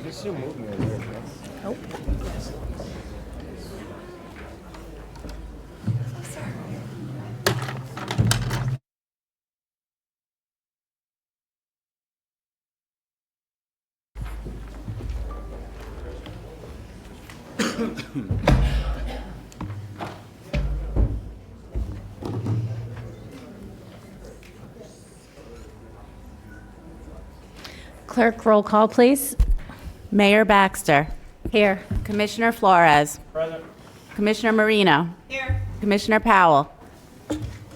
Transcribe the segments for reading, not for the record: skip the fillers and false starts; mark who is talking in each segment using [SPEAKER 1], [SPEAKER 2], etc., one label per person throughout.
[SPEAKER 1] can still move me over there,
[SPEAKER 2] Oh. Clerk, roll call, please.
[SPEAKER 3] Mayor Baxter.
[SPEAKER 2] Here.
[SPEAKER 3] Commissioner Flores.
[SPEAKER 1] Present.
[SPEAKER 3] Commissioner Marino.
[SPEAKER 2] Here.
[SPEAKER 3] Commissioner Powell.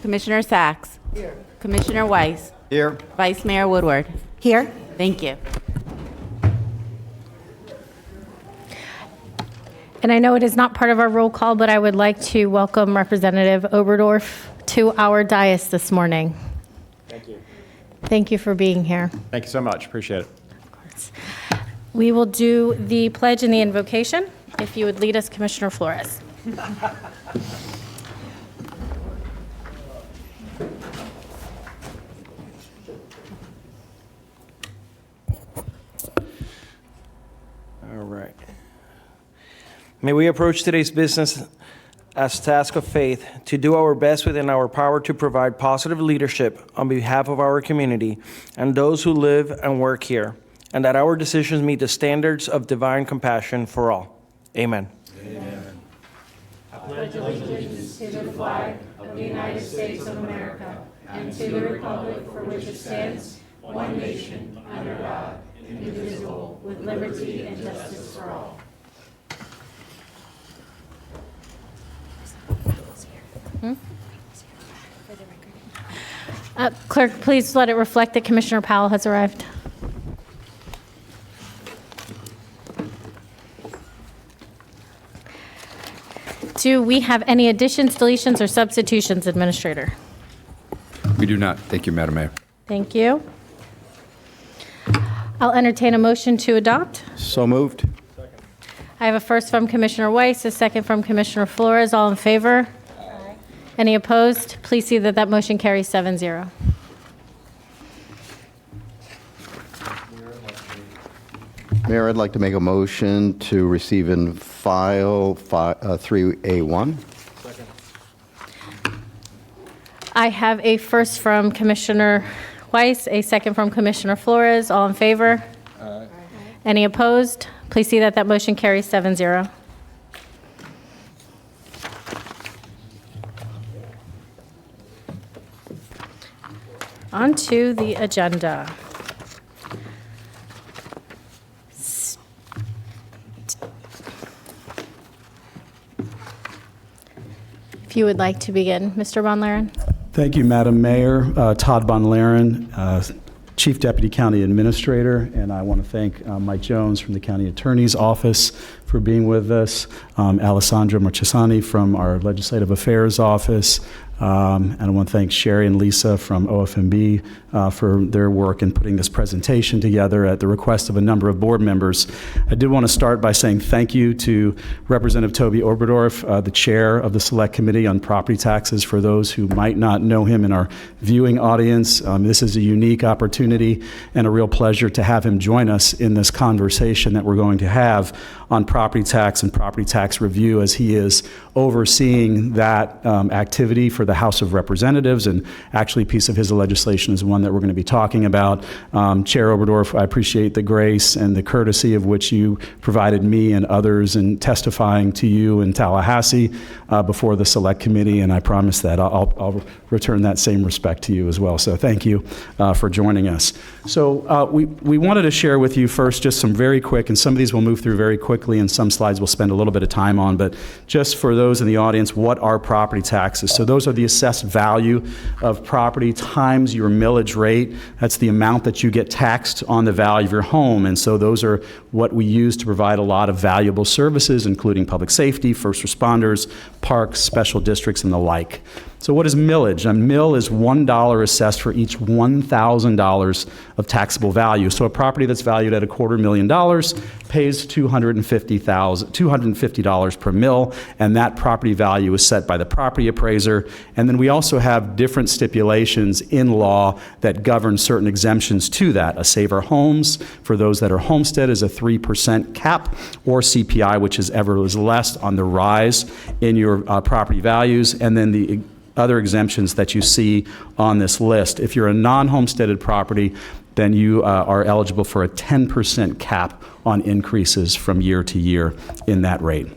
[SPEAKER 3] Commissioner Sachs.
[SPEAKER 1] Here.
[SPEAKER 3] Commissioner Weiss.
[SPEAKER 1] Here.
[SPEAKER 3] Vice Mayor Woodward.
[SPEAKER 2] Here.
[SPEAKER 3] Thank you.
[SPEAKER 2] And I know it is not part of our roll call, but I would like to welcome Representative Oberdorf to our dais this morning.
[SPEAKER 1] Thank you.
[SPEAKER 2] Thank you for being here.
[SPEAKER 1] Thank you so much. Appreciate it.
[SPEAKER 2] We will do the pledge and the invocation. If you would lead us, Commissioner Flores.
[SPEAKER 4] All right. May we approach today's business as task of faith to do our best within our power to provide positive leadership on behalf of our community and those who live and work here, and that our decisions meet the standards of divine compassion for all. Amen.
[SPEAKER 2] Clerk, please let it reflect that Commissioner Powell has arrived. Do we have any additions, deletions, or substitutions, Administrator?
[SPEAKER 5] We do not. Thank you, Madam Mayor.
[SPEAKER 2] Thank you. I'll entertain a motion to adopt.
[SPEAKER 5] So moved.
[SPEAKER 2] I have a first from Commissioner Weiss, a second from Commissioner Flores. All in favor? Aye. Any opposed? Please see that that motion carries 7-0.
[SPEAKER 6] Mayor, I'd like to make a motion to receive and file 3A1.
[SPEAKER 2] I have a first from Commissioner Weiss, a second from Commissioner Flores. All in favor? Aye. Any opposed? Please see that that motion carries 7-0. On to the agenda. If you would like to begin, Mr. Von Laren.
[SPEAKER 7] Thank you, Madam Mayor. Todd Von Laren, Chief Deputy County Administrator, and I want to thank Mike Jones from the County Attorney's Office for being with us, Alessandra Marchesani from our Legislative Affairs Office, and I want to thank Sherry and Lisa from OFMB for their work in putting this presentation together at the request of a number of board members. I did want to start by saying thank you to Representative Toby Oberdorf, the chair of the Select Committee on Property Taxes. For those who might not know him in our viewing audience, this is a unique opportunity and a real pleasure to have him join us in this conversation that we're going to have on property tax and property tax review, as he is overseeing that activity for the House of Representatives, and actually a piece of his legislation is one that we're going to be talking about. Chair Oberdorf, I appreciate the grace and the courtesy of which you provided me and others in testifying to you in Tallahassee before the Select Committee, and I promise that I'll return that same respect to you as well. So thank you for joining us. So we wanted to share with you first just some very quick, and some of these we'll move through very quickly, and some slides we'll spend a little bit of time on, but just for those in the audience, what are property taxes? So those are the assessed value of property times your millage rate. That's the amount that you get taxed on the value of your home, and so those are what we use to provide a lot of valuable services, including public safety, first responders, parks, special districts, and the like. So what is millage? A mill is $1 assessed for each $1,000 of taxable value. So a property that's valued at $250,000 pays $250 per mill, and that property value is set by the property appraiser. And then we also have different stipulations in law that govern certain exemptions to that. A saver homes, for those that are homestead, is a 3% cap, or CPI, which is ever is less on the rise in your property values, and then the other exemptions that you see on this list. If you're a non-homesteaded property, then you are eligible for a 10% cap on increases from year to year in that rate.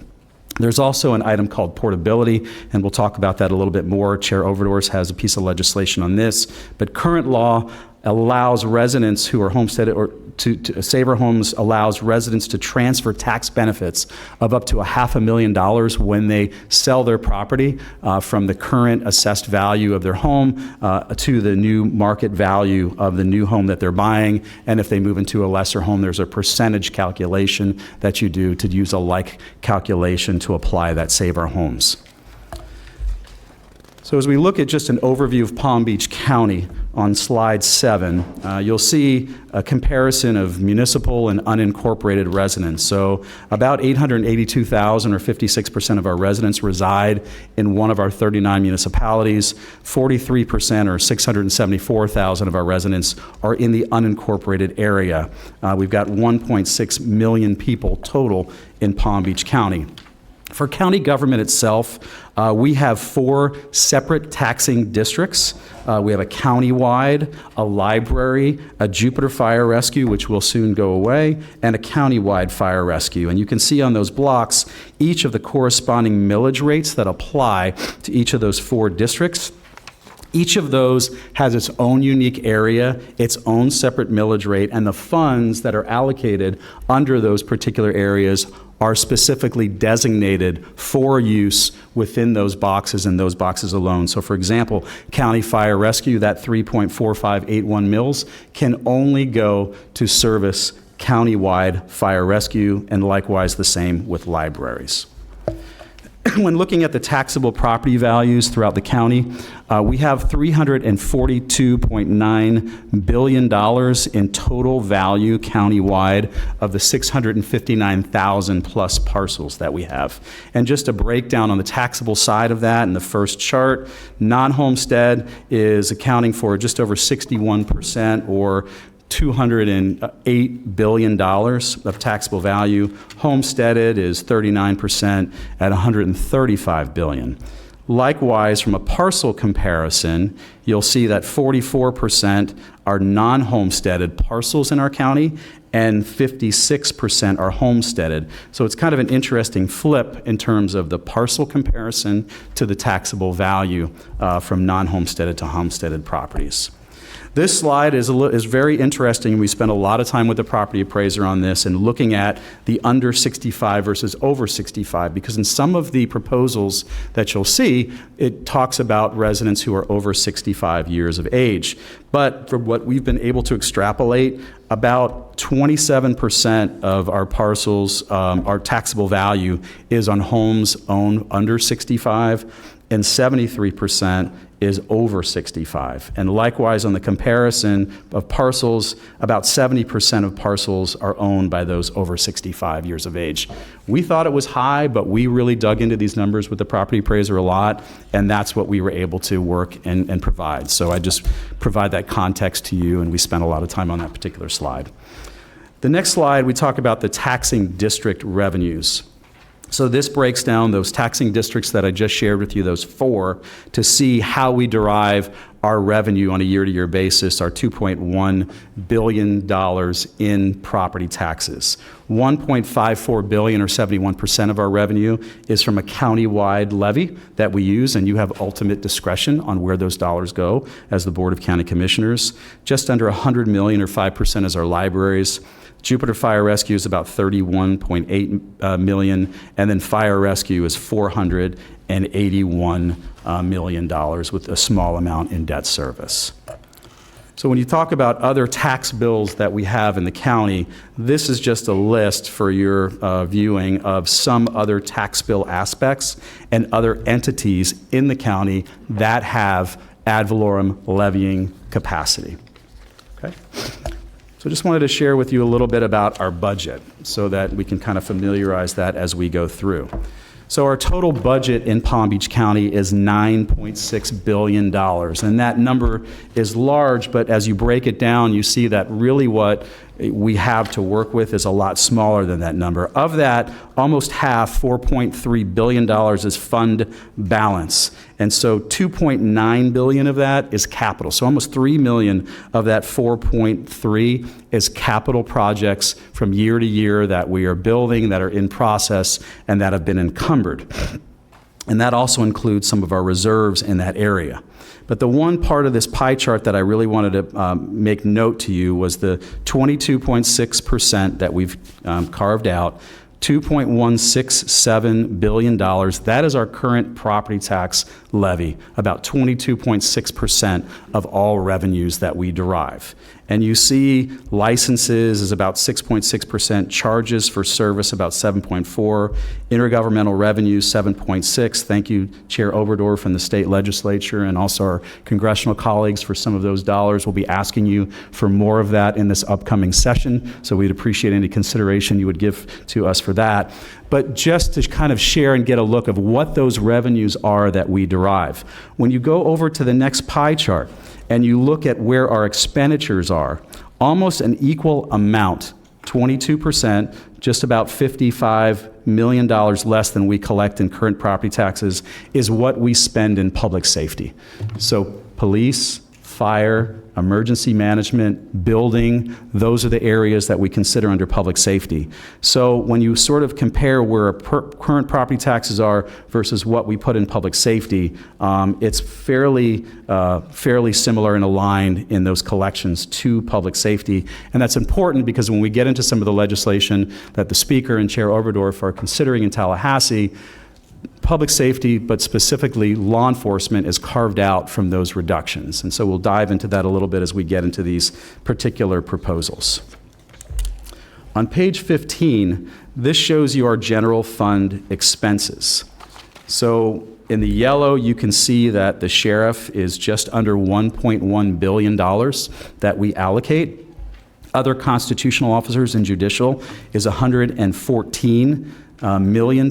[SPEAKER 7] There's also an item called portability, and we'll talk about that a little bit more. Chair Overdorf has a piece of legislation on this, but current law allows residents who are homesteaded, or to Saver Homes allows residents to transfer tax benefits of up to $500,000 when they sell their property from the current assessed value of their home to the new market value of the new home that they're buying. And if they move into a lesser home, there's a percentage calculation that you do to use a like calculation to apply that Saver Homes. So as we look at just an overview of Palm Beach County on slide 7, you'll see a comparison of municipal and unincorporated residents. So about 882,000 or 56% of our residents reside in one of our 39 municipalities. 43% or 674,000 of our residents are in the unincorporated area. We've got 1.6 million people total in Palm Beach County. For county government itself, we have 4 separate taxing districts. We have a countywide, a library, a Jupiter Fire Rescue, which will soon go away, and a countywide fire rescue. And you can see on those blocks each of the corresponding millage rates that apply to each of those 4 districts. Each of those has its own unique area, its own separate millage rate, and the funds that are allocated under those particular areas are specifically designated for use within those boxes and those boxes alone. So for example, County Fire Rescue, that 3.4581 mils can only go to service countywide fire rescue, and likewise the same with libraries. When looking at the taxable property values throughout the county, we have $342.9 billion in total value countywide of the 659,000 plus parcels that we have. And just a breakdown on the taxable side of that in the first chart, non-homestead is accounting for just over 61%, or $208 billion of taxable value. Homesteaded is 39% at $135 billion. Likewise, from a parcel comparison, you'll see that 44% are non-homesteaded parcels in our county, and 56% are homesteaded. So it's kind of an interesting flip in terms of the parcel comparison to the taxable value from non-homesteaded to homesteaded properties. This slide is very interesting. We spent a lot of time with the property appraiser on this and looking at the under 65 versus over 65, because in some of the proposals that you'll see, it talks about residents who are over 65 years of age. But for what we've been able to extrapolate, about 27% of our parcels, our taxable value, is on homes owned under 65, and 73% is over 65. And likewise, on the comparison of parcels, about 70% of parcels are owned by those over 65 years of age. We thought it was high, but we really dug into these numbers with the property appraiser a lot, and that's what we were able to work and provide. So I just provide that context to you, and we spent a lot of time on that particular slide. The next slide, we talk about the taxing district revenues. So this breaks down those taxing districts that I just shared with you, those 4, to see how we derive our revenue on a year-to-year basis, our $2.1 billion in property taxes. $1.54 billion, or 71% of our revenue, is from a countywide levy that we use, and you have ultimate discretion on where those dollars go as the Board of County Commissioners. Just under $100 million, or 5%, is our libraries. Jupiter Fire Rescue is about $31.8 million, and then Fire Rescue is $481 million, with a small amount in debt service. So when you talk about other tax bills that we have in the county, this is just a list for your viewing of some other tax bill aspects and other entities in the county that have ad valorem levying capacity. Okay? So just wanted to share with you a little bit about our budget so that we can kind of familiarize that as we go through. So our total budget in Palm Beach County is $9.6 billion. And that number is large, but as you break it down, you see that really what we have to work with is a lot smaller than that number. Of that, almost half, $4.3 billion, is fund balance. And so $2.9 billion of that is capital. So almost $3 million of that $4.3 is capital projects from year to year that we are building, that are in process, and that have been encumbered. And that also includes some of our reserves in that area. But the one part of this pie chart that I really wanted to make note to you was the 22.6% that we've carved out, $2.167 billion. That is our current property tax levy, about 22.6% of all revenues that we derive. And you see licenses is about 6.6%, charges for service about 7.4%, intergovernmental revenues 7.6%. Thank you, Chair Oberdorf and the state legislature, and also our congressional colleagues for some of those dollars. We'll be asking you for more of that in this upcoming session, so we'd appreciate any consideration you would give to us for that. But just to kind of share and get a look of what those revenues are that we derive. When you go over to the next pie chart, and you look at where our expenditures are, almost an equal amount, 22%, just about $55 million less than we collect in current property taxes, is what we spend in public safety. So police, fire, emergency management, building, those are the areas that we consider under public safety. So when you sort of compare where our current property taxes are versus what we put in public safety, it's fairly similar and aligned in those collections to public safety. And that's important because when we get into some of the legislation that the Speaker and Chair Oberdorf are considering in Tallahassee, public safety, but specifically law enforcement, is carved out from those reductions. And so we'll dive into that a little bit as we get into these particular proposals. On page 15, this shows you our general fund expenses. So in the yellow, you can see that the sheriff is just under $1.1 billion that we allocate. Other constitutional officers and judicial is $114 million.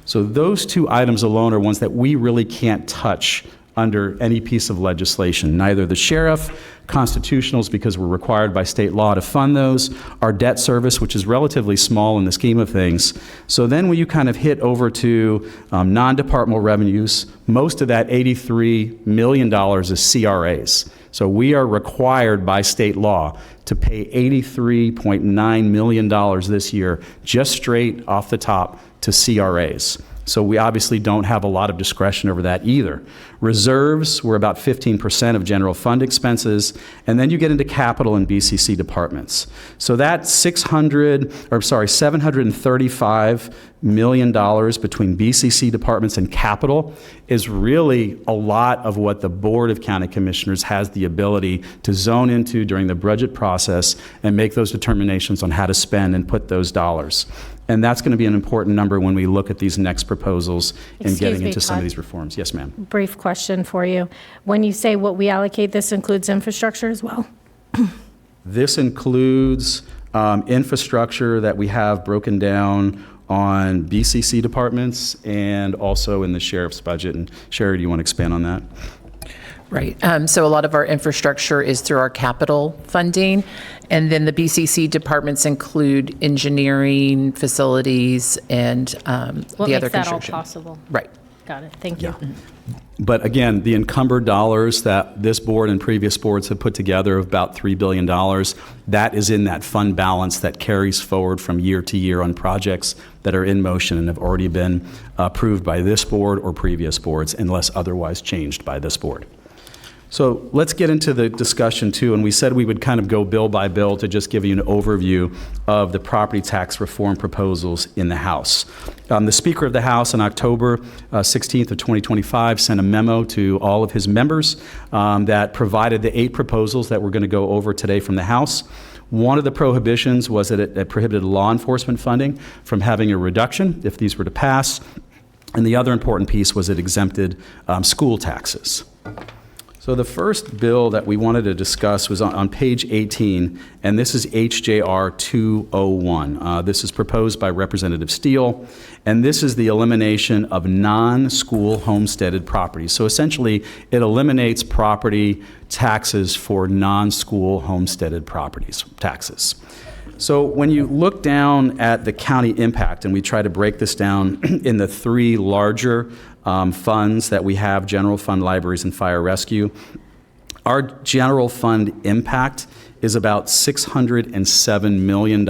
[SPEAKER 7] So those two items alone are ones that we really can't touch under any piece of legislation. Neither the sheriff, constitutionals, because we're required by state law to fund those, our debt service, which is relatively small in the scheme of things. So then when you kind of hit over to non-departmental revenues, most of that $83 million is CRAs. So we are required by state law to pay $83.9 million this year, just straight off the top to CRAs. So we obviously don't have a lot of discretion over that either. Reserves were about 15% of general fund expenses, and then you get into capital and BCC departments. So that $735 million between BCC departments and capital is really a lot of what the Board of County Commissioners has the ability to zone into during the budget process and make those determinations on how to spend and put those dollars. And that's going to be an important number when we look at these next proposals and getting into some of these reforms. Yes, ma'am.
[SPEAKER 2] Brief question for you. When you say what we allocate, this includes infrastructure as well?
[SPEAKER 7] This includes infrastructure that we have broken down on BCC departments and also in the sheriff's budget. And Sherry, do you want to expand on that?
[SPEAKER 8] Right. So a lot of our infrastructure is through our capital funding. And then the BCC departments include engineering, facilities, and the other construction.
[SPEAKER 2] What makes that all possible?
[SPEAKER 8] Right.
[SPEAKER 2] Got it. Thank you.
[SPEAKER 7] But again, the encumbered dollars that this board and previous boards have put together of about $3 billion, that is in that fund balance that carries forward from year to year on projects that are in motion and have already been approved by this board or previous boards unless otherwise changed by this board. So let's get into the discussion too, and we said we would kind of go bill by bill to just give you an overview of the property tax reform proposals in the House. The Speaker of the House on October 16th of 2025 sent a memo to all of his members that provided the 8 proposals that we're going to go over today from the House. One of the prohibitions was that it prohibited law enforcement funding from having a reduction if these were to pass, and the other important piece was it exempted school taxes. So the first bill that we wanted to discuss was on page 18, and this is HJR 201. This is proposed by Representative Steele, and this is the elimination of non-school homesteaded properties. So essentially, it eliminates property taxes for non-school homesteaded properties, taxes. So when you look down at the county impact, and we try to break this down in the 3 larger funds that we have, general fund, libraries, and fire rescue, our general fund impact is about $607 million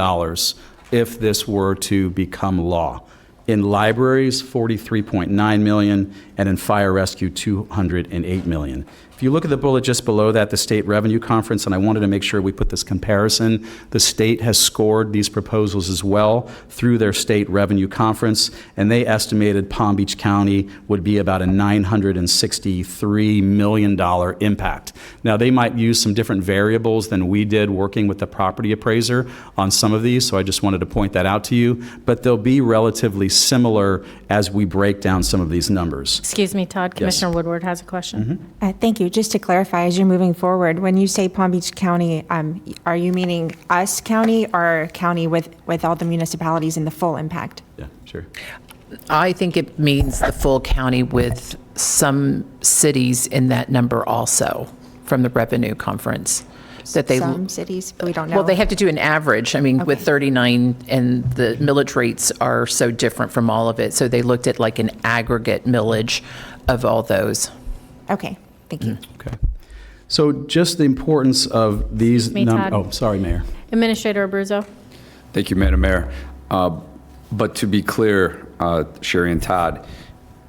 [SPEAKER 7] if this were to become law. In libraries, $43.9 million, and in fire rescue, $208 million. If you look at the bullet just below that, the State Revenue Conference, and I wanted to make sure we put this comparison, the state has scored these proposals as well through their State Revenue Conference, and they estimated Palm Beach County would be about a $963 million impact. Now, they might use some different variables than we did working with the property appraiser on some of these, so I just wanted to point that out to you, but they'll be relatively similar as we break down some of these numbers.
[SPEAKER 2] Excuse me, Todd. Commissioner Woodward has a question.
[SPEAKER 9] Thank you. Just to clarify, as you're moving forward, when you say Palm Beach County, are you meaning us county or county with all the municipalities in the full impact?
[SPEAKER 7] Yeah, sure.
[SPEAKER 8] I think it means the full county with some cities in that number also from the revenue conference. That they,
[SPEAKER 9] Some cities, we don't know.
[SPEAKER 8] well, they have to do an average. I mean, with
[SPEAKER 9] Okay.
[SPEAKER 8] 39, and the millage rates are so different from all of it. So they looked at like an aggregate millage of all those.
[SPEAKER 9] Okay, thank you.
[SPEAKER 7] Okay. So just the importance of these
[SPEAKER 2] Me, Todd.
[SPEAKER 7] Oh, sorry, Mayor.
[SPEAKER 2] Administrator Abruzzo.
[SPEAKER 5] Thank you, Madam Mayor. But to be clear, Sherry and Todd,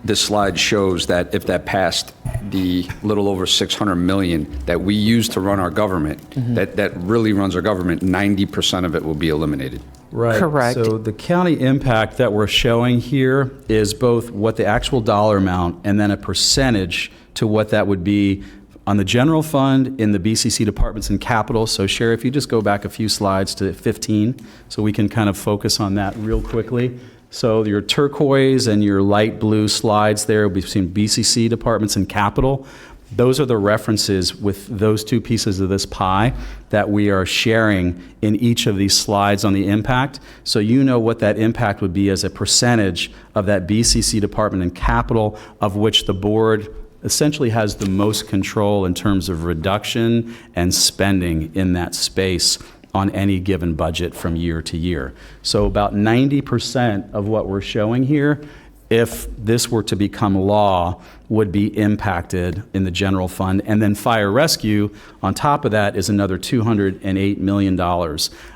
[SPEAKER 5] this slide shows that if that passed, the little over 600 million that we use to run our government, that really runs our government, 90% of it will be eliminated.
[SPEAKER 7] Right.
[SPEAKER 8] Correct.
[SPEAKER 7] So the county impact that we're showing here is both what the actual dollar amount and then a percentage to what that would be on the general fund, in the BCC departments and capital. So Sherry, if you just go back a few slides to 15, so we can kind of focus on that real quickly. So your turquoise and your light blue slides there, we've seen BCC departments and capital. Those are the references with those 2 pieces of this pie that we are sharing in each of these slides on the impact. So you know what that impact would be as a percentage of that BCC department and capital, of which the board essentially has the most control in terms of reduction and spending in that space on any given budget from year to year. So about 90% of what we're showing here, if this were to become law, would be impacted in the general fund. And then fire rescue, on top of that, is another $208 million.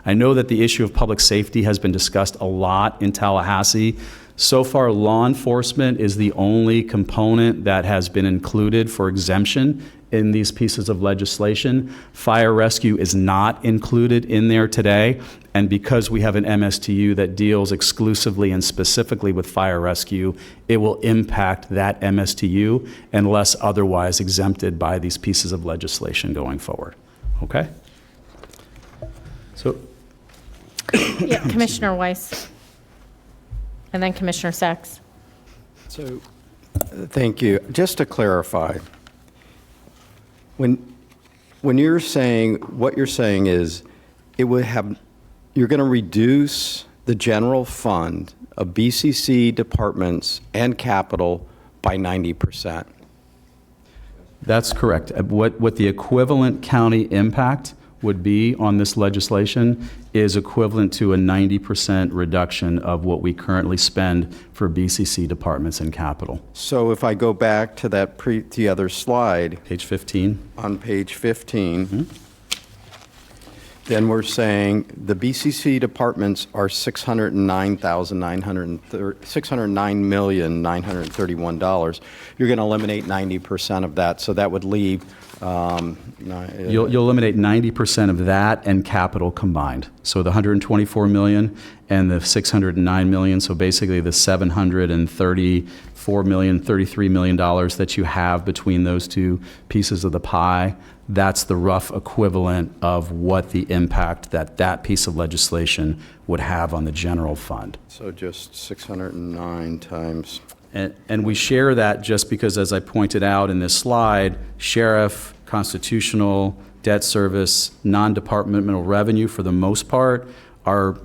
[SPEAKER 7] I know that the issue of public safety has been discussed a lot in Tallahassee. So far, law enforcement is the only component that has been included for exemption in these pieces of legislation. Fire rescue is not included in there today, and because we have an MSTU that deals exclusively and specifically with fire rescue, it will impact that MSTU unless otherwise exempted by these pieces of legislation going forward. Okay? So,
[SPEAKER 2] Yeah, Commissioner Weiss. And then Commissioner Sacks.
[SPEAKER 6] So, thank you. Just to clarify, when you're saying, what you're saying is, it would have, you're going to reduce the general fund of BCC departments and capital by 90%.
[SPEAKER 7] that's correct. What the equivalent county impact would be on this legislation is equivalent to a 90% reduction of what we currently spend for BCC departments and capital.
[SPEAKER 6] So if I go back to that the other slide,
[SPEAKER 7] Page 15.
[SPEAKER 6] on page 15, Then we're saying the BCC departments are $609,931. You're going to eliminate 90% of that, so that would leave.
[SPEAKER 7] You'll eliminate 90% of that and capital combined. So the 124 million and the 609 million, so basically the 734 million, $33 million that you have between those two pieces of the pie, that's the rough equivalent of what the impact that that piece of legislation would have on the general fund.
[SPEAKER 6] So just 609 times.
[SPEAKER 7] And we share that just because, as I pointed out in this slide, sheriff, constitutional, debt service, non-departmental revenue, for the most part, are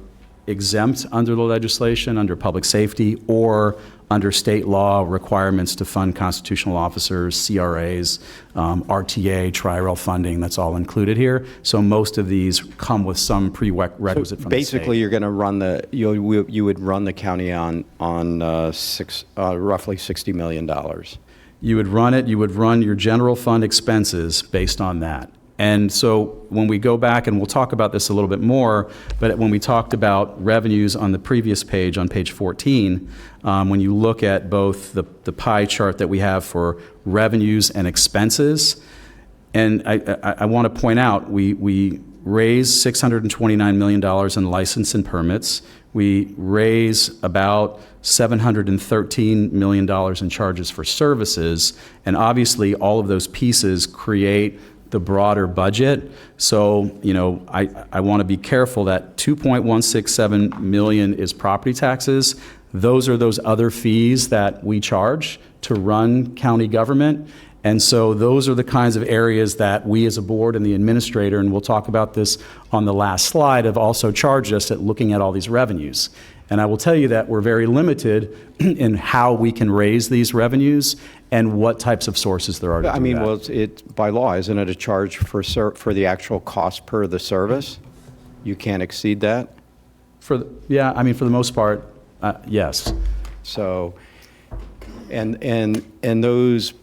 [SPEAKER 7] exempt under the legislation, under public safety, or under state law requirements to fund constitutional officers, CRAs, RTA, tri-rel funding, that's all included here. So most of these come with some prerequisite from the state.
[SPEAKER 6] Basically, you're going to run you would run the county on roughly $60 million.
[SPEAKER 7] You would run your general fund expenses based on that. And so when we go back, and we'll talk about this a little bit more, but when we talked about revenues on the previous page, on page 14, when you look at both the pie chart that we have for revenues and expenses, and I want to point out, we raise $629 million in license and permits. We raise about $713 million in charges for services, and obviously all of those pieces create the broader budget. So, I want to be careful that 2.167 million is property taxes. Those are those other fees that we charge to run county government. And so those are the kinds of areas that we as a board and the administrator, and we'll talk about this on the last slide, have also charged us at looking at all these revenues. And I will tell you that we're very limited in how we can raise these revenues and what types of sources there are to do that.
[SPEAKER 6] Well, it's by law, isn't it a charge for the actual cost per the service? You can't exceed that?
[SPEAKER 7] For the most part, yes.
[SPEAKER 6] So, and those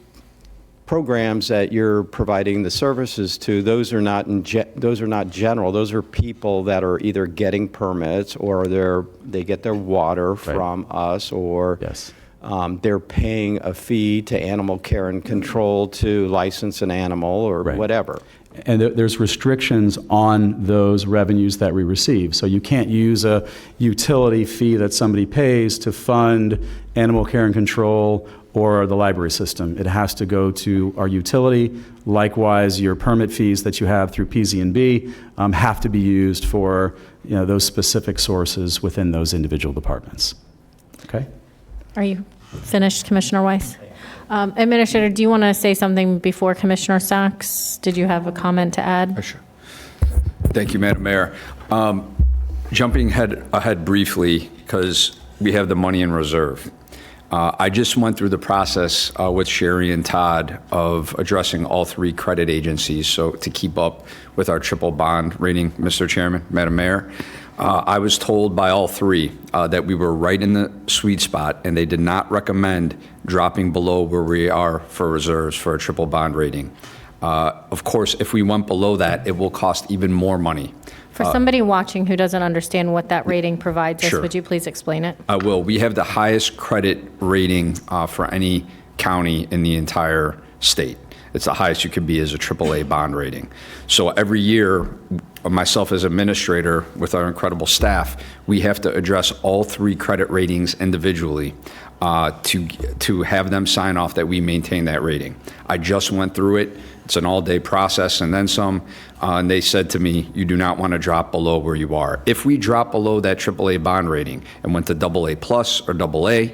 [SPEAKER 6] programs that you're providing the services to, those are not general. Those are people that are either getting permits, or they get their water from us, or
[SPEAKER 7] yes.
[SPEAKER 6] They're paying a fee to animal care and control to license an animal or whatever.
[SPEAKER 7] And there's restrictions on those revenues that we receive. So you can't use a utility fee that somebody pays to fund animal care and control or the library system. It has to go to our utility. Likewise, your permit fees that you have through PZ&B have to be used for those specific sources within those individual departments. Okay?
[SPEAKER 2] Are you finished, Commissioner Weiss? Administrator, do you want to say something before Commissioner Sachs? Did you have a comment to add?
[SPEAKER 5] Sure. Thank you, Madam Mayor. Jumping ahead briefly, because we have the money in reserve. I just went through the process with Sherry and Todd of addressing all three credit agencies, so to keep up with our triple bond rating, Mr. Chairman, Madam Mayor. I was told by all three that we were right in the sweet spot, and they did not recommend dropping below where we are for reserves for a triple bond rating. Of course, if we went below that, it will cost even more money.
[SPEAKER 2] For somebody watching who doesn't understand what that rating provides us,
[SPEAKER 5] Sure.
[SPEAKER 2] would you please explain it?
[SPEAKER 5] I will. We have the highest credit rating for any county in the entire state. It's the highest you could be as a AAA bond rating. So every year, myself as administrator with our incredible staff, we have to address all three credit ratings individually to have them sign off that we maintain that rating. I just went through it. It's an all-day process and then some, and they said to me, you do not want to drop below where you are. If we drop below that AAA bond rating and went to AA plus or AA,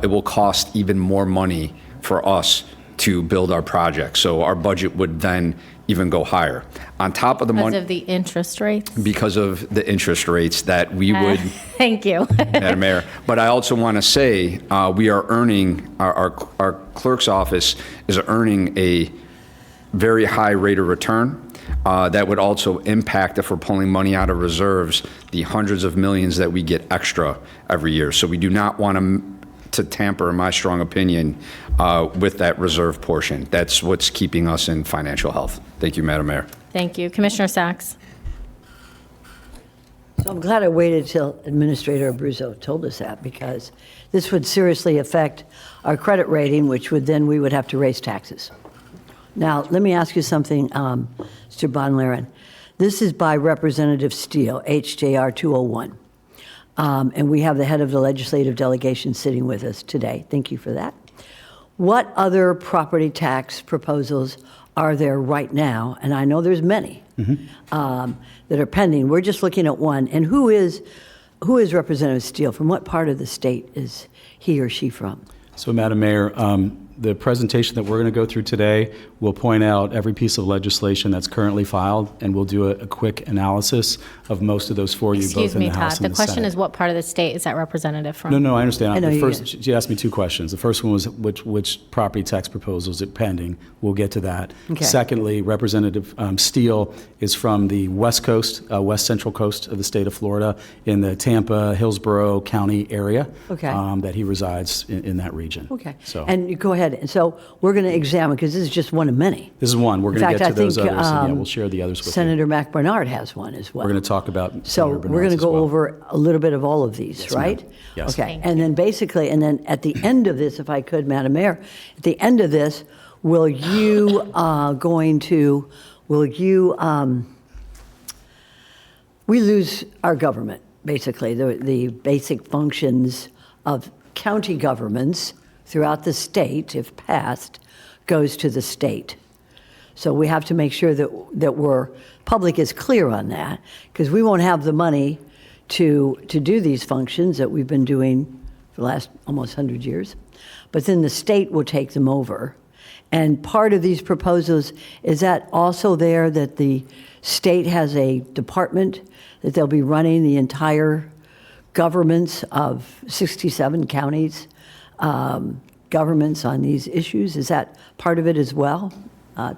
[SPEAKER 5] it will cost even more money for us to build our project. So our budget would then even go higher. On top of the
[SPEAKER 2] Because
[SPEAKER 5] money,
[SPEAKER 2] of the interest rates?
[SPEAKER 5] because of the interest rates that we would,
[SPEAKER 2] Thank you.
[SPEAKER 5] Madam Mayor. But I also want to say we are earning, our clerk's office is earning a very high rate of return. That would also impact, if we're pulling money out of reserves, the hundreds of millions that we get extra every year. So we do not want to tamper, in my strong opinion, with that reserve portion. That's what's keeping us in financial health. Thank you, Madam Mayor.
[SPEAKER 2] Thank you. Commissioner Sachs?
[SPEAKER 10] So I'm glad I waited till Administrator Abruzzo told us that, because this would seriously affect our credit rating, which would then, we would have to raise taxes. Now, let me ask you something, Mr. Bonlaren. This is by Representative Steele, HJR 201. And we have the head of the legislative delegation sitting with us today. Thank you for that. What other property tax proposals are there right now? And I know there's many that are pending. We're just looking at one. And who is Representative Steele? From what part of the state is he or she from?
[SPEAKER 7] So, Madam Mayor, the presentation that we're going to go through today will point out every piece of legislation that's currently filed, and we'll do a quick analysis of most of those for you,
[SPEAKER 2] Excuse
[SPEAKER 7] both in
[SPEAKER 2] me,
[SPEAKER 7] the House
[SPEAKER 2] Todd.
[SPEAKER 7] and
[SPEAKER 2] The
[SPEAKER 7] the
[SPEAKER 2] question
[SPEAKER 7] Senate.
[SPEAKER 2] is, what part of the state is that representative from?
[SPEAKER 7] No, I understand.
[SPEAKER 10] I know
[SPEAKER 7] The
[SPEAKER 10] you
[SPEAKER 7] first,
[SPEAKER 10] get
[SPEAKER 7] she asked me two questions. The first one was which property tax proposals are pending. We'll get to that.
[SPEAKER 10] Okay.
[SPEAKER 7] Secondly, Representative Steele is from the West Coast, West Central Coast of the state of Florida, in the Tampa, Hillsborough County area.
[SPEAKER 10] Okay.
[SPEAKER 7] That he resides in that region.
[SPEAKER 10] Okay.
[SPEAKER 7] So
[SPEAKER 10] And you go ahead. And so we're going to examine, because this is just one of many.
[SPEAKER 7] this is one. We're
[SPEAKER 10] In
[SPEAKER 7] going to
[SPEAKER 10] fact,
[SPEAKER 7] get to
[SPEAKER 10] I
[SPEAKER 7] those
[SPEAKER 10] think,
[SPEAKER 7] others. And yeah, we'll share the others with you.
[SPEAKER 10] Senator McBernard has one as well.
[SPEAKER 7] We're going to talk about
[SPEAKER 10] So
[SPEAKER 7] Senator
[SPEAKER 10] we're going
[SPEAKER 7] Bernard's
[SPEAKER 10] to
[SPEAKER 7] as
[SPEAKER 10] go
[SPEAKER 7] well.
[SPEAKER 10] over a little bit of all of these,
[SPEAKER 7] Yes, ma'am.
[SPEAKER 10] right?
[SPEAKER 7] Yes.
[SPEAKER 10] Okay.
[SPEAKER 2] Thank
[SPEAKER 10] And then basically, and then at the end of this, if I could, Madam Mayor, at the end of this, will you we lose our government, basically, the basic functions of county governments throughout the state, if passed, goes to the state. So we have to make sure that public is clear on that, because we won't have the money to do these functions that we've been doing for the last almost 100 years. But then the state will take them over. And part of these proposals, is that also there that the state has a department that they'll be running the entire governments of 67 counties, governments on these issues? Is that part of it as well,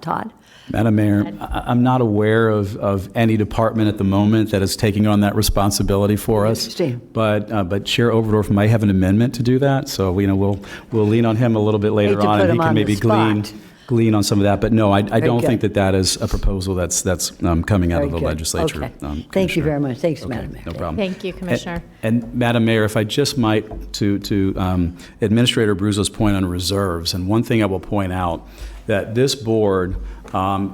[SPEAKER 10] Todd?
[SPEAKER 7] Madam Mayor, I'm not aware of any department at the moment that is taking on that responsibility for us.
[SPEAKER 10] Interesting.
[SPEAKER 7] But Chair Overdorf might have an amendment to do that, so we'll lean on him a little bit later
[SPEAKER 10] Hate to
[SPEAKER 7] on,
[SPEAKER 10] put
[SPEAKER 7] and he
[SPEAKER 10] him
[SPEAKER 7] can
[SPEAKER 10] on the
[SPEAKER 7] maybe
[SPEAKER 10] spot.
[SPEAKER 7] glean on some of that. But no, I don't
[SPEAKER 10] good.
[SPEAKER 7] think that is a proposal that's coming out
[SPEAKER 10] Very
[SPEAKER 7] of the
[SPEAKER 10] good.
[SPEAKER 7] legislature.
[SPEAKER 10] Okay. Thank you
[SPEAKER 7] Commissioner.
[SPEAKER 10] very much. Thanks,
[SPEAKER 7] Okay,
[SPEAKER 10] Madam Mayor.
[SPEAKER 7] no problem.
[SPEAKER 2] Thank you, Commissioner.
[SPEAKER 7] And Madam Mayor, if I just might, to Administrator Abruzzo's point on reserves, and one thing I will point out, that this board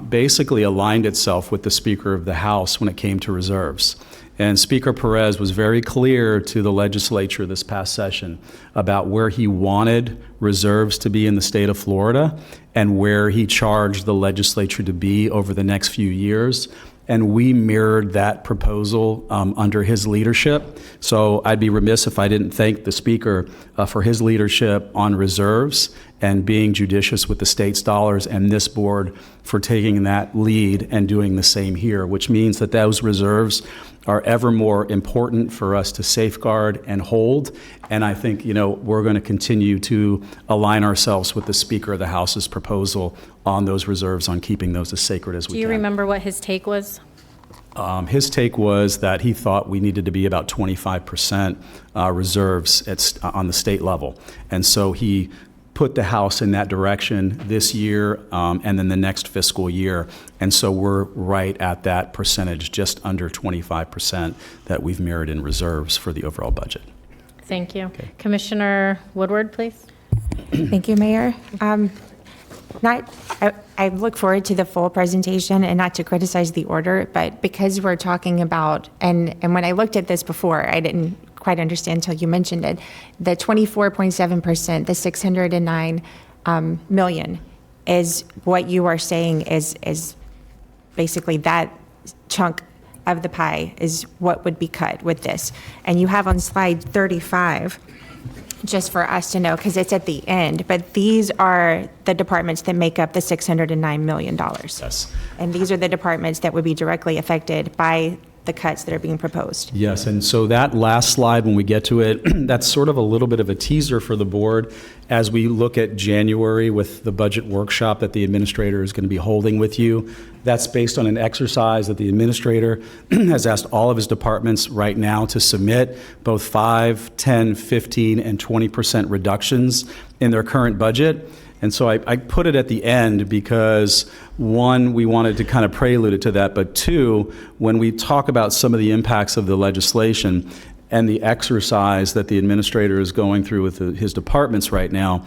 [SPEAKER 7] basically aligned itself with the Speaker of the House when it came to reserves. And Speaker Perez was very clear to the legislature this past session about where he wanted reserves to be in the state of Florida and where he charged the legislature to be over the next few years. And we mirrored that proposal under his leadership. So I'd be remiss if I didn't thank the Speaker for his leadership on reserves and being judicious with the state's dollars, and this board for taking that lead and doing the same here, which means that those reserves are ever more important for us to safeguard and hold. And I think, we're going to continue to align ourselves with the Speaker of the House's proposal on those reserves, on keeping those as sacred as we
[SPEAKER 2] Do you
[SPEAKER 7] can.
[SPEAKER 2] remember what his take was?
[SPEAKER 7] His take was that he thought we needed to be about 25% reserves on the state level. And so he put the House in that direction this year and then the next fiscal year. And so we're right at that percentage, just under 25% that we've mirrored in reserves for the overall budget.
[SPEAKER 2] Thank you. Commissioner Woodward, please.
[SPEAKER 9] Thank you, Mayor. I look forward to the full presentation, and not to criticize the order, but because we're talking about, and when I looked at this before, I didn't quite understand until you mentioned it, the 24.7%, the 609 million is what you are saying is basically that chunk of the pie is what would be cut with this. And you have on slide 35, just for us to know, because it's at the end, but these are the departments that make up the $609 million.
[SPEAKER 7] Yes.
[SPEAKER 9] And these are the departments that would be directly affected by the cuts that are being proposed.
[SPEAKER 7] Yes, and so that last slide, when we get to it, that's sort of a little bit of a teaser for the board as we look at January with the budget workshop that the administrator is going to be holding with you. That's based on an exercise that the administrator has asked all of his departments right now to submit both 5, 10, 15, and 20% reductions in their current budget. And so I put it at the end because, one, we wanted to kind of prelude it to that, but two, when we talk about some of the impacts of the legislation and the exercise that the administrator is going through with his departments right now,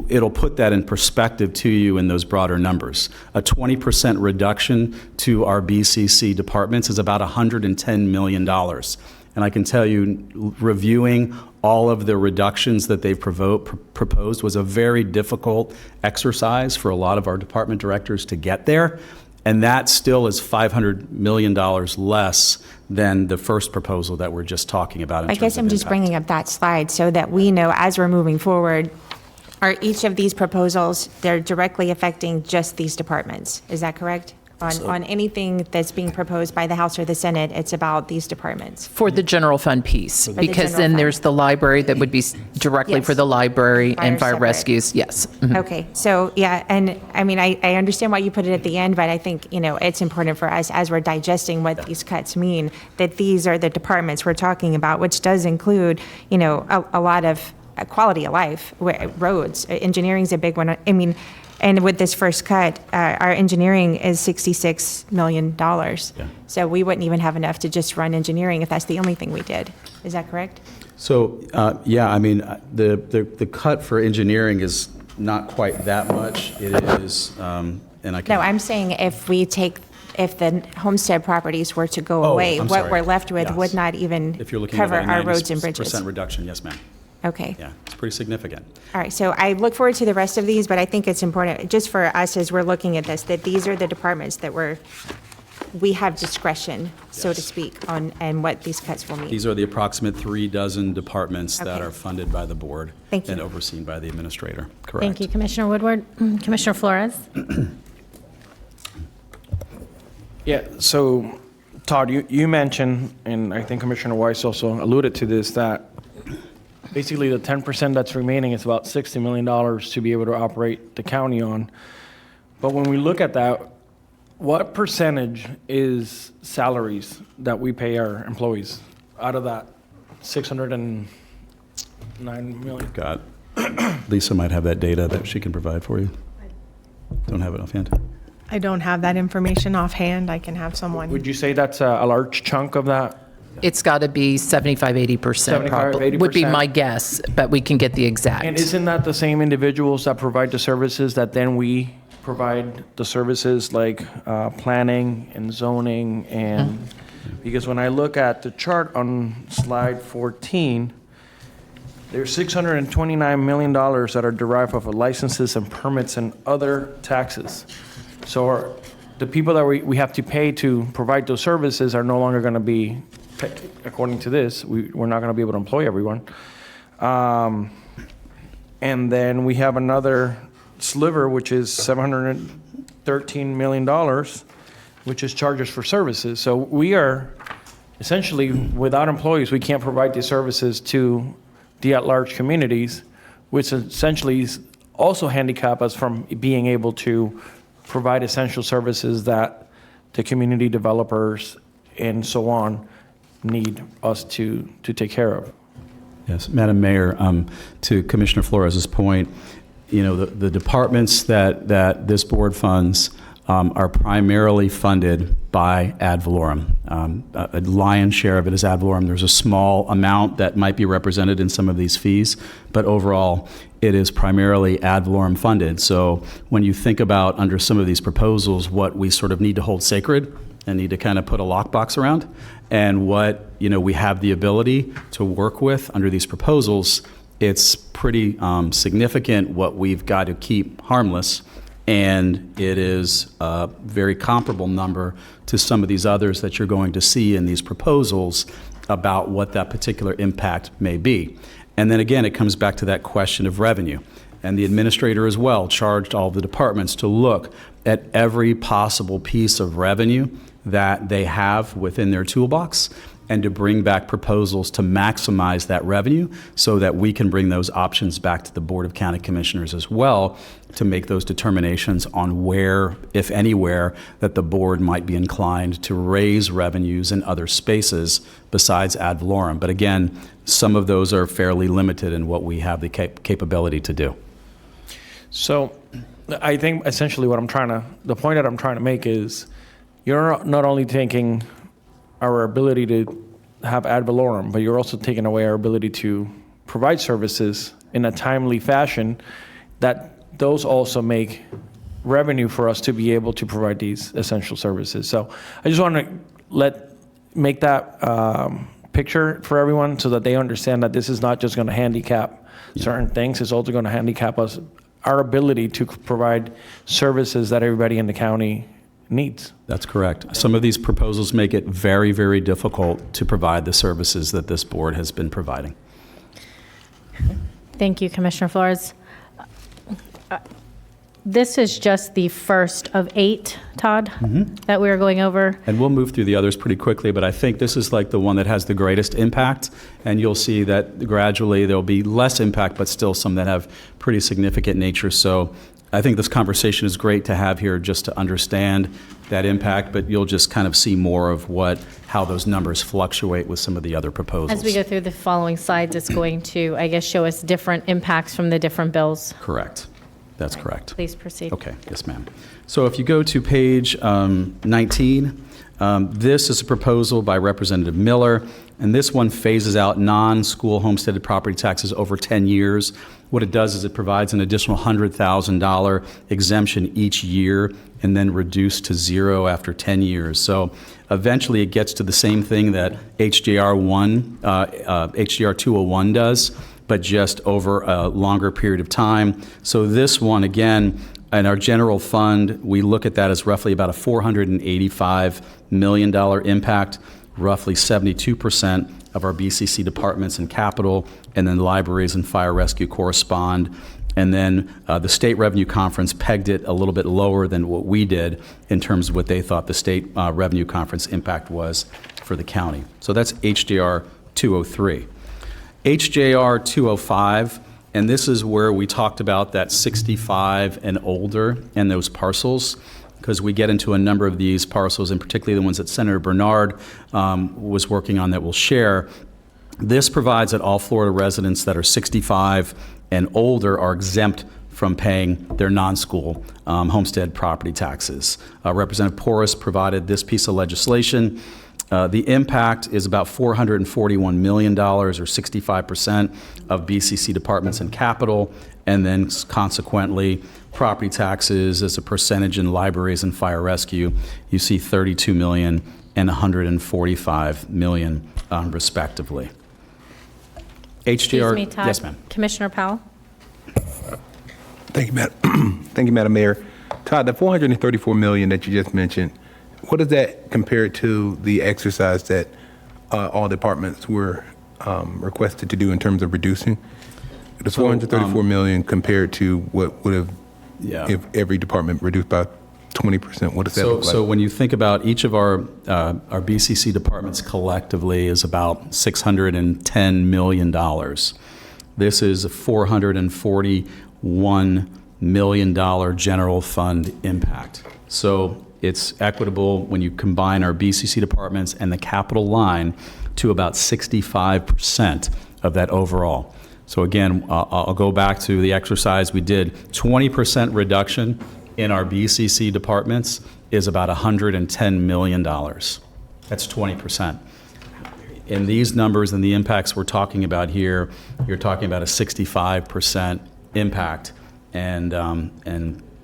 [SPEAKER 7] it'll put that in perspective to you in those broader numbers. A 20% reduction to our BCC departments is about $110 million. And I can tell you, reviewing all of the reductions that they've proposed was a very difficult exercise for a lot of our department directors to get there. And that still is $500 million less than the first proposal that we're just talking about.
[SPEAKER 9] I guess I'm just bringing up that slide so that we know as we're moving forward, are each of these proposals, they're directly affecting just these departments. Is that correct? On anything that's being proposed by the House or the Senate, it's about these departments.
[SPEAKER 8] For the general fund piece,
[SPEAKER 9] the
[SPEAKER 8] because
[SPEAKER 9] general
[SPEAKER 8] then
[SPEAKER 9] fund.
[SPEAKER 8] there's the library that would be directly for
[SPEAKER 9] Yes.
[SPEAKER 8] the library
[SPEAKER 9] Fire
[SPEAKER 8] and fire
[SPEAKER 9] separate.
[SPEAKER 8] rescues, yes. Mhm.
[SPEAKER 9] Okay, so, yeah, and I mean, I understand why you put it at the end, but I think, it's important for us as we're digesting what these cuts mean, that these are the departments we're talking about, which does include, a lot of quality of life, roads, engineering's a big one. I mean, and with this first cut, our engineering is $66 million. So we wouldn't even have enough to just run engineering if that's the only thing we did. Is that correct?
[SPEAKER 7] So, yeah, I mean, the cut for engineering is not quite that much. It is, and I can...
[SPEAKER 9] No, I'm saying if the homestead properties were to go
[SPEAKER 7] Oh,
[SPEAKER 9] away,
[SPEAKER 7] I'm
[SPEAKER 9] what
[SPEAKER 7] sorry.
[SPEAKER 9] we're left with
[SPEAKER 7] Yes.
[SPEAKER 9] would not even
[SPEAKER 7] If you're looking
[SPEAKER 9] cover
[SPEAKER 7] at
[SPEAKER 9] our roads and bridges.
[SPEAKER 7] 90% reduction, yes, ma'am.
[SPEAKER 9] Okay.
[SPEAKER 7] Yeah, it's pretty significant.
[SPEAKER 9] All right, so I look forward to the rest of these, but I think it's important, just for us as we're looking at this, that these are the departments that we have discretion, so to
[SPEAKER 7] Yes.
[SPEAKER 9] speak, on, and what these cuts will mean.
[SPEAKER 7] These are the approximate 36 departments that
[SPEAKER 9] Okay.
[SPEAKER 7] are funded by the board
[SPEAKER 9] Thank you.
[SPEAKER 7] and overseen by the administrator. Correct.
[SPEAKER 2] Thank you, Commissioner Woodward. Commissioner Flores?
[SPEAKER 4] Yeah, so Todd, you mentioned, and I think Commissioner Weiss also alluded to this, that basically the 10% that's remaining is about $60 million to be able to operate the county on. But when we look at that, what percentage is salaries that we pay our employees out of that 609 million?
[SPEAKER 7] Got Lisa might have that data that she can provide for you. Don't have it offhand.
[SPEAKER 11] I don't have that information offhand. I can have someone.
[SPEAKER 4] Would you say that's a large chunk of that?
[SPEAKER 8] It's got to be 75-80%
[SPEAKER 4] 75,
[SPEAKER 8] probably, would be
[SPEAKER 4] 80%.
[SPEAKER 8] my guess, but we can get the exact.
[SPEAKER 4] And isn't that the same individuals that provide the services that then we provide the services like planning and zoning and, because when I look at the chart on slide 14, there's $629 million that are derived off of licenses and permits and other taxes. So the people that we have to pay to provide those services are no longer going to be, according to this, we're not going to be able to employ everyone. And then we have another sliver, which is $713 million, which is charges for services. So we are essentially, without employees, we can't provide these services to the at-large communities, which essentially also handicap us from being able to provide essential services that the community developers and so on need us to take care of.
[SPEAKER 7] Yes, Madam Mayor, to Commissioner Flores' point, the departments that this board funds are primarily funded by ad valorem. A lion's share of it is ad valorem. There's a small amount that might be represented in some of these fees, but overall, it is primarily ad valorem funded. So when you think about under some of these proposals, what we sort of need to hold sacred and need to kind of put a lockbox around, and what we have the ability to work with under these proposals, it's pretty significant what we've got to keep harmless, and it is a very comparable number to some of these others that you're going to see in these proposals about what that particular impact may be. And then again, it comes back to that question of revenue. And the administrator as well charged all the departments to look at every possible piece of revenue that they have within their toolbox and to bring back proposals to maximize that revenue so that we can bring those options back to the Board of County Commissioners as well to make those determinations on where, if anywhere, that the board might be inclined to raise revenues in other spaces besides ad valorem. But again, some of those are fairly limited in what we have the capability to do.
[SPEAKER 4] So I think essentially the point that I'm trying to make is you're not only taking our ability to have ad valorem, but you're also taking away our ability to provide services in a timely fashion that those also make revenue for us to be able to provide these essential services. So I just want to make that picture for everyone so that they understand that this is not just going to handicap certain things, it's also going to handicap our ability to provide services that everybody in the county needs.
[SPEAKER 7] That's correct. Some of these proposals make it very, very difficult to provide the services that this board has been providing.
[SPEAKER 2] Thank you, Commissioner Flores. This is just the first of 8, Todd, that we are going over.
[SPEAKER 7] And we'll move through the others pretty quickly, but I think this is like the one that has the greatest impact, and you'll see that gradually there'll be less impact, but still some that have pretty significant nature. So I think this conversation is great to have here just to understand that impact, but you'll just kind of see more of how those numbers fluctuate with some of the other proposals.
[SPEAKER 2] As we go through the following slides, it's going to, I guess, show us different impacts from the different bills.
[SPEAKER 7] Correct. That's correct.
[SPEAKER 2] Please proceed.
[SPEAKER 7] Okay, yes, ma'am. So if you go to page 19, this is a proposal by Representative Miller, and this one phases out non-school homesteaded property taxes over 10 years. What it does is it provides an additional $100,000 exemption each year and then reduced to zero after 10 years. So eventually it gets to the same thing that HJR 201 does, but just over a longer period of time. So this one, again, in our general fund, we look at that as roughly about a $485 million impact. Roughly 72% of our BCC departments and capital, and then libraries and fire rescue correspond. And then the State Revenue Conference pegged it a little bit lower than what we did in terms of what they thought the State Revenue Conference impact was for the county. So that's HJR 203. HJR 205, and this is where we talked about that 65 and older and those parcels, because we get into a number of these parcels, and particularly the ones that Senator Bernard was working on that we'll share. This provides that all Florida residents that are 65 and older are exempt from paying their non-school homestead property taxes. Representative Porras provided this piece of legislation. The impact is about $441 million, or 65% of BCC departments and capital, and then consequently property taxes as a percentage in libraries and fire rescue. You see 32 million and 145 million respectively.
[SPEAKER 2] Excuse me, Todd.
[SPEAKER 7] Yes, ma'am.
[SPEAKER 2] Commissioner Powell.
[SPEAKER 12] Thank you, Madam. Thank you, Madam Mayor. Todd, the $434 million that you just mentioned, what does that compare to the exercise that all departments were requested to do in terms of reducing? The $434 million compared to what would have, if every department reduced by 20%, what does that look like?
[SPEAKER 7] So when you think about each of our BCC departments collectively is about $610 million. This is a $441 million general fund impact. So it's equitable when you combine our BCC departments and the capital line to about 65% of that overall. So again, I'll go back to the exercise we did. 20% reduction in our BCC departments is about $110 million. That's 20%. In these numbers and the impacts we're talking about here, you're talking about a 65% impact and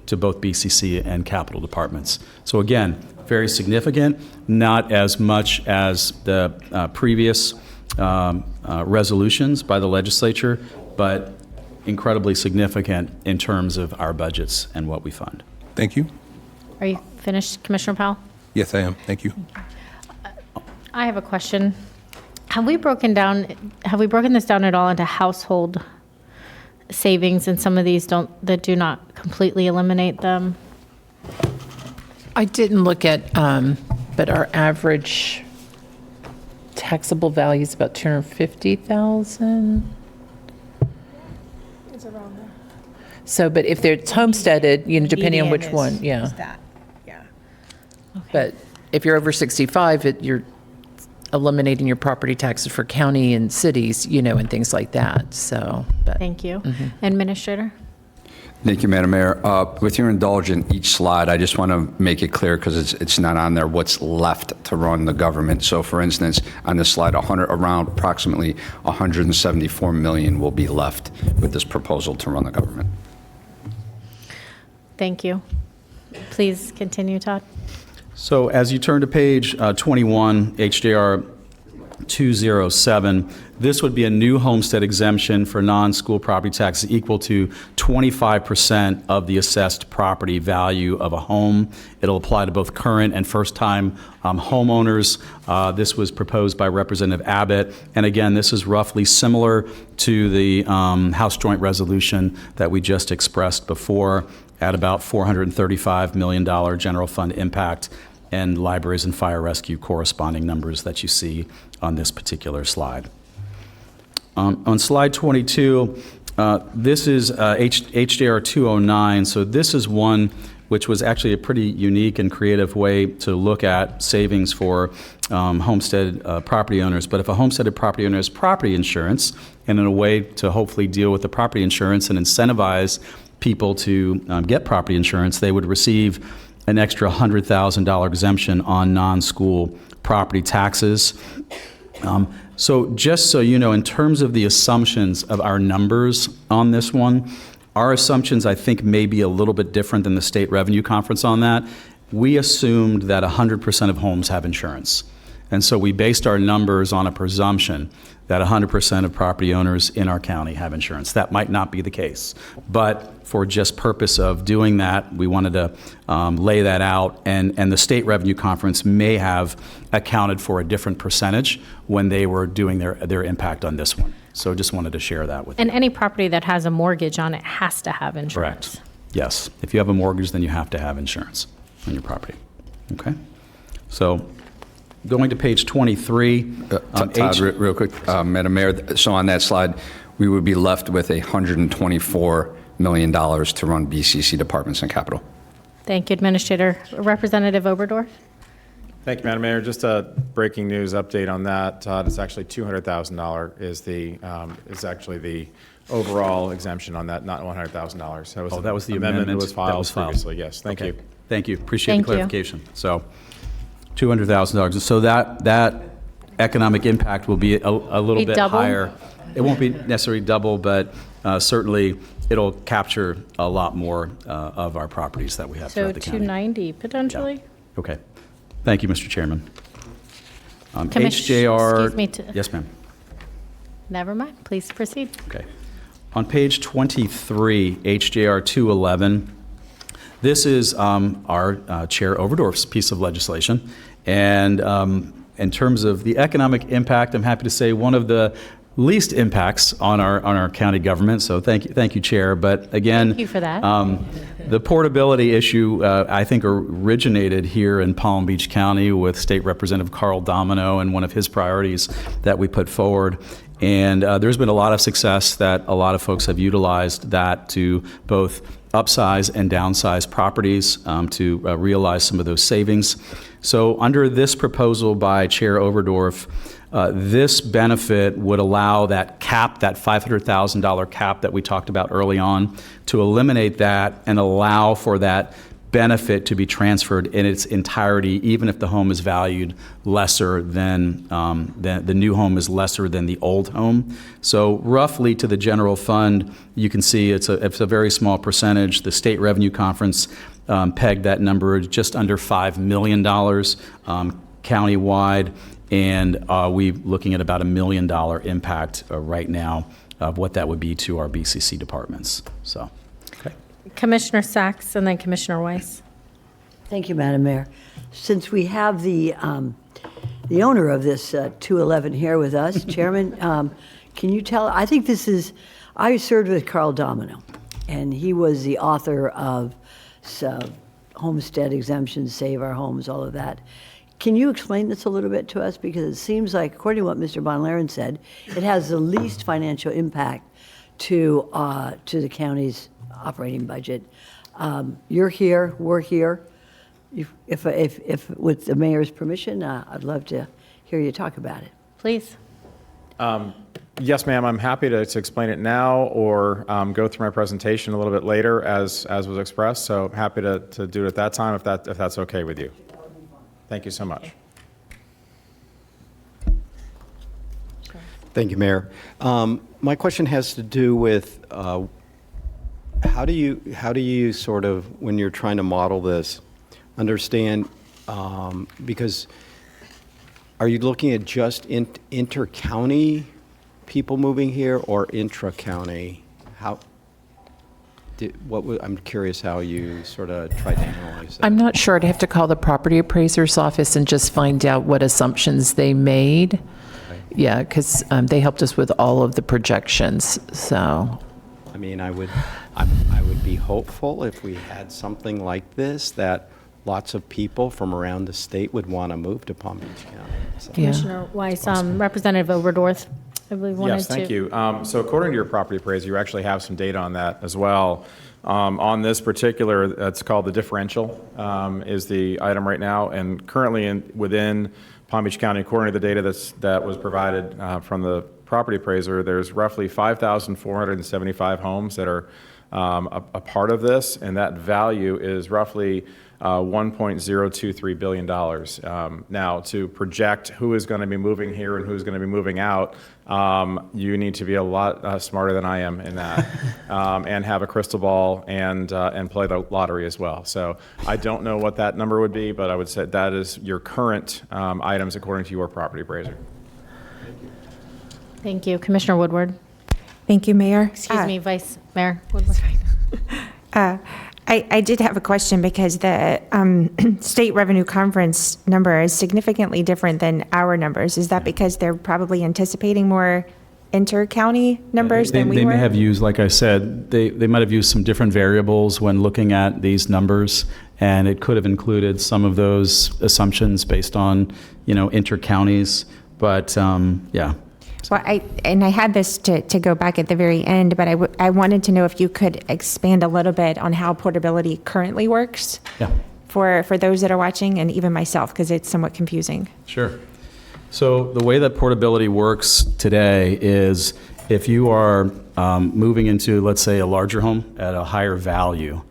[SPEAKER 7] to both BCC and capital departments. So again, very significant, not as much as the previous resolutions by the legislature, but incredibly significant in terms of our budgets and what we fund.
[SPEAKER 12] Thank you.
[SPEAKER 2] Are you finished, Commissioner Powell?
[SPEAKER 12] Yes, I am. Thank you.
[SPEAKER 2] I have a question. Have we broken this down at all into household savings, and some of these that do not completely eliminate them?
[SPEAKER 8] I didn't look at, but our average taxable value is about $250,000.
[SPEAKER 11] It's around there.
[SPEAKER 8] So, but if they're homesteaded, depending on which
[SPEAKER 11] Median
[SPEAKER 8] one,
[SPEAKER 11] is
[SPEAKER 8] yeah.
[SPEAKER 11] that, yeah.
[SPEAKER 8] But if you're over 65, you're eliminating your property taxes for county and cities, and things like that. So, but
[SPEAKER 2] Thank you. Administrator?
[SPEAKER 5] Thank you, Madam Mayor. With your indulgence, each slide, I just want to make it clear, because it's not on there, what's left to run the government. So for instance, on this slide, around approximately 174 million will be left with this proposal to run the government.
[SPEAKER 2] Thank you. Please continue, Todd.
[SPEAKER 7] So as you turn to page 21, HJR 207, this would be a new homestead exemption for non-school property taxes equal to 25% of the assessed property value of a home. It'll apply to both current and first-time homeowners. This was proposed by Representative Abbott. And again, this is roughly similar to the House Joint Resolution that we just expressed before, at about $435 million general fund impact, and libraries and fire rescue corresponding numbers that you see on this particular slide. On slide 22, this is HJR 209. So this is one which was actually a pretty unique and creative way to look at savings for homestead property owners. But if a homesteaded property owner has property insurance, and in a way to hopefully deal with the property insurance and incentivize people to get property insurance, they would receive an extra $100,000 exemption on non-school property taxes. So just so you know, in terms of the assumptions of our numbers on this one, our assumptions, I think, may be a little bit different than the State Revenue Conference on that. We assumed that 100% of homes have insurance. And so we based our numbers on a presumption that 100% of property owners in our county have insurance. That might not be the case, but for just purpose of doing that, we wanted to lay that out, and the State Revenue Conference may have accounted for a different percentage when they were doing their impact on this one. So just wanted to share that with you.
[SPEAKER 2] And any property that has a mortgage on it has to have insurance.
[SPEAKER 7] Correct. Yes. If you have a mortgage, then you have to have insurance on your property. Okay? So going to page 23.
[SPEAKER 5] Todd, real quick, Madam Mayor, so on that slide, we would be left with $124 million to run BCC departments and capital.
[SPEAKER 2] Thank you, Administrator. Representative Oberdorf?
[SPEAKER 1] Thank you, Madam Mayor. Just a breaking news update on that, Todd. It's actually $200,000 is actually the overall exemption on that, not $100,000. So
[SPEAKER 7] that was the amendment
[SPEAKER 1] that was filed previously. Yes, thank you.
[SPEAKER 7] Thank you. Appreciate
[SPEAKER 2] Thank
[SPEAKER 7] the
[SPEAKER 2] you.
[SPEAKER 7] clarification. So $200,000. So that economic impact will be a little
[SPEAKER 2] Be
[SPEAKER 7] bit
[SPEAKER 2] double?
[SPEAKER 7] higher. It won't be necessarily double, but certainly it'll capture a lot more of our properties that we have
[SPEAKER 2] So
[SPEAKER 7] throughout the county.
[SPEAKER 2] 290 potentially?
[SPEAKER 7] Okay. Thank you, Mr. Chairman.
[SPEAKER 2] Excuse me.
[SPEAKER 7] Yes, ma'am.
[SPEAKER 2] Never mind. Please proceed.
[SPEAKER 7] Okay. On page 23, HJR 211, this is our Chair Overdorf's piece of legislation. And in terms of the economic impact, I'm happy to say one of the least impacts on our county government. So thank you, Chair. But again,
[SPEAKER 2] Thank you for that.
[SPEAKER 7] The portability issue, I think, originated here in Palm Beach County with State Representative Carl Domino and one of his priorities that we put forward. And there's been a lot of success that a lot of folks have utilized that to both upsize and downsize properties to realize some of those savings. So under this proposal by Chair Overdorf, this benefit would allow that cap, that $500,000 cap that we talked about early on, to eliminate that and allow for that benefit to be transferred in its entirety, even if the home is valued lesser than the new home is lesser than the old home. So roughly to the general fund, you can see it's a very small percentage. The State Revenue Conference pegged that number just under $5 million countywide, and we're looking at about $1 million impact right now of what that would be to our BCC departments. So.
[SPEAKER 2] Commissioner Sacks and then Commissioner Weiss.
[SPEAKER 10] Thank you, Madam Mayor. Since we have the owner of this 211 here with us, Chairman, can you tell, I served with Carl Domino, and he was the author of homestead exemptions, Save Our Homes, all of that. Can you explain this a little bit to us? Because it seems like, according to what Mr. Von Laren said, it has the least financial impact to the county's operating budget. You're here, we're here. If with the mayor's permission, I'd love to hear you talk about it.
[SPEAKER 2] Please.
[SPEAKER 1] Yes, ma'am, I'm happy to explain it now or go through my presentation a little bit later as was expressed. So happy to do it at that time if that's okay with you. Thank you so much.
[SPEAKER 6] Thank you, Mayor. My question has to do with how do you sort of, when you're trying to model this, understand, because are you looking at just inter-county people moving here or intra-county? I'm curious how you sort of tried to analyze that.
[SPEAKER 8] I'm not sure. I'd have to call the property appraiser's office and just find out what assumptions they made. Yeah, because they helped us with all of the projections, so.
[SPEAKER 6] I mean, I would be hopeful if we had something like this, that lots of people from around the state would want to move to Palm Beach County. So.
[SPEAKER 8] Yeah.
[SPEAKER 2] Commissioner Weiss, Representative Oberdorf, I believe wanted to.
[SPEAKER 1] Yes, thank you. So according to your property appraiser, you actually have some data on that as well. On this particular, it's called the differential, is the item right now, and currently within Palm Beach County, according to the data that was provided from the property appraiser, there's roughly 5,475 homes that are a part of this, and that value is roughly $1.023 billion. Now, to project who is going to be moving here and who's going to be moving out, you need to be a lot smarter than I am in that, and have a crystal ball and play the lottery as well. So I don't know what that number would be, but I would say that is your current items according to your property appraiser.
[SPEAKER 2] Thank you. Commissioner Woodward.
[SPEAKER 11] Thank you, Mayor.
[SPEAKER 2] Excuse me, Vice Mayor Woodward.
[SPEAKER 11] I did have a question because the state revenue conference number is significantly different than our numbers. Is that because they're probably anticipating more inter-county numbers than we
[SPEAKER 7] They
[SPEAKER 11] were?
[SPEAKER 7] may have used, like I said, they might have used some different variables when looking at these numbers, and it could have included some of those assumptions based on, inter-counties, but yeah.
[SPEAKER 11] Well, I had this to go back at the very end, but I wanted to know if you could expand a little bit on how portability currently works for those that are watching, and even myself, because it's somewhat confusing.
[SPEAKER 7] Sure. So the way that portability works today is if you are moving into, let's say, a larger home at a higher value,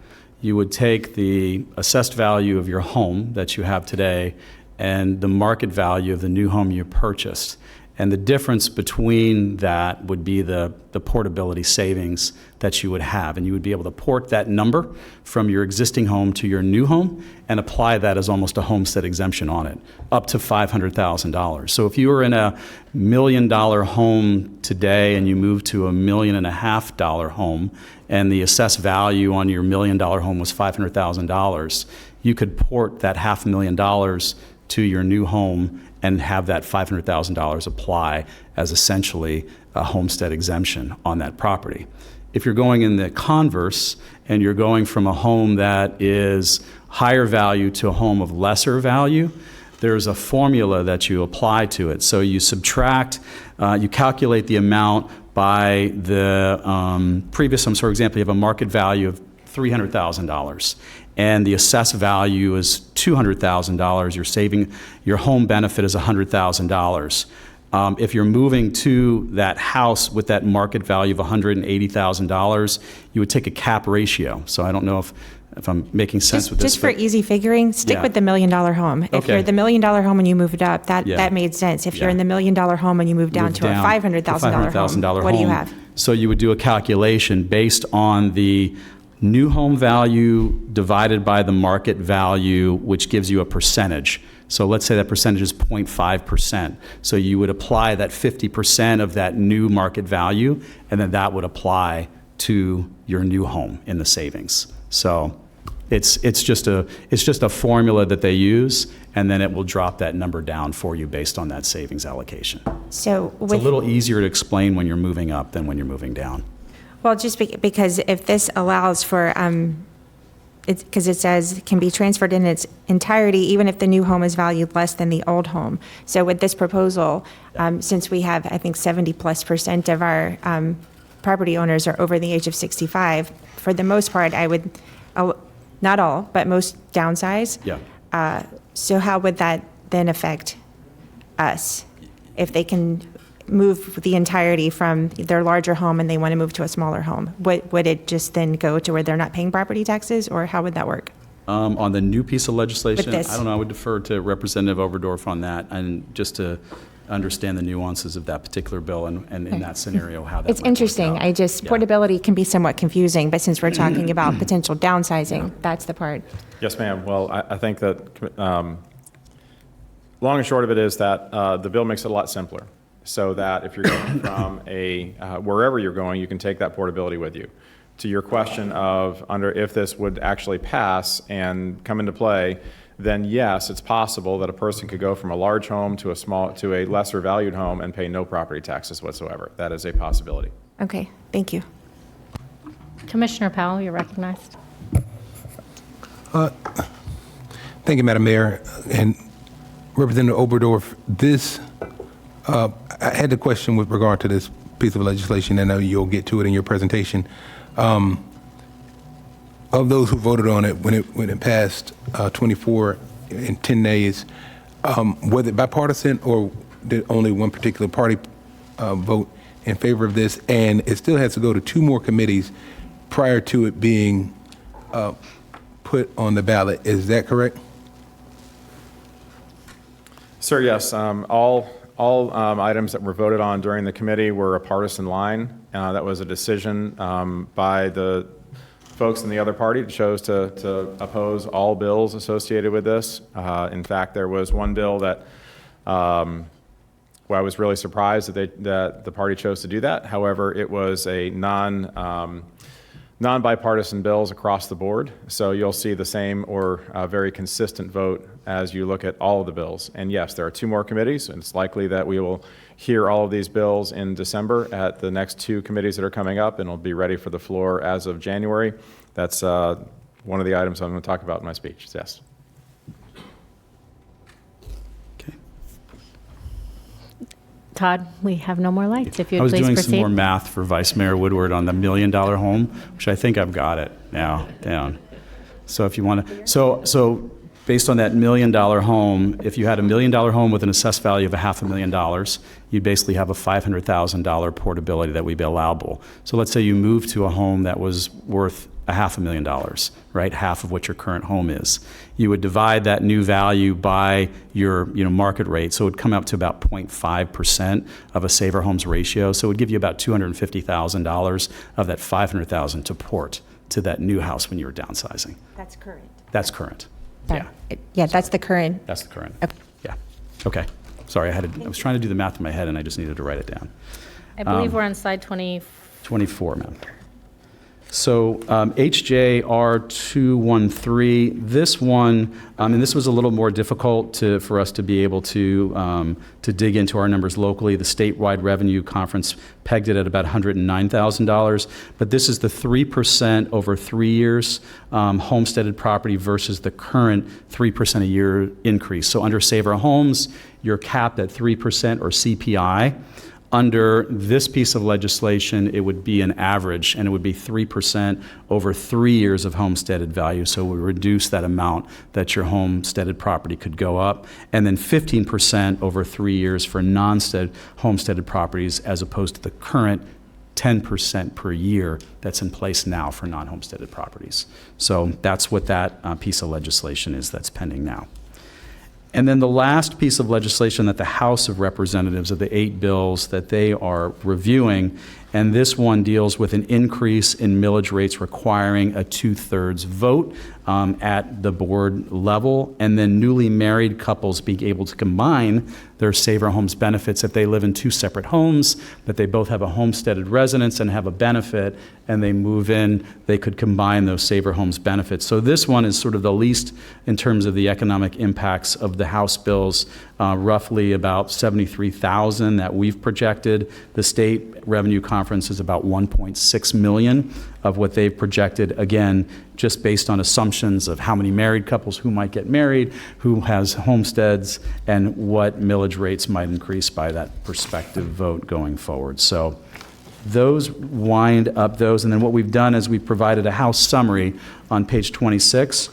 [SPEAKER 7] you would take the assessed value of your home that you have today and the market value of the new home you purchased. And the difference between that would be the portability savings that you would have. And you would be able to port that number from your existing home to your new home and apply that as almost a homestead exemption on it, up to $500,000. So if you were in $1 million home today and you moved to $1.5 million home, and the assessed value on your $1 million home was $500,000, you could port that $500,000 to your new home and have that $500,000 apply as essentially a homestead exemption on that property. If you're going in the converse and you're going from a home that is higher value to a home of lesser value, there's a formula that you apply to it. So you subtract, you calculate the amount by the previous home. So for example, you have a market value of $300,000. And the assessed value is $200,000. You're saving, your home benefit is $100,000. If you're moving to that house with that market value of $180,000, you would take a cap ratio. So I don't know if I'm making sense with this.
[SPEAKER 11] Just for easy figuring, stick with the $1 million home. If you're the $1 million home and you move it up, that made sense. If you're in the $1 million home and you move down to a $500,000 home, what do you have?
[SPEAKER 7] So you would do a calculation based on the new home value divided by the market value, which gives you a percentage. So let's say that percentage is 0.5%. So you would apply that 50% of that new market value, and then that would apply to your new home in the savings. So it's just a formula that they use, and then it will drop that number down for you based on that savings allocation.
[SPEAKER 11] So
[SPEAKER 7] it's a little easier to explain when you're moving up than when you're moving down.
[SPEAKER 11] Well, just because if this allows for, because it says can be transferred in its entirety, even if the new home is valued less than the old home. So with this proposal, since we have, I think, 70+% of our property owners are over the age of 65, for the most part, I would, not all, but most downsize.
[SPEAKER 7] Yeah.
[SPEAKER 11] So how would that then affect us if they can move the entirety from their larger home and they want to move to a smaller home, would it just then go to where they're not paying property taxes, or how would that work?
[SPEAKER 7] On the new piece of legislation,
[SPEAKER 11] With this.
[SPEAKER 7] I don't know, I would defer to Representative Overdorf on that, and just to understand the nuances of that particular bill and in that scenario, how that
[SPEAKER 11] It's
[SPEAKER 7] might work
[SPEAKER 11] interesting.
[SPEAKER 7] out.
[SPEAKER 11] I just, portability can be somewhat confusing, but since we're talking about potential downsizing, that's the part.
[SPEAKER 1] Yes, ma'am. Well, I think that long and short of it is that the bill makes it a lot simpler, so that if you're going from wherever you're going, you can take that portability with you. To your question of if this would actually pass and come into play, then yes, it's possible that a person could go from a large home to a lesser valued home and pay no property taxes whatsoever. That is a possibility.
[SPEAKER 11] Okay, thank you.
[SPEAKER 2] Commissioner Powell, you're recognized.
[SPEAKER 12] Thank you, Madam Mayor. And Representative Oberdorf, I had a question with regard to this piece of legislation, and I know you'll get to it in your presentation. Of those who voted on it when it passed, 24 and 10 nays, was it bipartisan, or did only one particular party vote in favor of this? And it still has to go to 2 more committees prior to it being put on the ballot. Is that correct?
[SPEAKER 1] Sir, yes. All items that were voted on during the committee were a partisan line. That was a decision by the folks in the other party that chose to oppose all bills associated with this. In fact, there was one bill that I was really surprised that the party chose to do that. However, it was a non-bipartisan bills across the board, so you'll see the same or very consistent vote as you look at all of the bills. And yes, there are 2 more committees, and it's likely that we will hear all of these bills in December at the next 2 committees that are coming up, and will be ready for the floor as of January. That's one of the items I'm going to talk about in my speech, yes.
[SPEAKER 7] Okay.
[SPEAKER 2] Todd, we have no more lights. If you'd
[SPEAKER 7] I was
[SPEAKER 2] please
[SPEAKER 7] doing
[SPEAKER 2] proceed.
[SPEAKER 7] some more math for Vice Mayor Woodward on the $1 million home, which I think I've got it now down. So if you want to, so based on that $1 million home, if you had a $1 million home with an assessed value of $500,000, you'd basically have a $500,000 portability that would be allowable. So let's say you moved to a home that was worth $500,000, right? Half of what your current home is. You would divide that new value by your market rate, so it would come up to about 0.5% of a Saver Homes ratio. So it would give you about $250,000 of that $500,000 to port to that new house when you were downsizing.
[SPEAKER 11] That's current.
[SPEAKER 7] That's current.
[SPEAKER 11] Yeah. Yeah, that's the current.
[SPEAKER 7] That's the current.
[SPEAKER 11] Okay.
[SPEAKER 7] Yeah. Okay. Sorry, I was trying to do the math in my head and I just needed to write it down.
[SPEAKER 2] I believe we're on slide 20.
[SPEAKER 7] 24, ma'am. So HJR 213, this one, and this was a little more difficult for us to be able to dig into our numbers locally. The statewide revenue conference pegged it at about $109,000, but this is the 3% over 3 years homesteaded property versus the current 3% a year increase. So under Saver Homes, you're capped at 3% or CPI. Under this piece of legislation, it would be an average, and it would be 3% over 3 years of homesteaded value. So we reduce that amount that your homesteaded property could go up, and then 15% over 3 years for non-homesteaded properties, as opposed to the current 10% per year that's in place now for non-homesteaded properties. So that's what that piece of legislation is that's pending now. And then the last piece of legislation that the House of Representatives, of the 8 bills that they are reviewing, and this one deals with an increase in millage rates requiring a 2/3 vote at the board level, and then newly married couples being able to combine their Saver Homes benefits if they live in 2 separate homes, but they both have a homesteaded residence and have a benefit, and they move in, they could combine those Saver Homes benefits. So this one is sort of the least in terms of the economic impacts of the House bills, roughly about 73,000 that we've projected. The state revenue conference is about 1.6 million of what they've projected, again, just based on assumptions of how many married couples who might get married, who has homesteads, and what millage rates might increase by that prospective vote going forward. So those wind up those, and then what we've done is we've provided a House summary on page 26.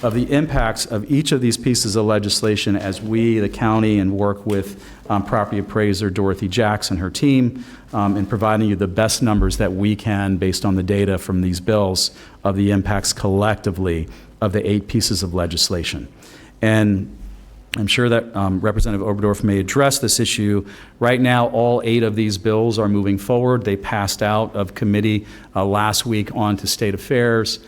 [SPEAKER 7] of the impacts of each of these pieces of legislation as we, the county, and work with property appraiser Dorothy Jacks and her team in providing you the best numbers that we can based on the data from these bills of the impacts collectively of the 8 pieces of legislation. And I'm sure that Representative Oberdorf may address this issue. Right now, all 8 of these bills are moving forward. They passed out of committee last week on to State Affairs.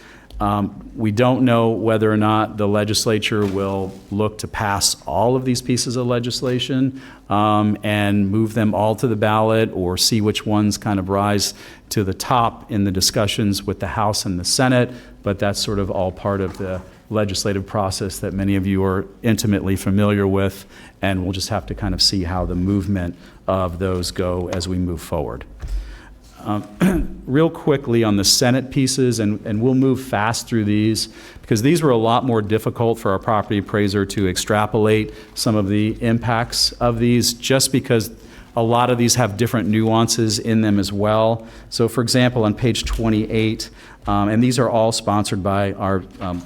[SPEAKER 7] We don't know whether or not the legislature will look to pass all of these pieces of legislation and move them all to the ballot, or see which ones kind of rise to the top in the discussions with the House and the Senate, but that's sort of all part of the legislative process that many of you are intimately familiar with, and we'll just have to kind of see how the movement of those go as we move forward. Real quickly on the Senate pieces, and we'll move fast through these because these were a lot more difficult for our property appraiser to extrapolate some of the impacts of these, just because a lot of these have different nuances in them as well. So for example, on page 28, and these are all sponsored by our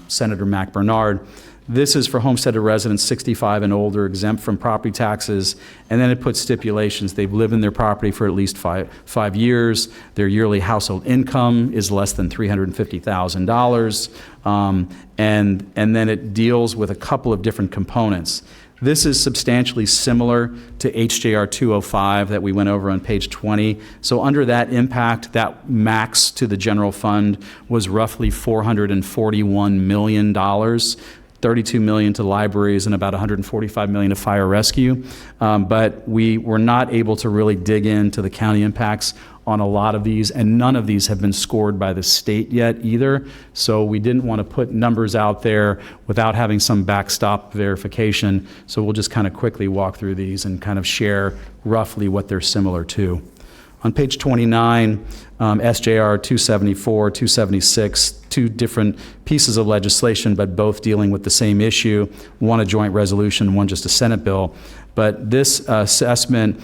[SPEAKER 7] Senator Mac Bernard, this is for homesteaded residents 65 and older, exempt from property taxes, and then it puts stipulations. They've lived in their property for at least five years. Their yearly household income is less than $350,000, and then it deals with a couple of different components. This is substantially similar to HJR 205 that we went over on page 20. So under that impact, that max to the general fund was roughly $441 million. $32 million to libraries and about $145 million to fire rescue. But we were not able to really dig into the county impacts on a lot of these, and none of these have been scored by the state yet either. So we didn't want to put numbers out there without having some backstop verification. So we'll just kind of quickly walk through these and kind of share roughly what they're similar to. On page 29, SJR 274, 276, 2 different pieces of legislation, but both dealing with the same issue, one a joint resolution, one just a Senate bill. But this assessment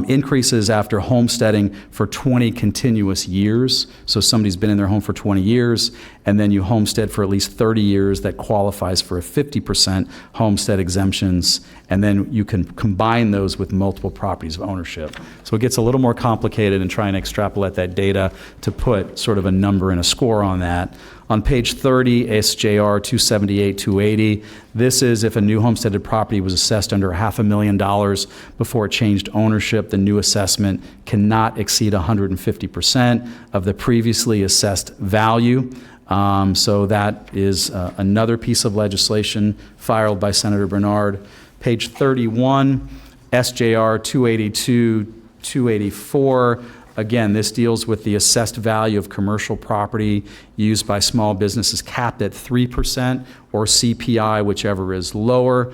[SPEAKER 7] increases after homesteading for 20 continuous years. So somebody's been in their home for 20 years, and then you homestead for at least 30 years. That qualifies for a 50% homestead exemptions, and then you can combine those with multiple properties of ownership. So it gets a little more complicated in trying to extrapolate that data to put sort of a number and a score on that. On page 30, SJR 278, 280, this is if a new homesteaded property was assessed under $500,000 before it changed ownership, the new assessment cannot exceed 150% of the previously assessed value. So that is another piece of legislation filed by Senator Bernard. Page 31, SJR 282, 284, again, this deals with the assessed value of commercial property used by small businesses capped at 3% or CPI, whichever is lower.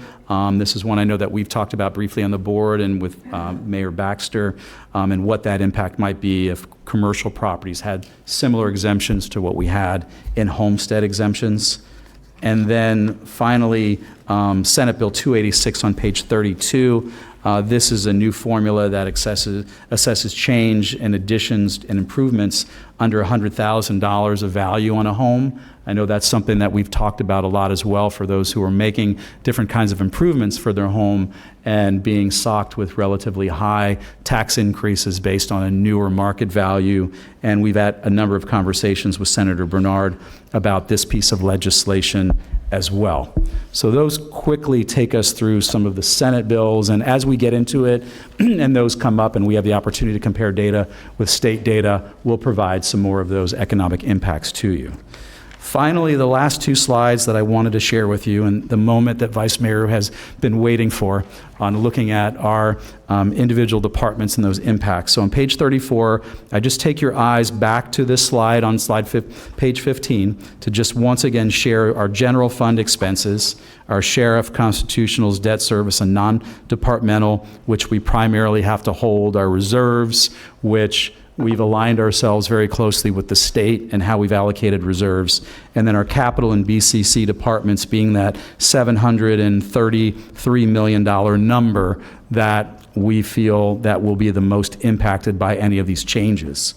[SPEAKER 7] This is one I know that we've talked about briefly on the board and with Mayor Baxter, and what that impact might be if commercial properties had similar exemptions to what we had in homestead exemptions. And then finally, Senate Bill 286 on page 32. This is a new formula that assesses change and additions and improvements under $100,000 of value on a home. I know that's something that we've talked about a lot as well for those who are making different kinds of improvements for their home and being socked with relatively high tax increases based on a newer market value. And we've had a number of conversations with Senator Bernard about this piece of legislation as well. So those quickly take us through some of the Senate bills, and as we get into it and those come up and we have the opportunity to compare data with state data, we'll provide some more of those economic impacts to you. Finally, the last 2 slides that I wanted to share with you, and the moment that Vice Mayor has been waiting for on looking at our individual departments and those impacts. So on page 34, I just take your eyes back to this slide on page 15 to just once again share our general fund expenses, our sheriff, constitutionals, debt service, and non-departmental, which we primarily have to hold, our reserves, which we've aligned ourselves very closely with the state and how we've allocated reserves. And then our capital and BCC departments being that $733 million number that we feel that will be the most impacted by any of these changes.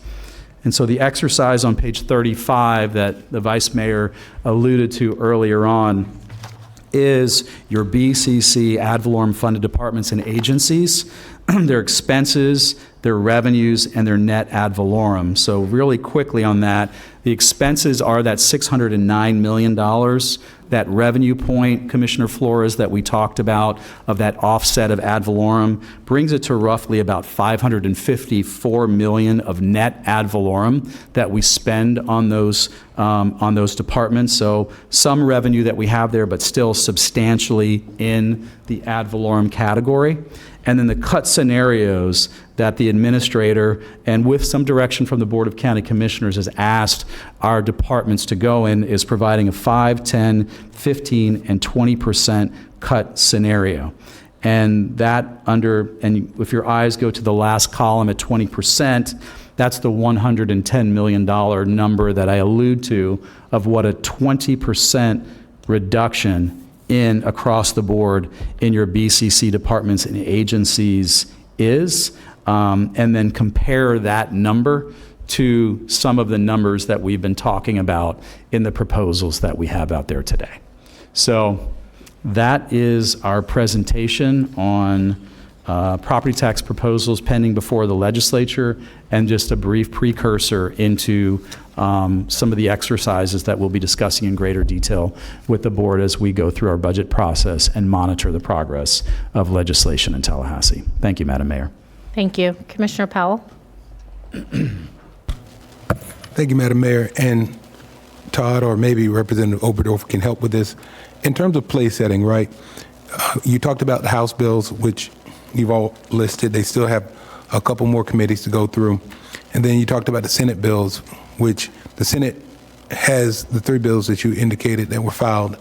[SPEAKER 7] And so the exercise on page 35 that the Vice Mayor alluded to earlier on is your BCC ad valorem funded departments and agencies, their expenses, their revenues, and their net ad valorem. So really quickly on that, the expenses are that $609 million. That revenue point, Commissioner Flores, that we talked about, of that offset of ad valorem, brings it to roughly about $554 million of net ad valorem that we spend on those departments. So some revenue that we have there, but still substantially in the ad valorem category. And then the cut scenarios that the administrator, and with some direction from the Board of County Commissioners, has asked our departments to go in, is providing a 5, 10, 15, and 20% cut scenario. And that and if your eyes go to the last column at 20%, that's the $110 million number that I allude to of what a 20% reduction in across the board in your BCC departments and agencies is, and then compare that number to some of the numbers that we've been talking about in the proposals that we have out there today. So that is our presentation on property tax proposals pending before the legislature, and just a brief precursor into some of the exercises that we'll be discussing in greater detail with the board as we go through our budget process and monitor the progress of legislation in Tallahassee. Thank you, Madam Mayor.
[SPEAKER 2] Thank you. Commissioner Powell?
[SPEAKER 12] Thank you, Madam Mayor. And Todd, or maybe Representative Oberdorf can help with this. In terms of place setting, right, you talked about the House bills, which you've all listed. They still have a couple more committees to go through. And then you talked about the Senate bills, which the Senate has the 3 bills that you indicated that were filed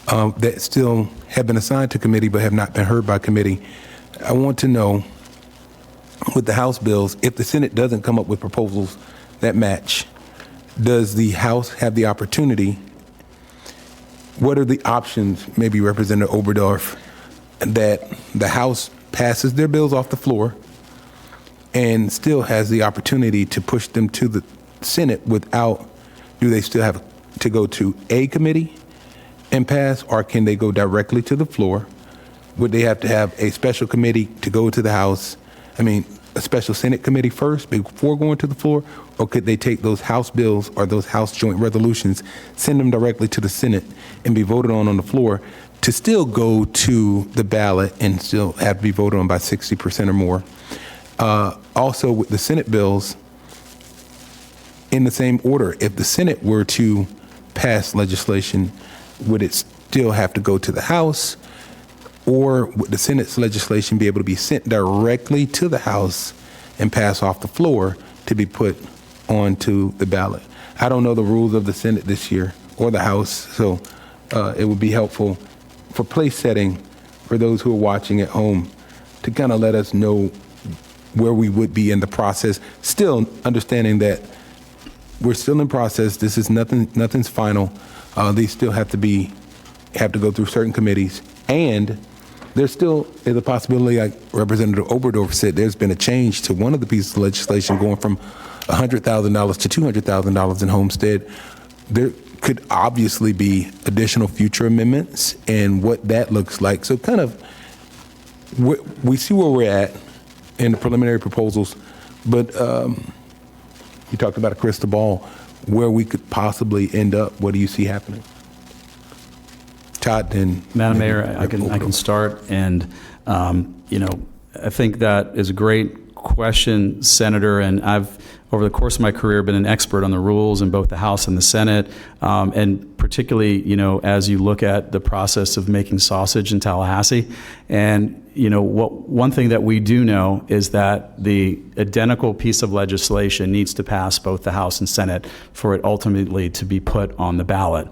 [SPEAKER 12] that still have been assigned to committee but have not been heard by committee. I want to know, with the House bills, if the Senate doesn't come up with proposals that match, does the House have the opportunity? What are the options, maybe Representative Oberdorf, that the House passes their bills off the floor and still has the opportunity to push them to the Senate without, do they still have to go to a committee and pass, or can they go directly to the floor? Would they have to have a special committee to go to the House? I mean, a special Senate committee first before going to the floor? Or could they take those House bills or those House joint resolutions, send them directly to the Senate and be voted on the floor to still go to the ballot and still have to be voted on by 60% or more? Also, with the Senate bills, in the same order, if the Senate were to pass legislation, would it still have to go to the House? Or would the Senate's legislation be able to be sent directly to the House and pass off the floor to be put onto the ballot? I don't know the rules of the Senate this year or the House, so it would be helpful for place setting for those who are watching at home to kind of let us know where we would be in the process, still understanding that we're still in process. This is nothing's final. These still have to go through certain committees, and there still is a possibility, like Representative Oberdorf said, there's been a change to one of the pieces of legislation going from $100,000 to $200,000 in homestead. There could obviously be additional future amendments and what that looks like. So kind of, we see where we're at in the preliminary proposals, but you talked about a crystal ball, where we could possibly end up. What do you see happening? Todd, then.
[SPEAKER 7] Madam Mayor, I can start, and I think that is a great question, Senator, and I've, over the course of my career, been an expert on the rules in both the House and the Senate, and particularly, as you look at the process of making sausage in Tallahassee. And, one thing that we do know is that the identical piece of legislation needs to pass both the House and Senate for it ultimately to be put on the ballot.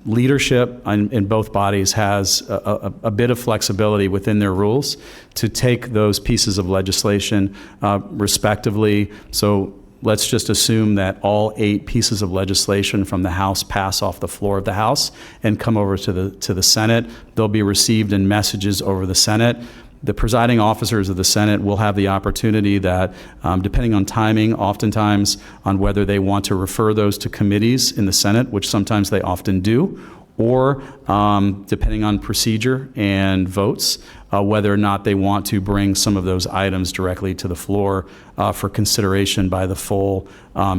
[SPEAKER 7] Leadership in both bodies has a bit of flexibility within their rules to take those pieces of legislation respectively. So let's just assume that all 8 pieces of legislation from the House pass off the floor of the House and come over to the Senate. They'll be received in messages over the Senate. the presiding officers of the Senate will have the opportunity that, depending on timing, oftentimes on whether they want to refer those to committees in the Senate, which sometimes they often do, or depending on procedure and votes, whether or not they want to bring some of those items directly to the floor for consideration by the full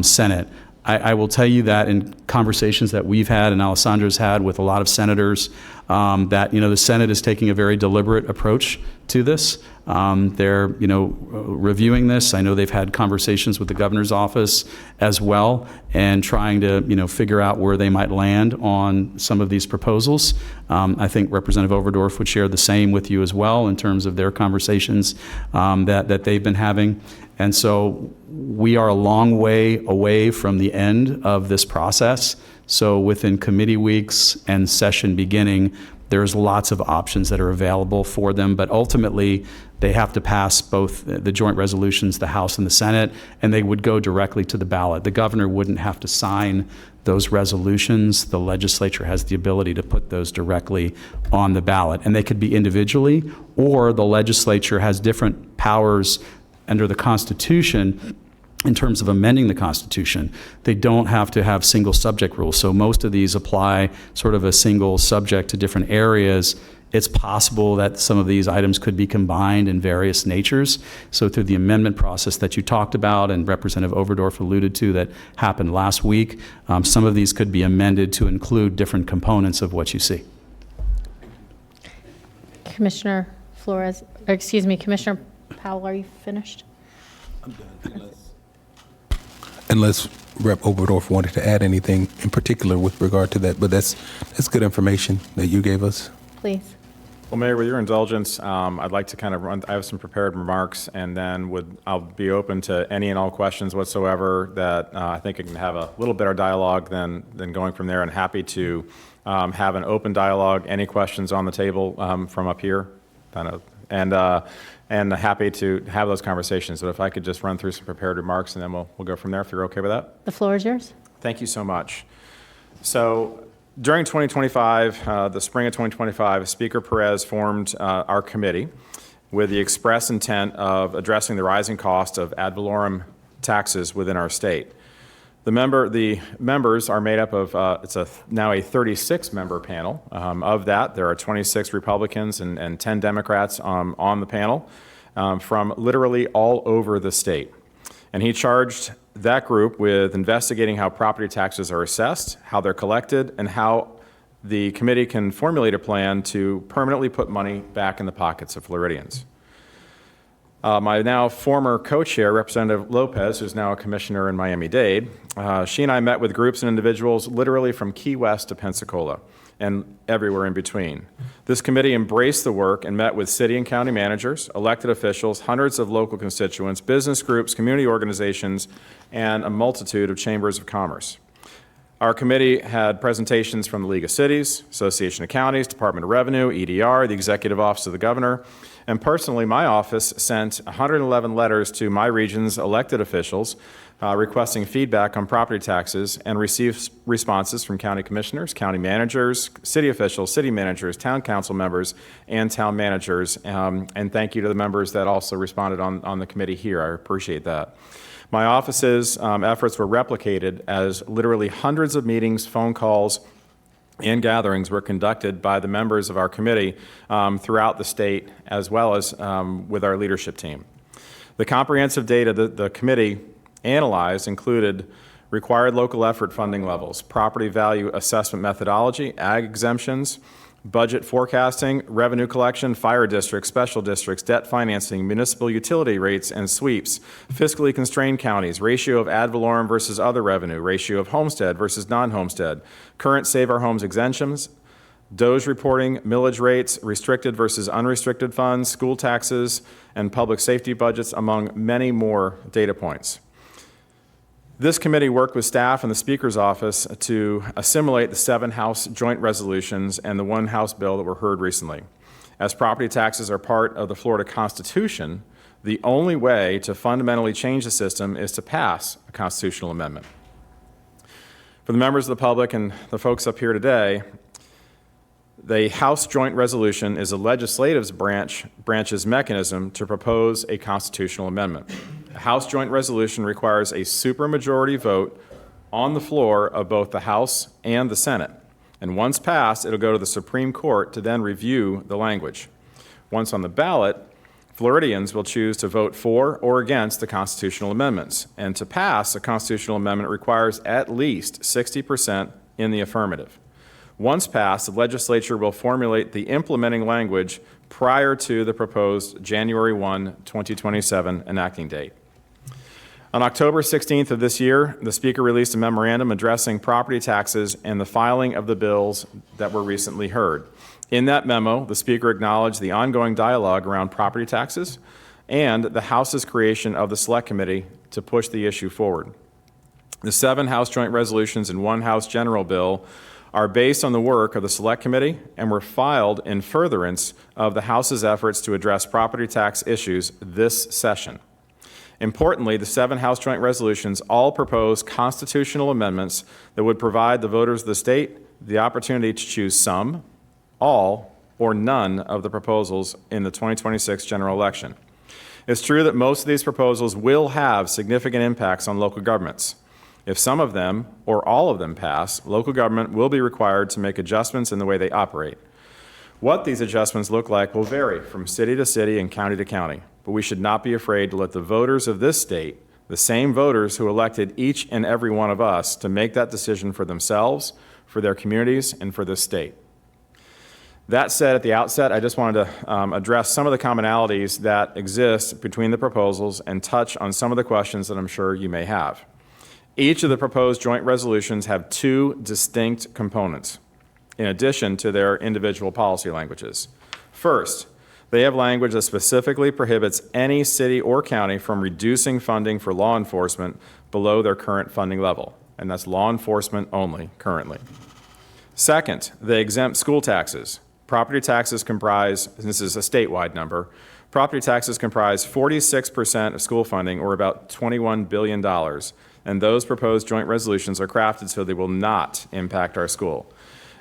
[SPEAKER 7] Senate. I will tell you that in conversations that we've had and Alessandro's had with a lot of senators, that the Senate is taking a very deliberate approach to this. They're reviewing this. I know they've had conversations with the governor's office as well, and trying to figure out where they might land on some of these proposals. I think Representative Overdorf would share the same with you as well in terms of their conversations that they've been having. And so we are a long way away from the end of this process. So within committee weeks and session beginning, there's lots of options that are available for them, but ultimately they have to pass both the joint resolutions, the House and the Senate, and they would go directly to the ballot. The governor wouldn't have to sign those resolutions. The legislature has the ability to put those directly on the ballot, and they could be individually, or the legislature has different powers under the Constitution. In terms of amending the Constitution, they don't have to have single subject rules. So most of these apply sort of a single subject to different areas. It's possible that some of these items could be combined in various natures. So through the amendment process that you talked about and Representative Overdorf alluded to that happened last week, some of these could be amended to include different components of what you see.
[SPEAKER 2] Commissioner Powell, are you finished?
[SPEAKER 12] Unless Rep. Oberdorf wanted to add anything in particular with regard to that, but that's good information that you gave us.
[SPEAKER 2] Please.
[SPEAKER 1] Well, Mayor, with your indulgence, I'd like to kind of I have some prepared remarks, and then I'll be open to any and all questions whatsoever that I think I can have a little better dialogue than going from there, and happy to have an open dialogue, any questions on the table from up here, and happy to have those conversations. So if I could just run through some prepared remarks, and then we'll go from there, if you're okay with that.
[SPEAKER 2] The floor is yours.
[SPEAKER 1] Thank you so much. So during 2025, the spring of 2025, Speaker Perez formed our committee with the express intent of addressing the rising cost of ad valorem taxes within our state. The members are made up of, now a 36-member panel. Of that, there are 26 Republicans and 10 Democrats on the panel from literally all over the state. And he charged that group with investigating how property taxes are assessed, how they're collected, and how the committee can formulate a plan to permanently put money back in the pockets of Floridians. My now former co-chair, Representative Lopez, who's now a commissioner in Miami-Dade, she and I met with groups and individuals literally from Key West to Pensacola and everywhere in between. This committee embraced the work and met with city and county managers, elected officials, hundreds of local constituents, business groups, community organizations, and a multitude of chambers of commerce. Our committee had presentations from the League of Cities, Association of Counties, Department of Revenue, EDR, the Executive Office of the Governor, and personally, my office sent 111 letters to my region's elected officials requesting feedback on property taxes, and received responses from county commissioners, county managers, city officials, city managers, town council members, and town managers. And thank you to the members that also responded on the committee here. I appreciate that. My office's efforts were replicated as literally hundreds of meetings, phone calls, and gatherings were conducted by the members of our committee throughout the state, as well as with our leadership team. The comprehensive data the committee analyzed included required local effort funding levels, property value assessment methodology, ag exemptions, budget forecasting, revenue collection, fire districts, special districts, debt financing, municipal utility rates and sweeps, fiscally constrained counties, ratio of ad valorem versus other revenue, ratio of homestead versus non-homestead, current Save Our Homes exemptions, DOJ reporting, millage rates, restricted versus unrestricted funds, school taxes, and public safety budgets, among many more data points. This committee worked with staff in the Speaker's office to assimilate the 7 House joint resolutions and the 1 House bill that were heard recently. As property taxes are part of the Florida Constitution, the only way to fundamentally change the system is to pass a constitutional amendment. For the members of the public and the folks up here today, The House Joint Resolution is a legislative branch's mechanism to propose a constitutional amendment. A House Joint Resolution requires a supermajority vote on the floor of both the House and the Senate. And once passed, it'll go to the Supreme Court to then review the language. Once on the ballot, Floridians will choose to vote for or against the constitutional amendments. And to pass, a constitutional amendment requires at least 60% in the affirmative. Once passed, the legislature will formulate the implementing language prior to the proposed January 1, 2027 enacting date. On October 16th of this year, the Speaker released a memorandum addressing property taxes and the filing of the bills that were recently heard. In that memo, the Speaker acknowledged the ongoing dialogue around property taxes and the House's creation of the Select Committee to push the issue forward. The 7 House Joint Resolutions and 1 House General Bill are based on the work of the Select Committee and were filed in furtherance of the House's efforts to address property tax issues this session. Importantly, the 7 House Joint Resolutions all propose constitutional amendments that would provide the voters of the state the opportunity to choose some, all, or none of the proposals in the 2026 general election. It's true that most of these proposals will have significant impacts on local governments. If some of them, or all of them, pass, local government will be required to make adjustments in the way they operate. What these adjustments look like will vary from city to city and county to county, but we should not be afraid to let the voters of this state, the same voters who elected each and every one of us, to make that decision for themselves, for their communities, and for this state. That said, at the outset, I just wanted to address some of the commonalities that exist between the proposals and touch on some of the questions that I'm sure you may have. Each of the proposed joint resolutions have 2 distinct components, in addition to their individual policy languages. First, they have language that specifically prohibits any city or county from reducing funding for law enforcement below their current funding level, and that's law enforcement only currently. Second, they exempt school taxes. Property taxes comprise, and this is a statewide number, property taxes comprise 46% of school funding, or about $21 billion, and those proposed joint resolutions are crafted so they will not impact our school.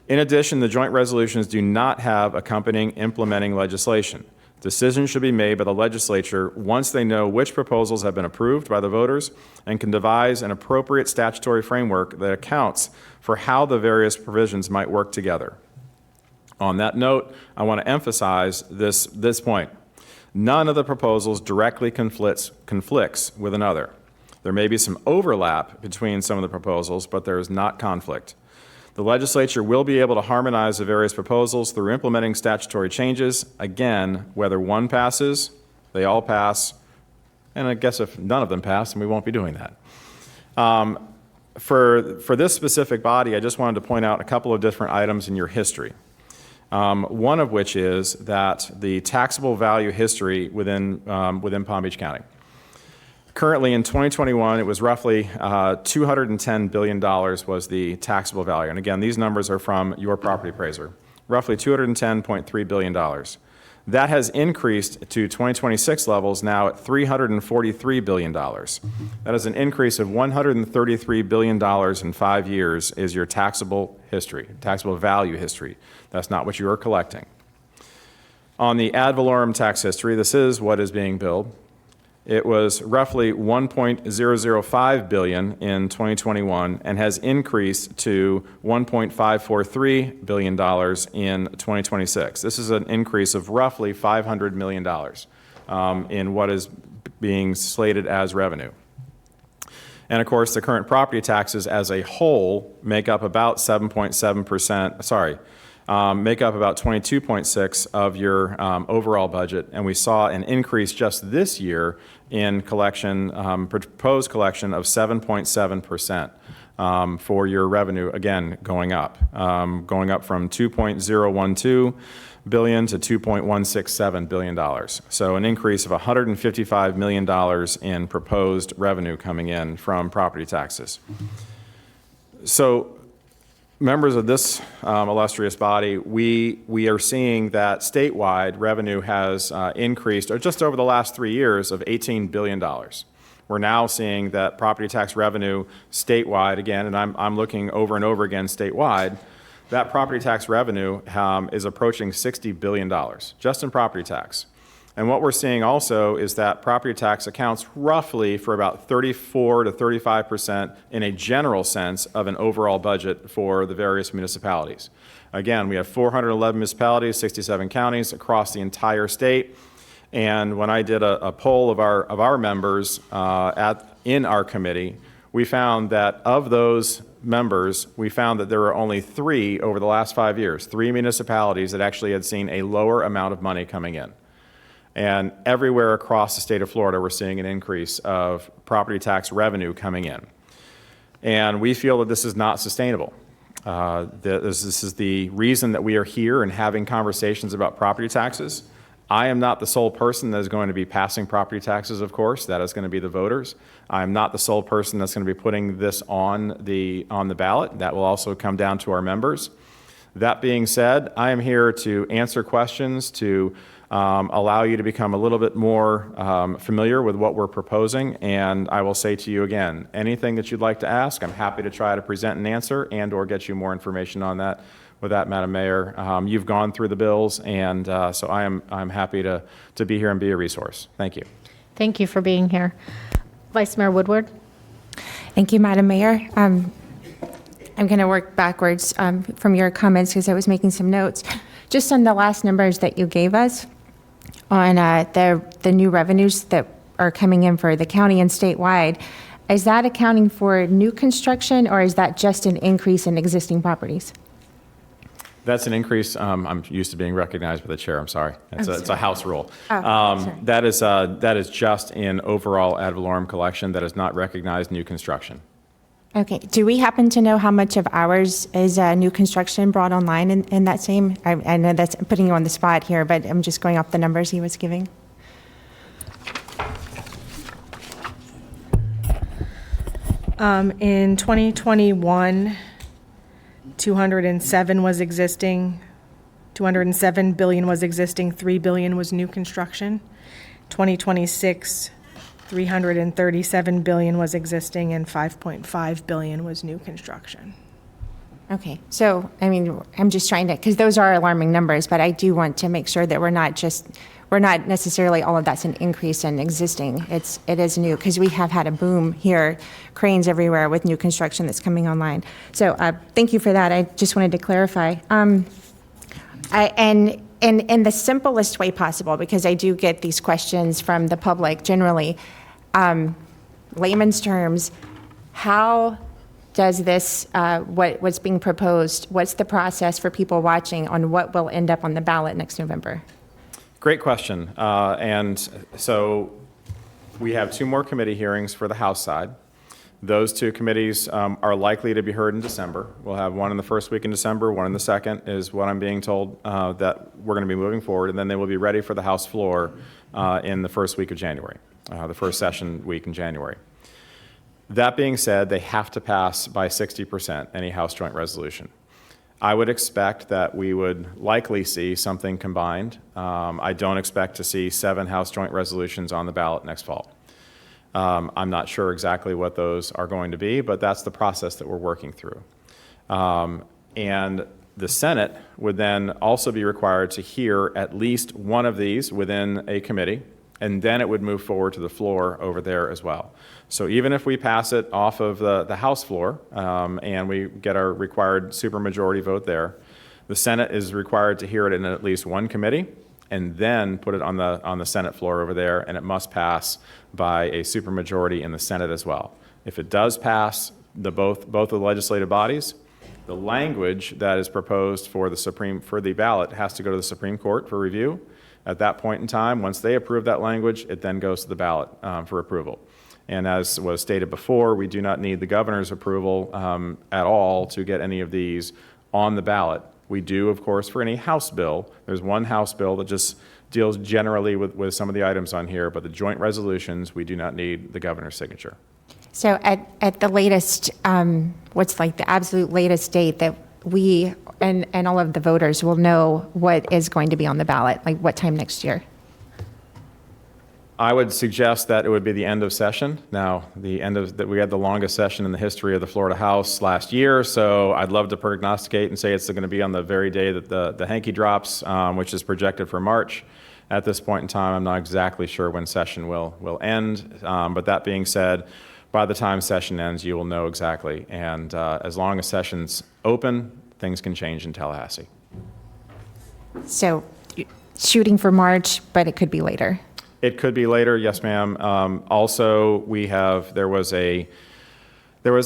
[SPEAKER 1] In addition, the joint resolutions do not have accompanying implementing legislation. Decisions should be made by the legislature once they know which proposals have been approved by the voters and can devise an appropriate statutory framework that accounts for how the various provisions might work together. On that note, I want to emphasize this point. None of the proposals directly conflicts with another. There may be some overlap between some of the proposals, but there is not conflict. The legislature will be able to harmonize the various proposals through implementing statutory changes. Again, whether one passes, they all pass, and I guess if none of them pass, then we won't be doing that. For this specific body, I just wanted to point out a couple of different items in your history. One of which is that the taxable value history within Palm Beach County. Currently, in 2021, it was roughly $210 billion was the taxable value. And again, these numbers are from your property appraiser. Roughly $210.3 billion. That has increased to 2026 levels now at $343 billion. That is an increase of $133 billion in 5 years is your taxable history, taxable value history. That's not what you are collecting. On the ad valorem tax history, this is what is being billed. It was roughly $1.005 billion in 2021 and has increased to $1.543 billion in 2026. This is an increase of roughly $500 million in what is being slated as revenue. And of course, the current property taxes as a whole make up about 7.7%, make up about 22.6% of your overall budget, and we saw an increase just this year in collection, proposed collection of 7.7% for your revenue, again, going up from $2.012 billion to $2.167 billion. So an increase of $155 million in proposed revenue coming in from property taxes. So members of this illustrious body, we are seeing that statewide revenue has increased, or just over the last 3 years, of $18 billion. We're now seeing that property tax revenue statewide, again, and I'm looking over and over again statewide, that property tax revenue is approaching $60 billion, just in property tax. And what we're seeing also is that property tax accounts roughly for about 34 to 35% in a general sense of an overall budget for the various municipalities. Again, we have 411 municipalities, 67 counties across the entire state. And when I did a poll of our members in our committee, we found that of those members, we found that there were only 3 over the last 5 years, 3 municipalities that actually had seen a lower amount of money coming in. And everywhere across the state of Florida, we're seeing an increase of property tax revenue coming in. And we feel that this is not sustainable. This is the reason that we are here and having conversations about property taxes. I am not the sole person that is going to be passing property taxes, of course. That is going to be the voters. I'm not the sole person that's going to be putting this on the ballot. That will also come down to our members. That being said, I am here to answer questions, to allow you to become a little bit more familiar with what we're proposing. And I will say to you again, anything that you'd like to ask, I'm happy to try to present an answer and or get you more information on that. With that, Madam Mayor, you've gone through the bills, and so I'm happy to be here and be a resource. Thank you.
[SPEAKER 2] Thank you for being here. Vice Mayor Woodward.
[SPEAKER 11] Thank you, Madam Mayor. I'm going to work backwards from your comments because I was making some notes. Just on the last numbers that you gave us on the new revenues that are coming in for the county and statewide, is that accounting for new construction, or is that just an increase in existing properties?
[SPEAKER 1] That's an increase. I'm used to being recognized by the chair. I'm sorry. It's a House rule.
[SPEAKER 11] Sorry.
[SPEAKER 1] That is just in overall ad valorem collection. That is not recognized new construction.
[SPEAKER 11] Okay. Do we happen to know how much of ours is new construction brought online in that same? I know that's putting you on the spot here, but I'm just going off the numbers he was giving.
[SPEAKER 13] In 2021, 207 was existing, 207 billion was existing, 3 billion was new construction. 2026, 337 billion was existing and 5.5 billion was new construction.
[SPEAKER 11] Okay. So, I mean, I'm just trying to, because those are alarming numbers, but I do want to make sure that we're not necessarily all of that's an increase in existing. It is new, because we have had a boom here, cranes everywhere with new construction that's coming online. So thank you for that. I just wanted to clarify. And in the simplest way possible, because I do get these questions from the public generally, layman's terms, how does this, what's being proposed, what's the process for people watching on what will end up on the ballot next November?
[SPEAKER 1] Great question. And so we have 2 more committee hearings for the House side. Those 2 committees are likely to be heard in December. We'll have one in the first week in December, one in the second, is what I'm being told that we're going to be moving forward, and then they will be ready for the House floor in the first week of January, the first session week in January. That being said, they have to pass by 60%, any House joint resolution. I would expect that we would likely see something combined. I don't expect to see 7 House joint resolutions on the ballot next fall. I'm not sure exactly what those are going to be, but that's the process that we're working through. And the Senate would then also be required to hear at least one of these within a committee, and then it would move forward to the floor over there as well. So even if we pass it off of the House floor and we get our required supermajority vote there, the Senate is required to hear it in at least one committee and then put it on the Senate floor over there, and it must pass by a supermajority in the Senate as well. If it does pass both of the legislative bodies, the language that is proposed for the ballot has to go to the Supreme Court for review. At that point in time, once they approve that language, it then goes to the ballot for approval. And as was stated before, we do not need the governor's approval at all to get any of these on the ballot. We do, of course, for any House bill. There's one House bill that just deals generally with some of the items on here, but the joint resolutions, we do not need the governor's signature.
[SPEAKER 11] So at the latest, what's like the absolute latest date that we and all of the voters will know what is going to be on the ballot, like what time next year?
[SPEAKER 1] I would suggest that it would be the end of session. Now, we had the longest session in the history of the Florida House last year, so I'd love to prognosticate and say it's going to be on the very day that the hanky drops, which is projected for March. At this point in time, I'm not exactly sure when session will end, but that being said, by the time session ends, you will know exactly. And as long as session's open, things can change in Tallahassee.
[SPEAKER 11] So shooting for March, but it could be later.
[SPEAKER 1] It could be later, yes, ma'am. Also, there was an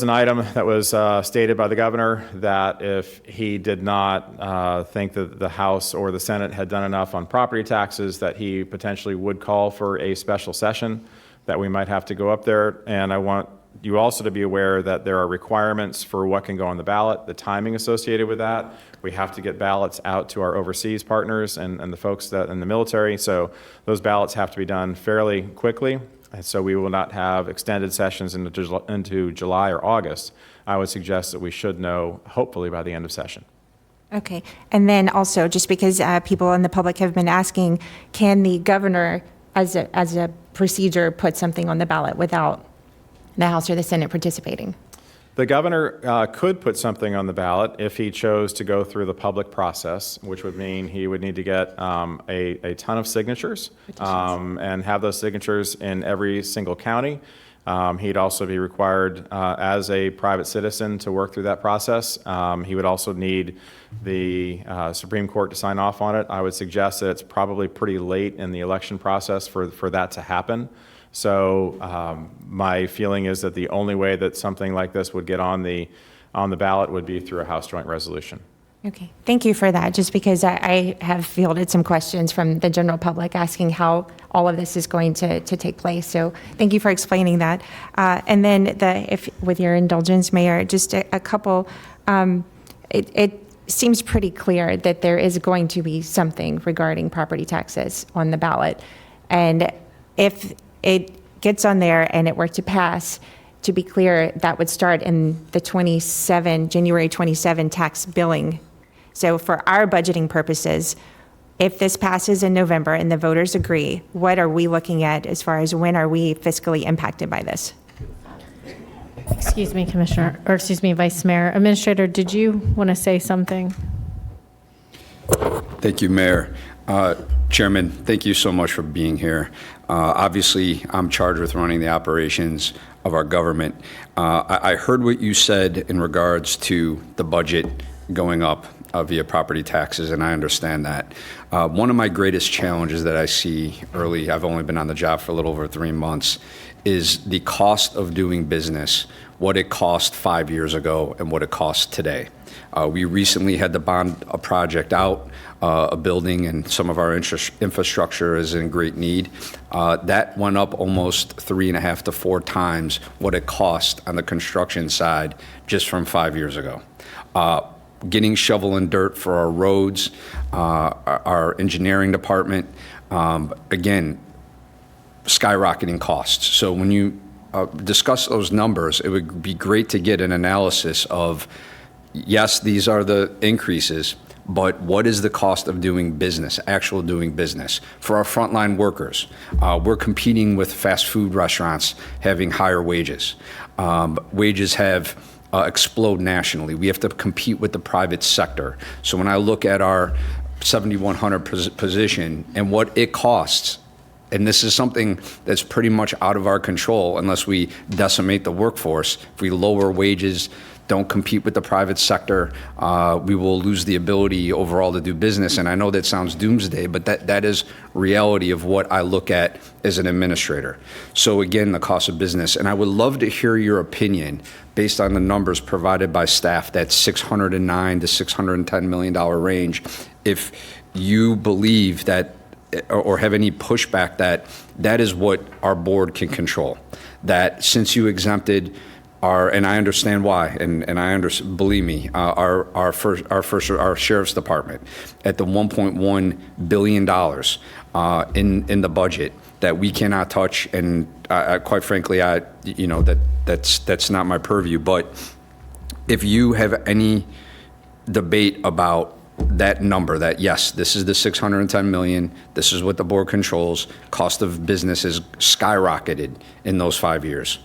[SPEAKER 1] item that was stated by the governor that if he did not think that the House or the Senate had done enough on property taxes, that he potentially would call for a special session, that we might have to go up there. And I want you also to be aware that there are requirements for what can go on the ballot, the timing associated with that. We have to get ballots out to our overseas partners and the folks that in the military. So those ballots have to be done fairly quickly. And so we will not have extended sessions into July or August. I would suggest that we should know, hopefully, by the end of session.
[SPEAKER 11] Okay. And then also, just because people in the public have been asking, can the governor, as a procedure, put something on the ballot without the House or the Senate participating?
[SPEAKER 1] The governor could put something on the ballot if he chose to go through the public process, which would mean he would need to get a ton of signatures and have those signatures in every single county. He'd also be required as a private citizen to work through that process. He would also need the Supreme Court to sign off on it. I would suggest that it's probably pretty late in the election process for that to happen. So my feeling is that the only way that something like this would get on the ballot would be through a House Joint Resolution.
[SPEAKER 11] Okay, thank you for that, just because I have fielded some questions from the general public asking how all of this is going to take place. So thank you for explaining that. And then, if with your indulgence, Mayor, just a couple, it seems pretty clear that there is going to be something regarding property taxes on the ballot. And if it gets on there and it were to pass, to be clear, that would start in the January 27 tax billing. So for our budgeting purposes, if this passes in November and the voters agree, what are we looking at as far as when are we fiscally impacted by this?
[SPEAKER 2] Excuse me, Vice Mayor. Administrator, did you want to say something?
[SPEAKER 5] Thank you, Mayor. Chairman, thank you so much for being here. Obviously, I'm charged with running the operations of our government. I heard what you said in regards to the budget going up via property taxes, and I understand that. One of my greatest challenges that I see early, I've only been on the job for a little over 3 months, is the cost of doing business, what it cost 5 years ago and what it costs today. We recently had to bond a project out, a building, and some of our infrastructure is in great need. That went up almost 3.5 to 4 times what it cost on the construction side just from 5 years ago. Getting shovel and dirt for our roads, our engineering department, again, skyrocketing costs. So when you discuss those numbers, it would be great to get an analysis of, yes, these are the increases, but what is the cost of doing business, actual doing business? For our frontline workers, we're competing with fast food restaurants having higher wages. Wages have explode nationally. We have to compete with the private sector. So when I look at our 7,100 position and what it costs, and this is something that's pretty much out of our control unless we decimate the workforce. If we lower wages, don't compete with the private sector, we will lose the ability overall to do business. And I know that sounds doomsday, but that is reality of what I look at as an administrator. So again, the cost of business. And I would love to hear your opinion based on the numbers provided by staff, that $609 to $610 million range. If you believe that or have any pushback that is what our board can control. That since you exempted and I understand why, and believe me, our sheriff's department at the $1.1 billion in the budget that we cannot touch, and quite frankly, that's not my purview. But if you have any debate about that number, that yes, this is the 610 million, this is what the board controls, cost of business has skyrocketed in those 5 years.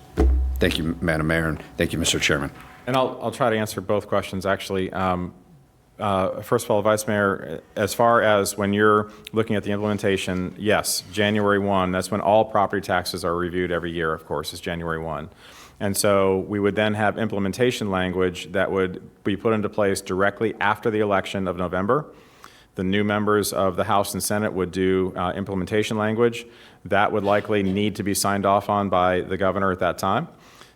[SPEAKER 5] Thank you, Madam Mayor, and thank you, Mr. Chairman.
[SPEAKER 1] And I'll try to answer both questions, actually. First of all, Vice Mayor, as far as when you're looking at the implementation, yes, January 1, that's when all property taxes are reviewed every year, of course, is January 1. And so we would then have implementation language that would be put into place directly after the election of November. The new members of the House and Senate would do implementation language. That would likely need to be signed off on by the governor at that time,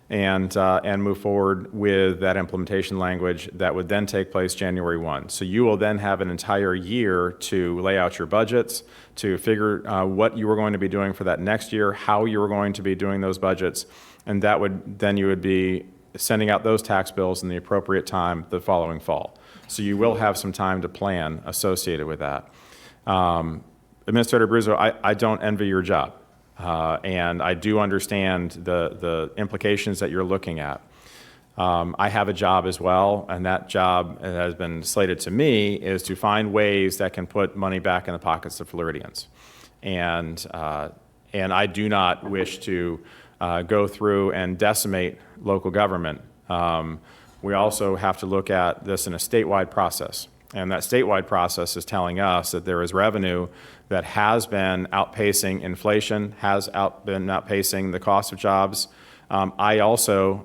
[SPEAKER 1] and move forward with that implementation language that would then take place January 1. So you will then have an entire year to lay out your budgets, to figure what you were going to be doing for that next year, how you were going to be doing those budgets, and that would then you would be sending out those tax bills in the appropriate time the following fall. So you will have some time to plan associated with that. Administrator Abruzzo, I don't envy your job. And I do understand the implications that you're looking at. I have a job as well, and that job has been slated to me is to find ways that can put money back in the pockets of Floridians. And I do not wish to go through and decimate local government. We also have to look at this in a statewide process. And that statewide process is telling us that there is revenue that has been outpacing inflation, been outpacing the cost of jobs. I also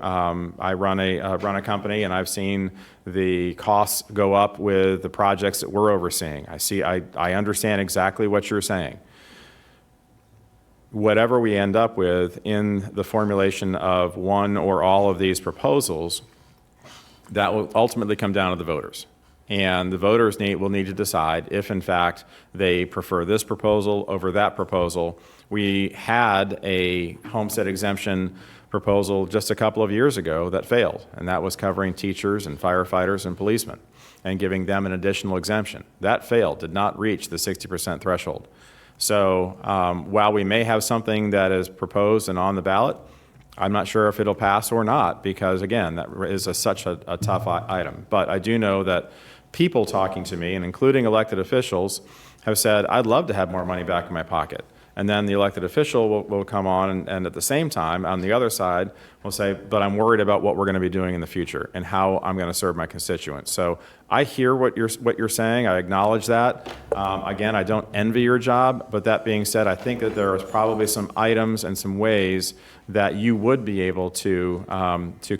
[SPEAKER 1] I run a company, and I've seen the costs go up with the projects that we're overseeing. I understand exactly what you're saying. Whatever we end up with in the formulation of one or all of these proposals, that will ultimately come down to the voters. And the voters will need to decide if, in fact, they prefer this proposal over that proposal. We had a homestead exemption proposal just a couple of years ago that failed, and that was covering teachers and firefighters and policemen and giving them an additional exemption. That failed, did not reach the 60% threshold. So while we may have something that is proposed and on the ballot, I'm not sure if it'll pass or not because, again, that is such a tough item. But I do know that people talking to me, and including elected officials, have said, I'd love to have more money back in my pocket. And then the elected official will come on and at the same time, on the other side, will say, but I'm worried about what we're going to be doing in the future and how I'm going to serve my constituents. So I hear what you're saying. I acknowledge that. Again, I don't envy your job, but that being said, I think that there is probably some items and some ways that you would be able to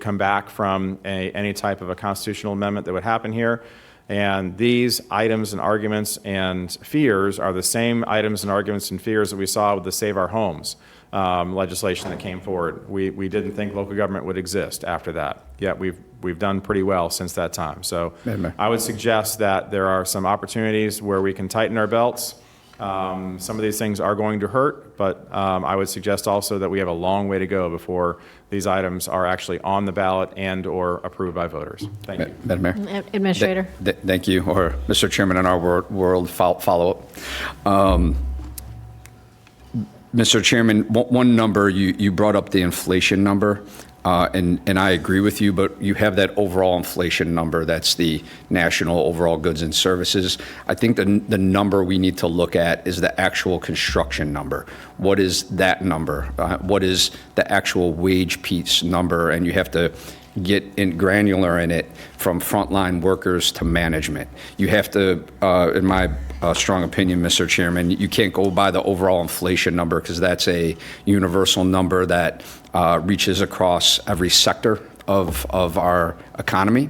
[SPEAKER 1] come back from any type of a constitutional amendment that would happen here. And these items and arguments and fears are the same items and arguments and fears that we saw with the Save Our Homes legislation that came forward. We didn't think local government would exist after that, yet we've done pretty well since that time. So I would suggest that there are some opportunities where we can tighten our belts. Some of these things are going to hurt, but I would suggest also that we have a long way to go before these items are actually on the ballot and or approved by voters. Thank you.
[SPEAKER 5] Madam Mayor.
[SPEAKER 2] Administrator.
[SPEAKER 5] Thank you, or Mr. Chairman, in our world follow-up. Mr. Chairman, one number, you brought up the inflation number, and I agree with you, but you have that overall inflation number, that's the national overall goods and services. I think the number we need to look at is the actual construction number. What is that number? What is the actual wage piece number? And you have to get in granular in it from frontline workers to management. You have to, in my strong opinion, Mr. Chairman, you can't go by the overall inflation number because that's a universal number that reaches across every sector of our economy.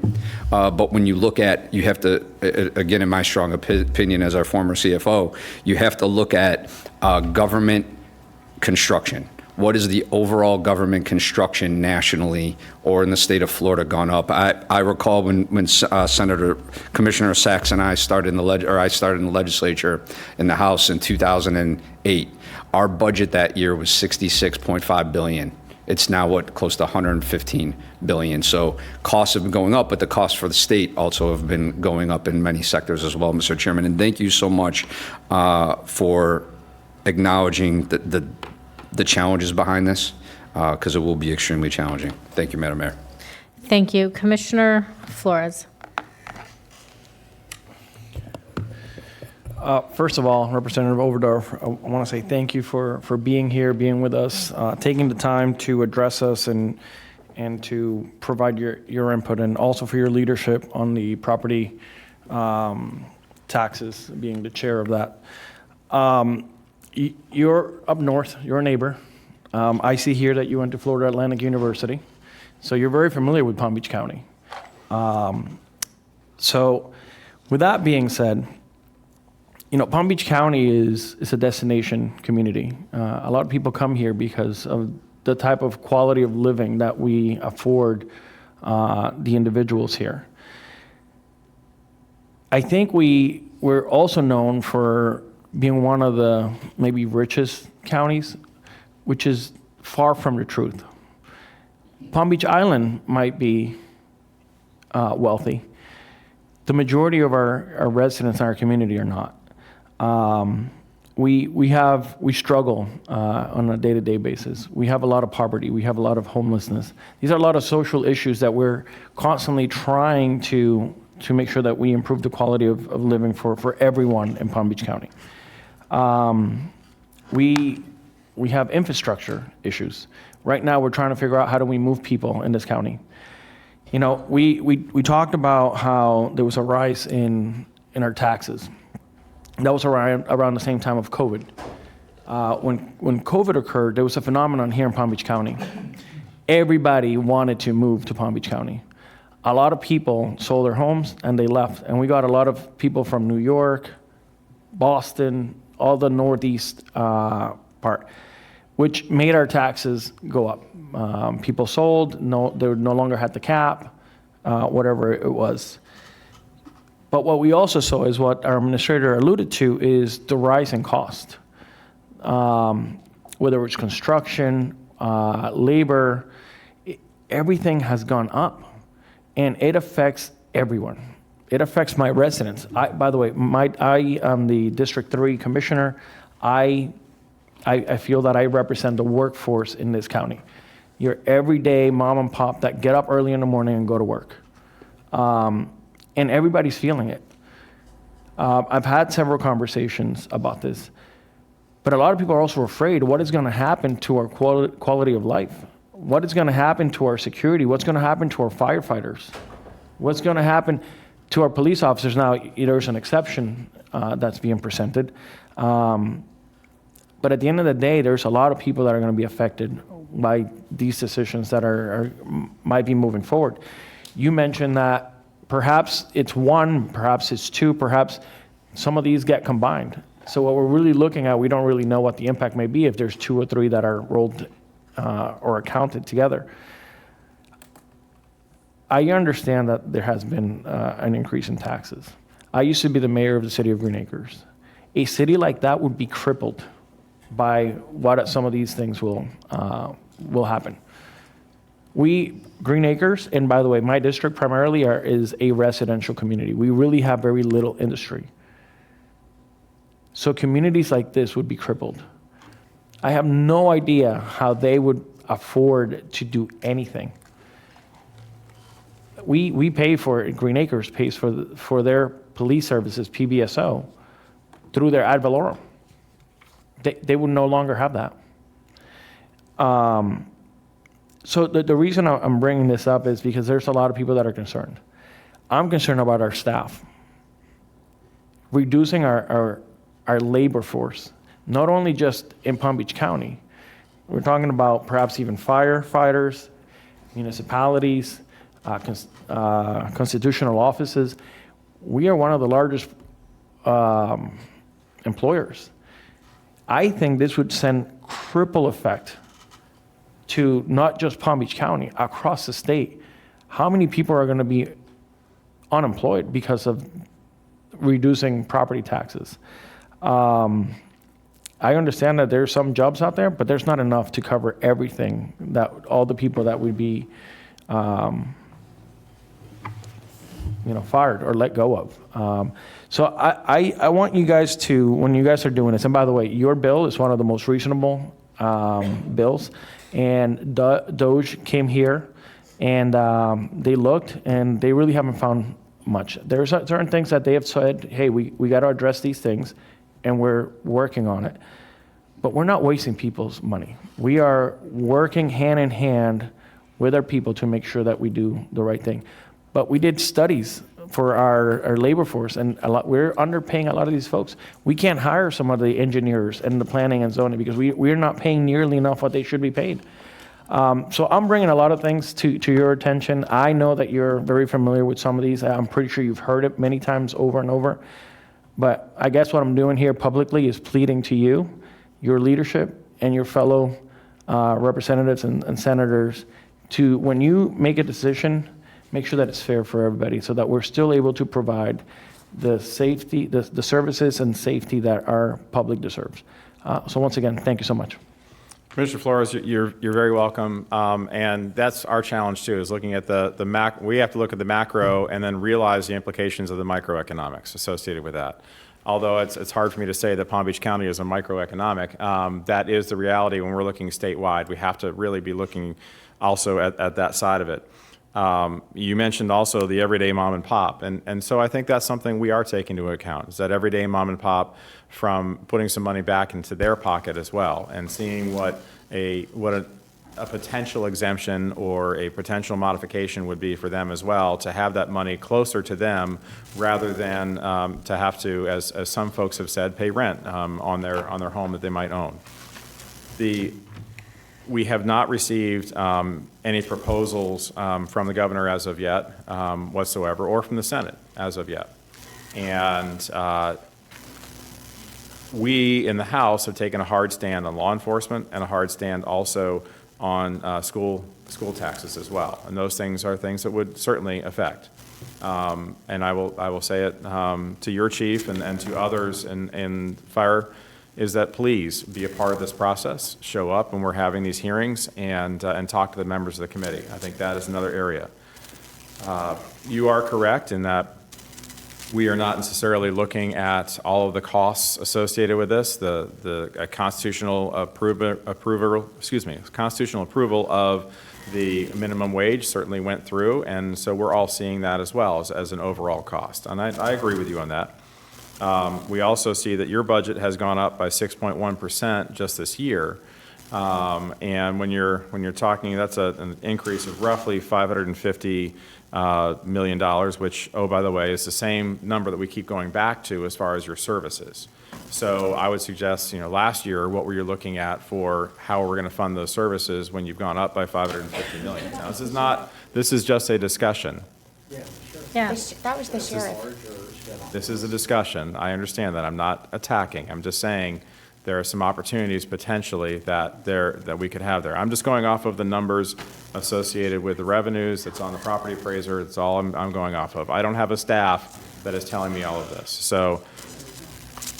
[SPEAKER 5] But when you look at, you have to, again, in my strong opinion as our former CFO, you have to look at government construction. What is the overall government construction nationally or in the state of Florida gone up? I recall when Commissioner Sachs and I started in the legislature in the House in 2008. Our budget that year was $66.5 billion. It's now close to $115 billion. So costs have been going up, but the costs for the state also have been going up in many sectors as well, Mr. Chairman. And thank you so much for acknowledging the challenges behind this, because it will be extremely challenging. Thank you, Madam Mayor.
[SPEAKER 2] Thank you. Commissioner Flores.
[SPEAKER 4] First of all, Representative Overdorf, I want to say thank you for being here, being with us, taking the time to address us and to provide your input, and also for your leadership on the property taxes, being the chair of that. You're up north, you're a neighbor. I see here that you went to Florida Atlantic University, so you're very familiar with Palm Beach County. So with that being said, Palm Beach County is a destination community. A lot of people come here because of the type of quality of living that we afford the individuals here. I think we're also known for being one of the maybe richest counties, which is far from the truth. Palm Beach Island might be wealthy. The majority of our residents in our community are not. We struggle on a day-to-day basis. We have a lot of poverty. We have a lot of homelessness. These are a lot of social issues that we're constantly trying to make sure that we improve the quality of living for everyone in Palm Beach County. We have infrastructure issues. Right now, we're trying to figure out how do we move people in this county. We talked about how there was a rise in our taxes. That was around the same time of COVID. When COVID occurred, there was a phenomenon here in Palm Beach County. Everybody wanted to move to Palm Beach County. A lot of people sold their homes and they left. And we got a lot of people from New York, Boston, all the Northeast part, which made our taxes go up. People sold, they no longer had the cap, whatever it was. But what we also saw is what our administrator alluded to is the rise in cost. Whether it's construction, labor, everything has gone up. And it affects everyone. It affects my residents. By the way, I am the District 3 commissioner. I feel that I represent the workforce in this county. Your everyday mom and pop that get up early in the morning and go to work. And everybody's feeling it. I've had several conversations about this, but a lot of people are also afraid what is going to happen to our quality of life? What is going to happen to our security? What's going to happen to our firefighters? What's going to happen to our police officers? Now, there's an exception that's being presented. But at the end of the day, there's a lot of people that are going to be affected by these decisions that might be moving forward. You mentioned that perhaps it's one, perhaps it's two, perhaps some of these get combined. So what we're really looking at, we don't really know what the impact may be if there's two or three that are rolled or accounted together. I understand that there has been an increase in taxes. I used to be the mayor of the city of Green Acres. A city like that would be crippled by what some of these things will happen. Green Acres, and by the way, my district primarily is a residential community. We really have very little industry. So communities like this would be crippled. I have no idea how they would afford to do anything. We pay for, Green Acres pays for their police services, PBSO, through their ad valorem. They would no longer have that. So the reason I'm bringing this up is because there's a lot of people that are concerned. I'm concerned about our staff. Reducing our labor force, not only just in Palm Beach County. We're talking about perhaps even firefighters, municipalities, constitutional offices. We are one of the largest employers. I think this would send ripple effect to not just Palm Beach County, across the state. How many people are going to be unemployed because of reducing property taxes? I understand that there's some jobs out there, but there's not enough to cover everything, that all the people that would be fired or let go of. So I want you guys to, when you guys are doing this, and by the way, your bill is one of the most reasonable bills, and Doge came here and they looked and they really haven't found much. There's certain things that they have said, hey, we got to address these things, and we're working on it. But we're not wasting people's money. We are working hand in hand with our people to make sure that we do the right thing. But we did studies for our labor force, and we're underpaying a lot of these folks. We can't hire some of the engineers and the planning and zoning because we're not paying nearly enough what they should be paid. So I'm bringing a lot of things to your attention. I know that you're very familiar with some of these. I'm pretty sure you've heard it many times over and over. But I guess what I'm doing here publicly is pleading to you, your leadership, and your fellow representatives and senators to, when you make a decision, make sure that it's fair for everybody so that we're still able to provide the safety, the services and safety that our public deserves. So once again, thank you so much.
[SPEAKER 1] Commissioner Flores, you're very welcome, and that's our challenge too, is looking at we have to look at the macro and then realize the implications of the microeconomics associated with that. Although it's hard for me to say that Palm Beach County is a microeconomic, that is the reality when we're looking statewide. We have to really be looking also at that side of it. You mentioned also the everyday mom and pop, and so I think that's something we are taking into account, is that everyday mom and pop from putting some money back into their pocket as well, and seeing what a potential exemption or a potential modification would be for them as well, to have that money closer to them rather than to have to, as some folks have said, pay rent on their home that they might own. We have not received any proposals from the governor as of yet whatsoever, or from the Senate as of yet. And we in the House have taken a hard stand on law enforcement and a hard stand also on school taxes as well. And those things are things that would certainly affect. And I will say it to your chief and to others in fire, is that please be a part of this process, show up when we're having these hearings, and talk to the members of the committee. I think that is another area. You are correct in that we are not necessarily looking at all of the costs associated with this. The constitutional constitutional approval of the minimum wage certainly went through, and so we're all seeing that as well as an overall cost. And I agree with you on that. We also see that your budget has gone up by 6.1% just this year. And when you're talking, that's an increase of roughly $550 million, which, oh, by the way, is the same number that we keep going back to as far as your services. So I would suggest, last year, what were you looking at for how we're going to fund those services when you've gone up by $550 million? Now, this is just a discussion.
[SPEAKER 2] Yeah.
[SPEAKER 11] That was the sheriff.
[SPEAKER 1] This is a discussion. I understand that. I'm not attacking. I'm just saying there are some opportunities potentially that we could have there. I'm just going off of the numbers associated with the revenues that's on the property appraiser. That's all I'm going off of. I don't have a staff that is telling me all of this. So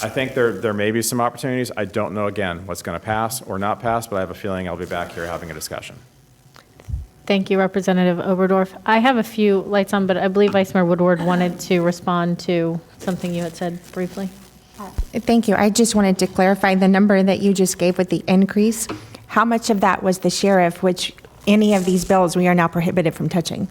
[SPEAKER 1] I think there may be some opportunities. I don't know, again, what's going to pass or not pass, but I have a feeling I'll be back here having a discussion.
[SPEAKER 2] Thank you, Representative Oberdorf. I have a few lights on, but I believe Vice Mayor Woodward wanted to respond to something you had said briefly.
[SPEAKER 11] Thank you. I just wanted to clarify the number that you just gave with the increase. How much of that was the sheriff, which any of these bills we are now prohibited from touching?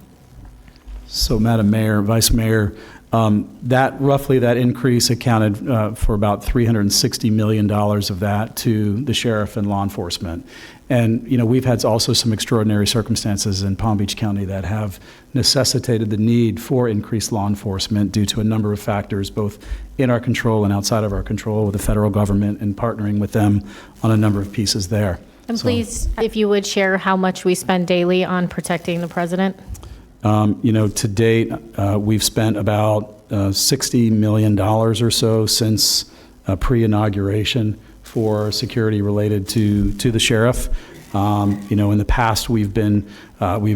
[SPEAKER 7] So, Madam Mayor, Vice Mayor, that increase accounted for about $360 million of that to the sheriff and law enforcement. And, we've had also some extraordinary circumstances in Palm Beach County that have necessitated the need for increased law enforcement due to a number of factors, both in our control and outside of our control, with the federal government and partnering with them on a number of pieces there.
[SPEAKER 2] And please, if you would share how much we spend daily on protecting the president.
[SPEAKER 7] To date, we've spent about $60 million or so since pre-inauguration for security related to the sheriff. In the past, we've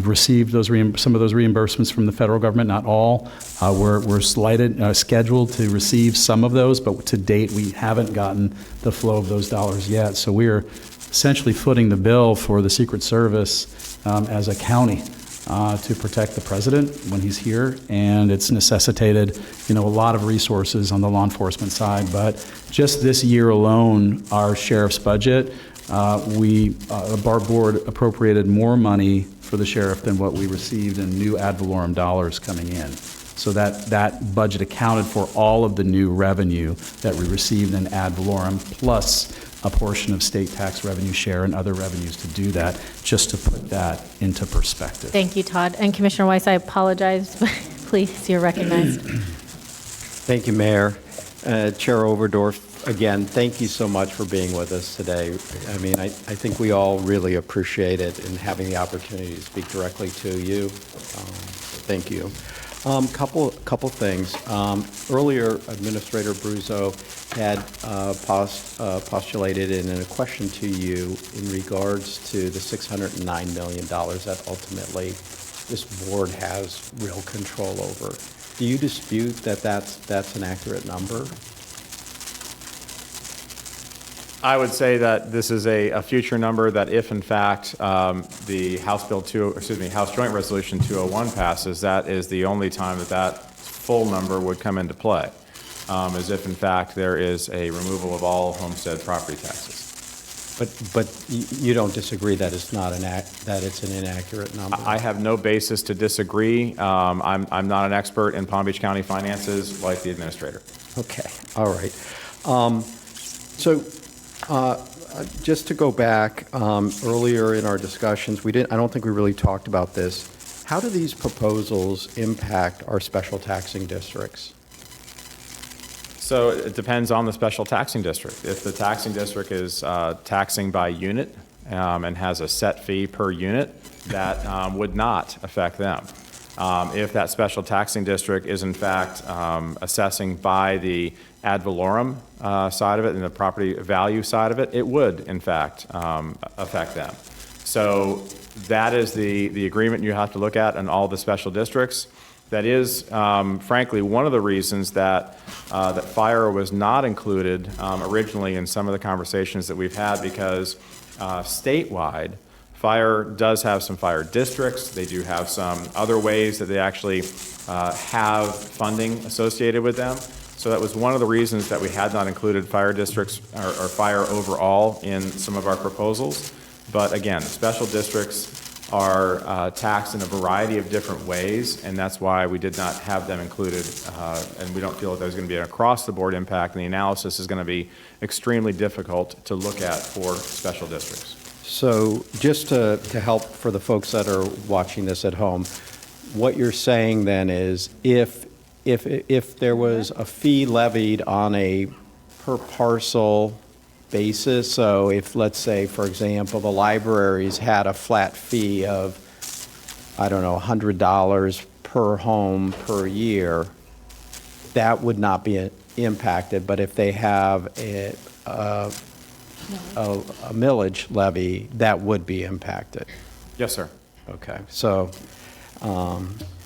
[SPEAKER 7] received some of those reimbursements from the federal government, not all. We're scheduled to receive some of those, but to date, we haven't gotten the flow of those dollars yet. So we're essentially footing the bill for the Secret Service as a county to protect the president when he's here, and it's necessitated, a lot of resources on the law enforcement side. But just this year alone, our sheriff's budget, our board appropriated more money for the sheriff than what we received in new ad valorem dollars coming in. So that budget accounted for all of the new revenue that we received in ad valorem, plus a portion of state tax revenue share and other revenues to do that, just to put that into perspective.
[SPEAKER 2] Thank you, Todd. And Commissioner Weiss, I apologize, but please, you're recognized.
[SPEAKER 6] Thank you, Mayor. Chair Overdorf, again, thank you so much for being with us today. I mean, I think we all really appreciate it and having the opportunity to speak directly to you. Thank you. Couple things. Earlier, Administrator Bruzzo had postulated in a question to you in regards to the $609 million that ultimately this board has real control over. Do you dispute that that's an accurate number?
[SPEAKER 1] I would say that this is a future number that if in fact the House Joint Resolution 201 passes, that is the only time that full number would come into play, as if in fact there is a removal of all homestead property taxes.
[SPEAKER 6] But you don't disagree that it's not that it's an inaccurate number?
[SPEAKER 1] I have no basis to disagree. I'm not an expert in Palm Beach County finances like the administrator.
[SPEAKER 6] Okay, all right. Just to go back, earlier in our discussions, I don't think we really talked about this. How do these proposals impact our special taxing districts?
[SPEAKER 1] So it depends on the special taxing district. If the taxing district is taxing by unit and has a set fee per unit, that would not affect them. If that special taxing district is in fact assessing by the ad valorem side of it and the property value side of it, it would in fact affect them. So that is the agreement you have to look at in all the special districts. That is, frankly, one of the reasons that fire was not included originally in some of the conversations that we've had, because statewide, fire does have some fire districts. They do have some other ways that they actually have funding associated with them. So that was one of the reasons that we had not included fire districts or fire overall in some of our proposals. But again, special districts are taxed in a variety of different ways, and that's why we did not have them included, and we don't feel that there's going to be an across-the-board impact, and the analysis is going to be extremely difficult to look at for special districts.
[SPEAKER 6] So just to help for the folks that are watching this at home, what you're saying then is if there was a fee levied on a per parcel basis, so if, let's say, for example, the libraries had a flat fee of, I don't know, $100 per home per year, that would not be impacted. But if they have a millage levy, that would be impacted.
[SPEAKER 1] Yes, sir.
[SPEAKER 6] Okay, so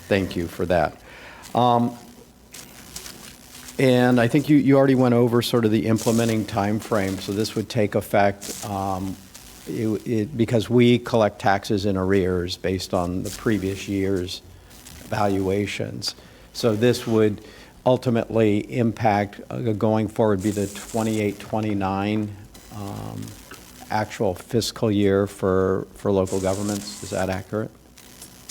[SPEAKER 6] thank you for that. And I think you already went over sort of the implementing time frame. So this would take effect because we collect taxes in arrears based on the previous year's valuations. So this would ultimately impact going forward be the 28-29 actual fiscal year for local governments. Is that accurate?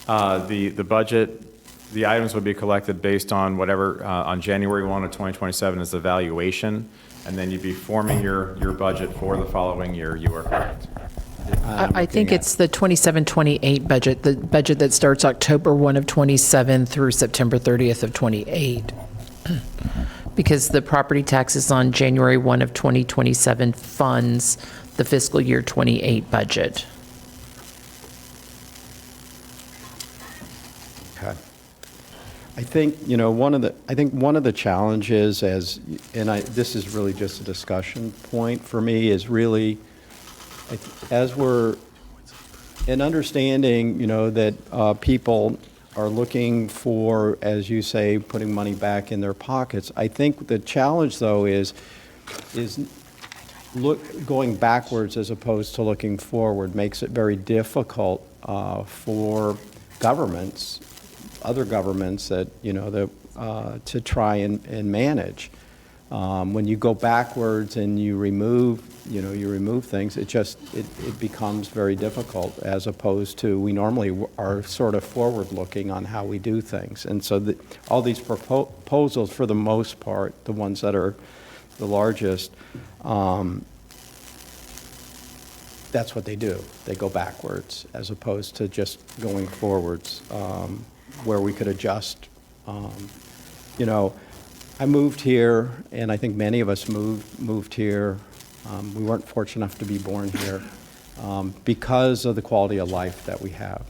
[SPEAKER 1] The budget. The items would be collected based on whatever, on January 1 of 2027 is the valuation, and then you'd be forming your budget for the following year. You are correct.
[SPEAKER 8] I think it's the 27-28 budget, the budget that starts October 1 of 27 through September 30th of 28. Because the property taxes on January 1 of 2027 funds the fiscal year 28 budget.
[SPEAKER 6] Okay. I think, one of the challenges this is really just a discussion point for me, is really, as we're in understanding, that people are looking for, as you say, putting money back in their pockets. I think the challenge, though, is going backwards as opposed to looking forward makes it very difficult for other governments that to try and manage. When you go backwards and you remove things, it becomes very difficult, as opposed to, we normally are sort of forward-looking on how we do things. And so all these proposals, for the most part, the ones that are the largest, that's what they do. They go backwards, as opposed to just going forwards, where we could adjust. I moved here, and I think many of us moved here. We weren't fortunate enough to be born here, because of the quality of life that we have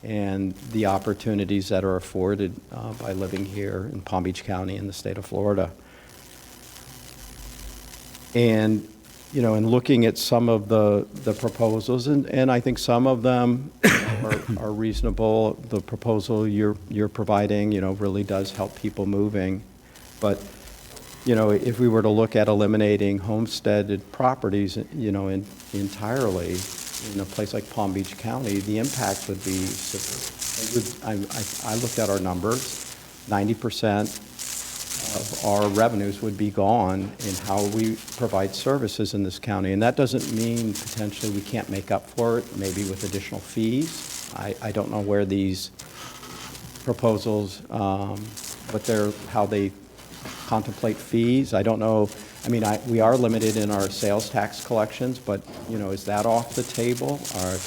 [SPEAKER 6] and the opportunities that are afforded by living here in Palm Beach County in the state of Florida. And and looking at some of the proposals, and I think some of them are reasonable. The proposal you're providing, really does help people moving. But, if we were to look at eliminating homesteaded properties, entirely in a place like Palm Beach County, the impact would be severe. I looked at our numbers. 90% of our revenues would be gone in how we provide services in this county. And that doesn't mean potentially we can't make up for it, maybe with additional fees. I don't know where these proposals, how they contemplate fees. I don't know. I mean, we are limited in our sales tax collections, but, is that off the table? Or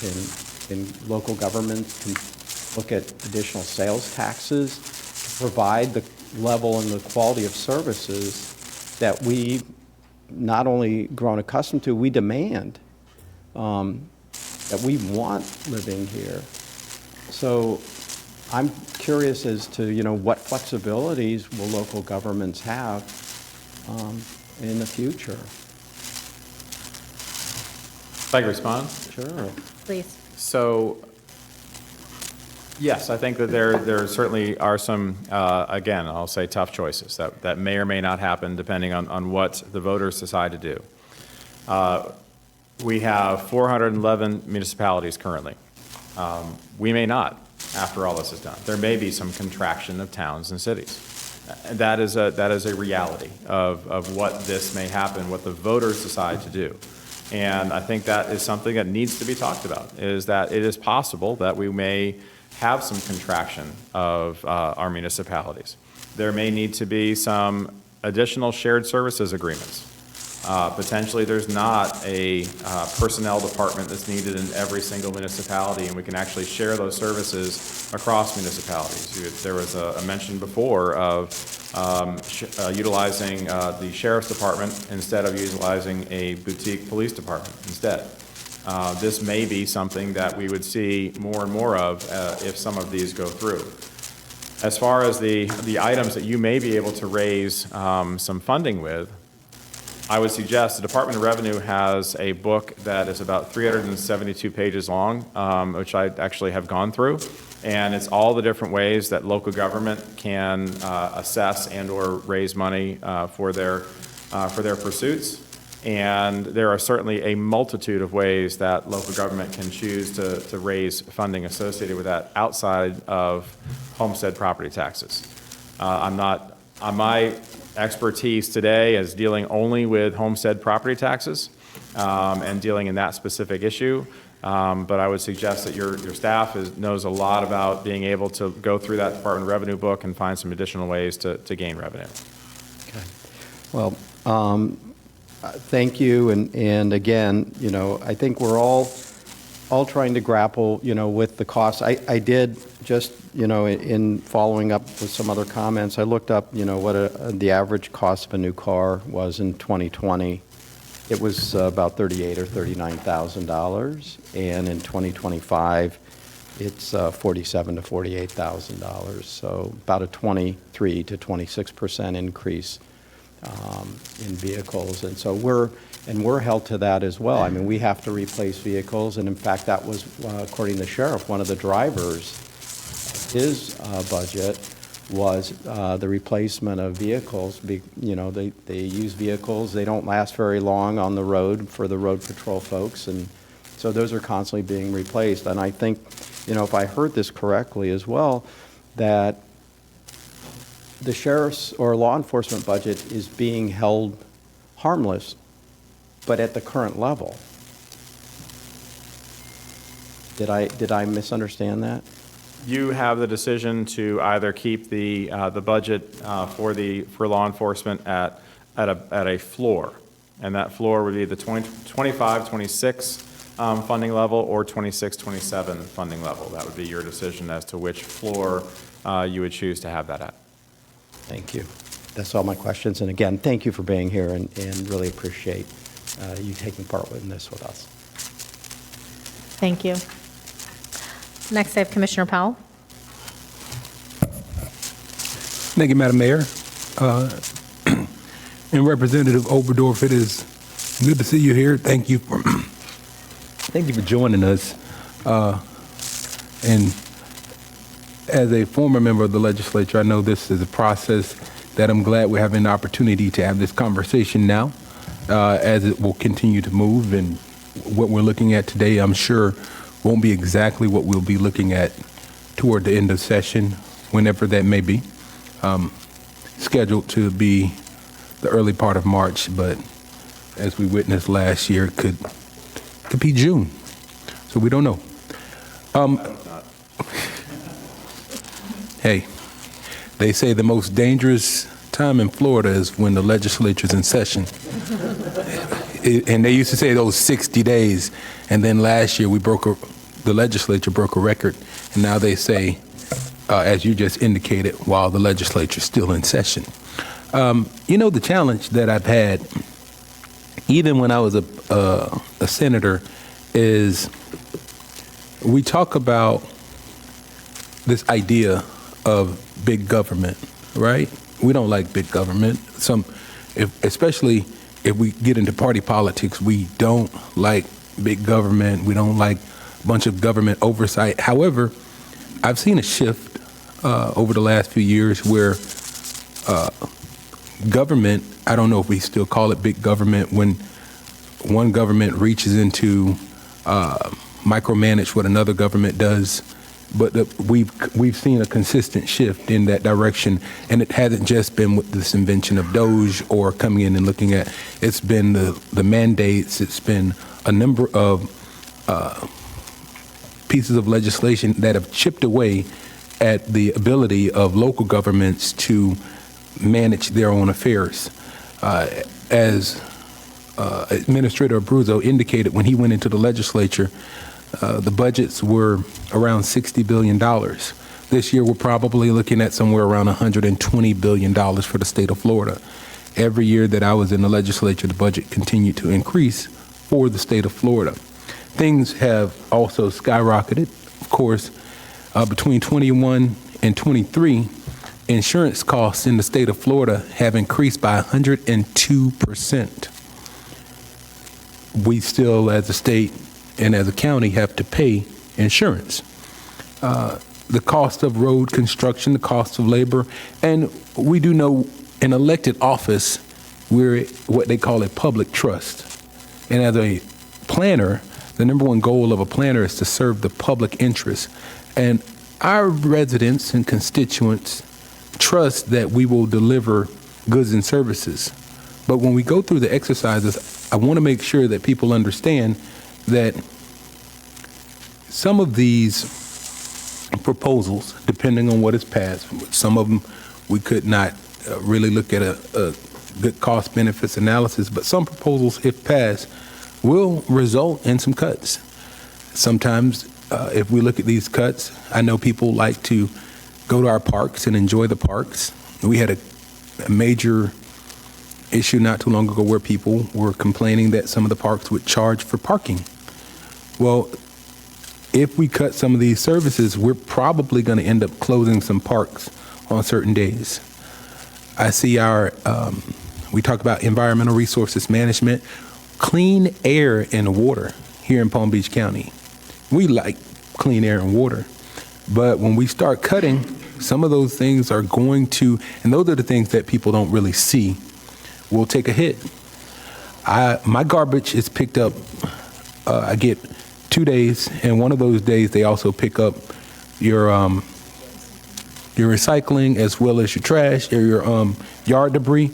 [SPEAKER 6] can local governments look at additional sales taxes to provide the level and the quality of services that we not only grown accustomed to, we demand, that we want living here. So I'm curious as to, what flexibilities will local governments have in the future?
[SPEAKER 1] If I can respond?
[SPEAKER 6] Sure.
[SPEAKER 2] Please.
[SPEAKER 1] So, yes, I think that there certainly are some, again, I'll say tough choices that may or may not happen depending on what the voters decide to do. We have 411 municipalities currently. We may not, after all this is done. There may be some contraction of towns and cities. That is a reality of what this may happen, what the voters decide to do. And I think that is something that needs to be talked about, is that it is possible that we may have some contraction of our municipalities. There may need to be some additional shared services agreements. Potentially, there's not a personnel department that's needed in every single municipality, and we can actually share those services across municipalities. There was a mention before of utilizing the sheriff's department instead of utilizing a boutique police department instead. This may be something that we would see more and more of if some of these go through. As far as the items that you may be able to raise some funding with, I would suggest the Department of Revenue has a book that is about 372 pages long, which I actually have gone through, and it's all the different ways that local government can assess and/or raise money for their pursuits. And there are certainly a multitude of ways that local government can choose to raise funding associated with that outside of homestead property taxes. My expertise today is dealing only with homestead property taxes and dealing in that specific issue. But I would suggest that your staff knows a lot about being able to go through that Department of Revenue book and find some additional ways to gain revenue.
[SPEAKER 6] Okay. Well, thank you. And again, I think we're all trying to grapple, with the costs. I did just, in following up with some other comments, I looked up, what the average cost of a new car was in 2020. It was about $38,000 or $39,000, and in 2025, it's $47,000 to $48,000. So about a 23 to 26% increase in vehicles, and so we're held to that as well. I mean, we have to replace vehicles, and in fact, that was, according to the sheriff, one of the drivers of his budget was the replacement of vehicles. They use vehicles, they don't last very long on the road for the road patrol folks, and so those are constantly being replaced. And I think, if I heard this correctly as well, that the sheriff's or law enforcement budget is being held harmless, but at the current level. Did I misunderstand that?
[SPEAKER 1] You have the decision to either keep the budget for law enforcement at a floor, and that floor would be the 25-26 funding level or 26-27 funding level. That would be your decision as to which floor you would choose to have that at.
[SPEAKER 6] Thank you. That's all my questions. And again, thank you for being here and really appreciate you taking part in this with us.
[SPEAKER 2] Thank you. Next, I have Commissioner Powell.
[SPEAKER 12] Thank you, Madam Mayor. And Representative Oberdorf, it is good to see you here. Thank you for joining us. And as a former member of the legislature, I know this is a process that I'm glad we're having the opportunity to have this conversation now, as it will continue to move. And what we're looking at today, I'm sure, won't be exactly what we'll be looking at toward the end of session, whenever that may be. Scheduled to be the early part of March, but as we witnessed last year, it could be June. So we don't know. Hey, they say the most dangerous time in Florida is when the legislature's in session. And they used to say those 60 days. And then last year the legislature broke a record. And now they say, as you just indicated, while the legislature's still in session. The challenge that I've had, even when I was a senator, is we talk about this idea of big government, right? We don't like big government. Especially if we get into party politics, we don't like big government. We don't like a bunch of government oversight. However, I've seen a shift over the last few years where government, I don't know if we still call it big government, when one government reaches into micromanage what another government does. But we've seen a consistent shift in that direction, and it hasn't just been with this invention of Doge or coming in and looking at. It's been the mandates. It's been a number of pieces of legislation that have chipped away at the ability of local governments to manage their own affairs. As Administrator Abruzzo indicated when he went into the legislature, the budgets were around $60 billion. This year, we're probably looking at somewhere around $120 billion for the state of Florida. Every year that I was in the legislature, the budget continued to increase for the state of Florida. Things have also skyrocketed. Of course, between 21 and 23, insurance costs in the state of Florida have increased by 102%. We still, as a state and as a county, have to pay insurance. The cost of road construction, the cost of labor, and we do know in elected office, we're what they call a public trust. And as a planner, the number one goal of a planner is to serve the public interest. And our residents and constituents trust that we will deliver goods and services. But when we go through the exercises, I want to make sure that people understand that some of these proposals, depending on what is passed, some of them we could not really look at a good cost benefits analysis, but some proposals, if passed, will result in some cuts. Sometimes if we look at these cuts, I know people like to go to our parks and enjoy the parks. We had a major issue not too long ago where people were complaining that some of the parks would charge for parking. Well, if we cut some of these services, we're probably going to end up closing some parks on certain days. I see we talk about environmental resources management, clean air and water here in Palm Beach County. We like clean air and water, but when we start cutting, some of those things are going to, and those are the things that people don't really see, will take a hit. My garbage is picked up, I get 2 days, and one of those days they also pick up your your recycling as well as your trash or your yard debris,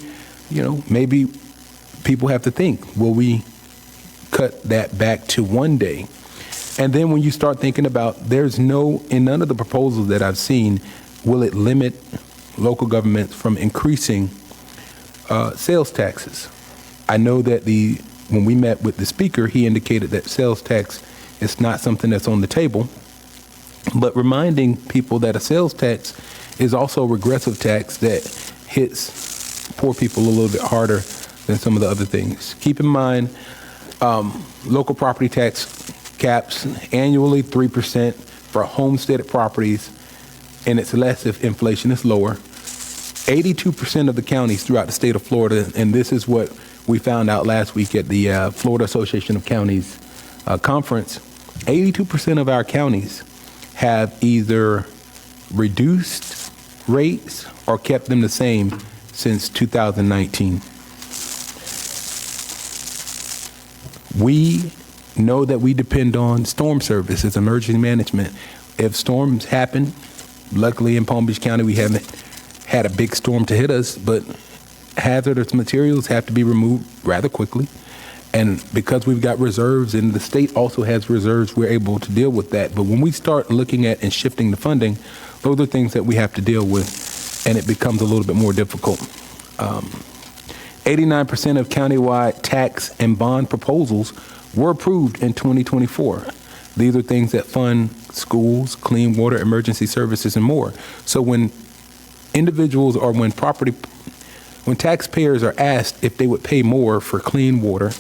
[SPEAKER 12] maybe people have to think, will we cut that back to 1 day? And then when you start thinking about, in none of the proposals that I've seen, will it limit local governments from increasing sales taxes. I know that when we met with the speaker, he indicated that sales tax is not something that's on the table, but reminding people that a sales tax is also a regressive tax that hits poor people a little bit harder than some of the other things. Keep in mind, local property tax caps annually 3% for homesteaded properties, and it's less if inflation is lower. 82% of the counties throughout the state of Florida, and this is what we found out last week at the Florida Association of Counties conference, 82% of our counties have either reduced rates or kept them the same since 2019. We know that we depend on storm services, emergency management. If storms happen, luckily in Palm Beach County we haven't had a big storm to hit us, but hazardous materials have to be removed rather quickly. And because we've got reserves and the state also has reserves, we're able to deal with that. But when we start looking at and shifting the funding, those are things that we have to deal with, and it becomes a little bit more difficult. 89% of countywide tax and bond proposals were approved in 2024. These are things that fund schools, clean water, emergency services, and more. So when individuals or when taxpayers are asked if they would pay more for clean water,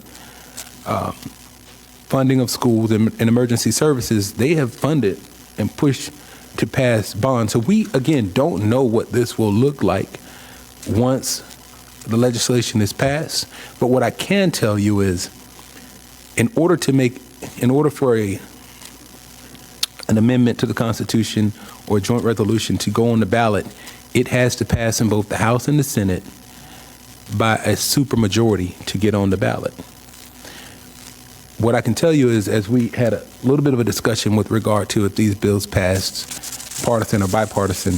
[SPEAKER 12] funding of schools and emergency services, they have funded and pushed to pass bonds. So we, again, don't know what this will look like once the legislation is passed. But what I can tell you is, in order for an amendment to the Constitution or a joint resolution to go on the ballot, it has to pass in both the House and the Senate by a supermajority to get on the ballot. What I can tell you is, as we had a little bit of a discussion with regard to if these bills passed, partisan or bipartisan,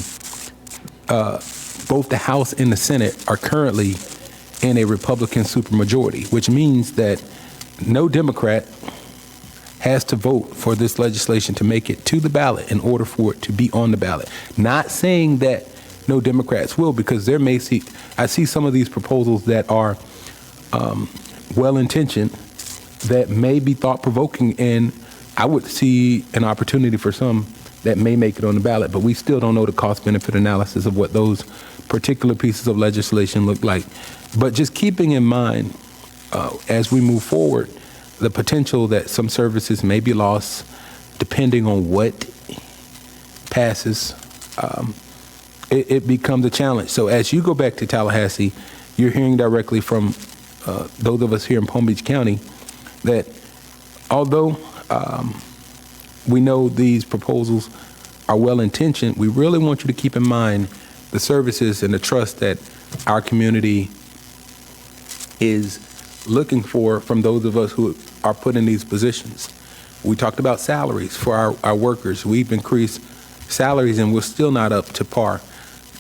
[SPEAKER 12] both the House and the Senate are currently in a Republican supermajority, which means that no Democrat has to vote for this legislation to make it to the ballot in order for it to be on the ballot. Not saying that no Democrats will, because I see some of these proposals that are well-intentioned, that may be thought-provoking, and I would see an opportunity for some that may make it on the ballot, but we still don't know the cost-benefit analysis of what those particular pieces of legislation look like. But just keeping in mind, as we move forward, the potential that some services may be lost depending on what passes, it becomes a challenge. So as you go back to Tallahassee, you're hearing directly from those of us here in Palm Beach County that although we know these proposals are well-intentioned, we really want you to keep in mind the services and the trust that our community is looking for from those of us who are put in these positions. We talked about salaries for our workers. We've increased salaries and we're still not up to par.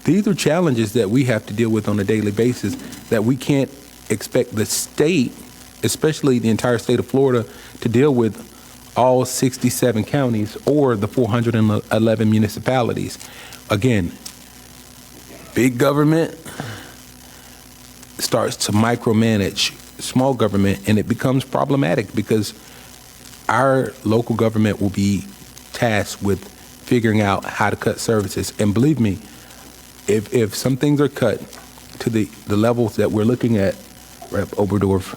[SPEAKER 12] These are challenges that we have to deal with on a daily basis that we can't expect the state, especially the entire state of Florida, to deal with all 67 counties or the 411 municipalities. Again, big government starts to micromanage small government, and it becomes problematic because our local government will be tasked with figuring out how to cut services. And believe me, if some things are cut to the levels that we're looking at, Rep. Oberdorf,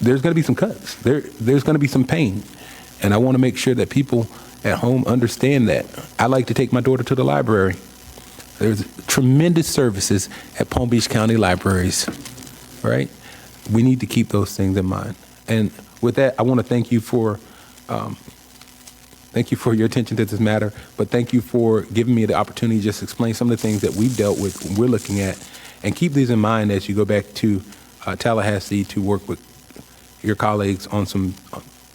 [SPEAKER 12] there's going to be some cuts. There's going to be some pain. And I want to make sure that people at home understand that. I like to take my daughter to the library. There's tremendous services at Palm Beach County libraries, right? We need to keep those things in mind. And with that, I want to thank you for your attention to this matter, but thank you for giving me the opportunity to just explain some of the things that we've dealt with, we're looking at, and keep these in mind as you go back to Tallahassee to work with your colleagues on some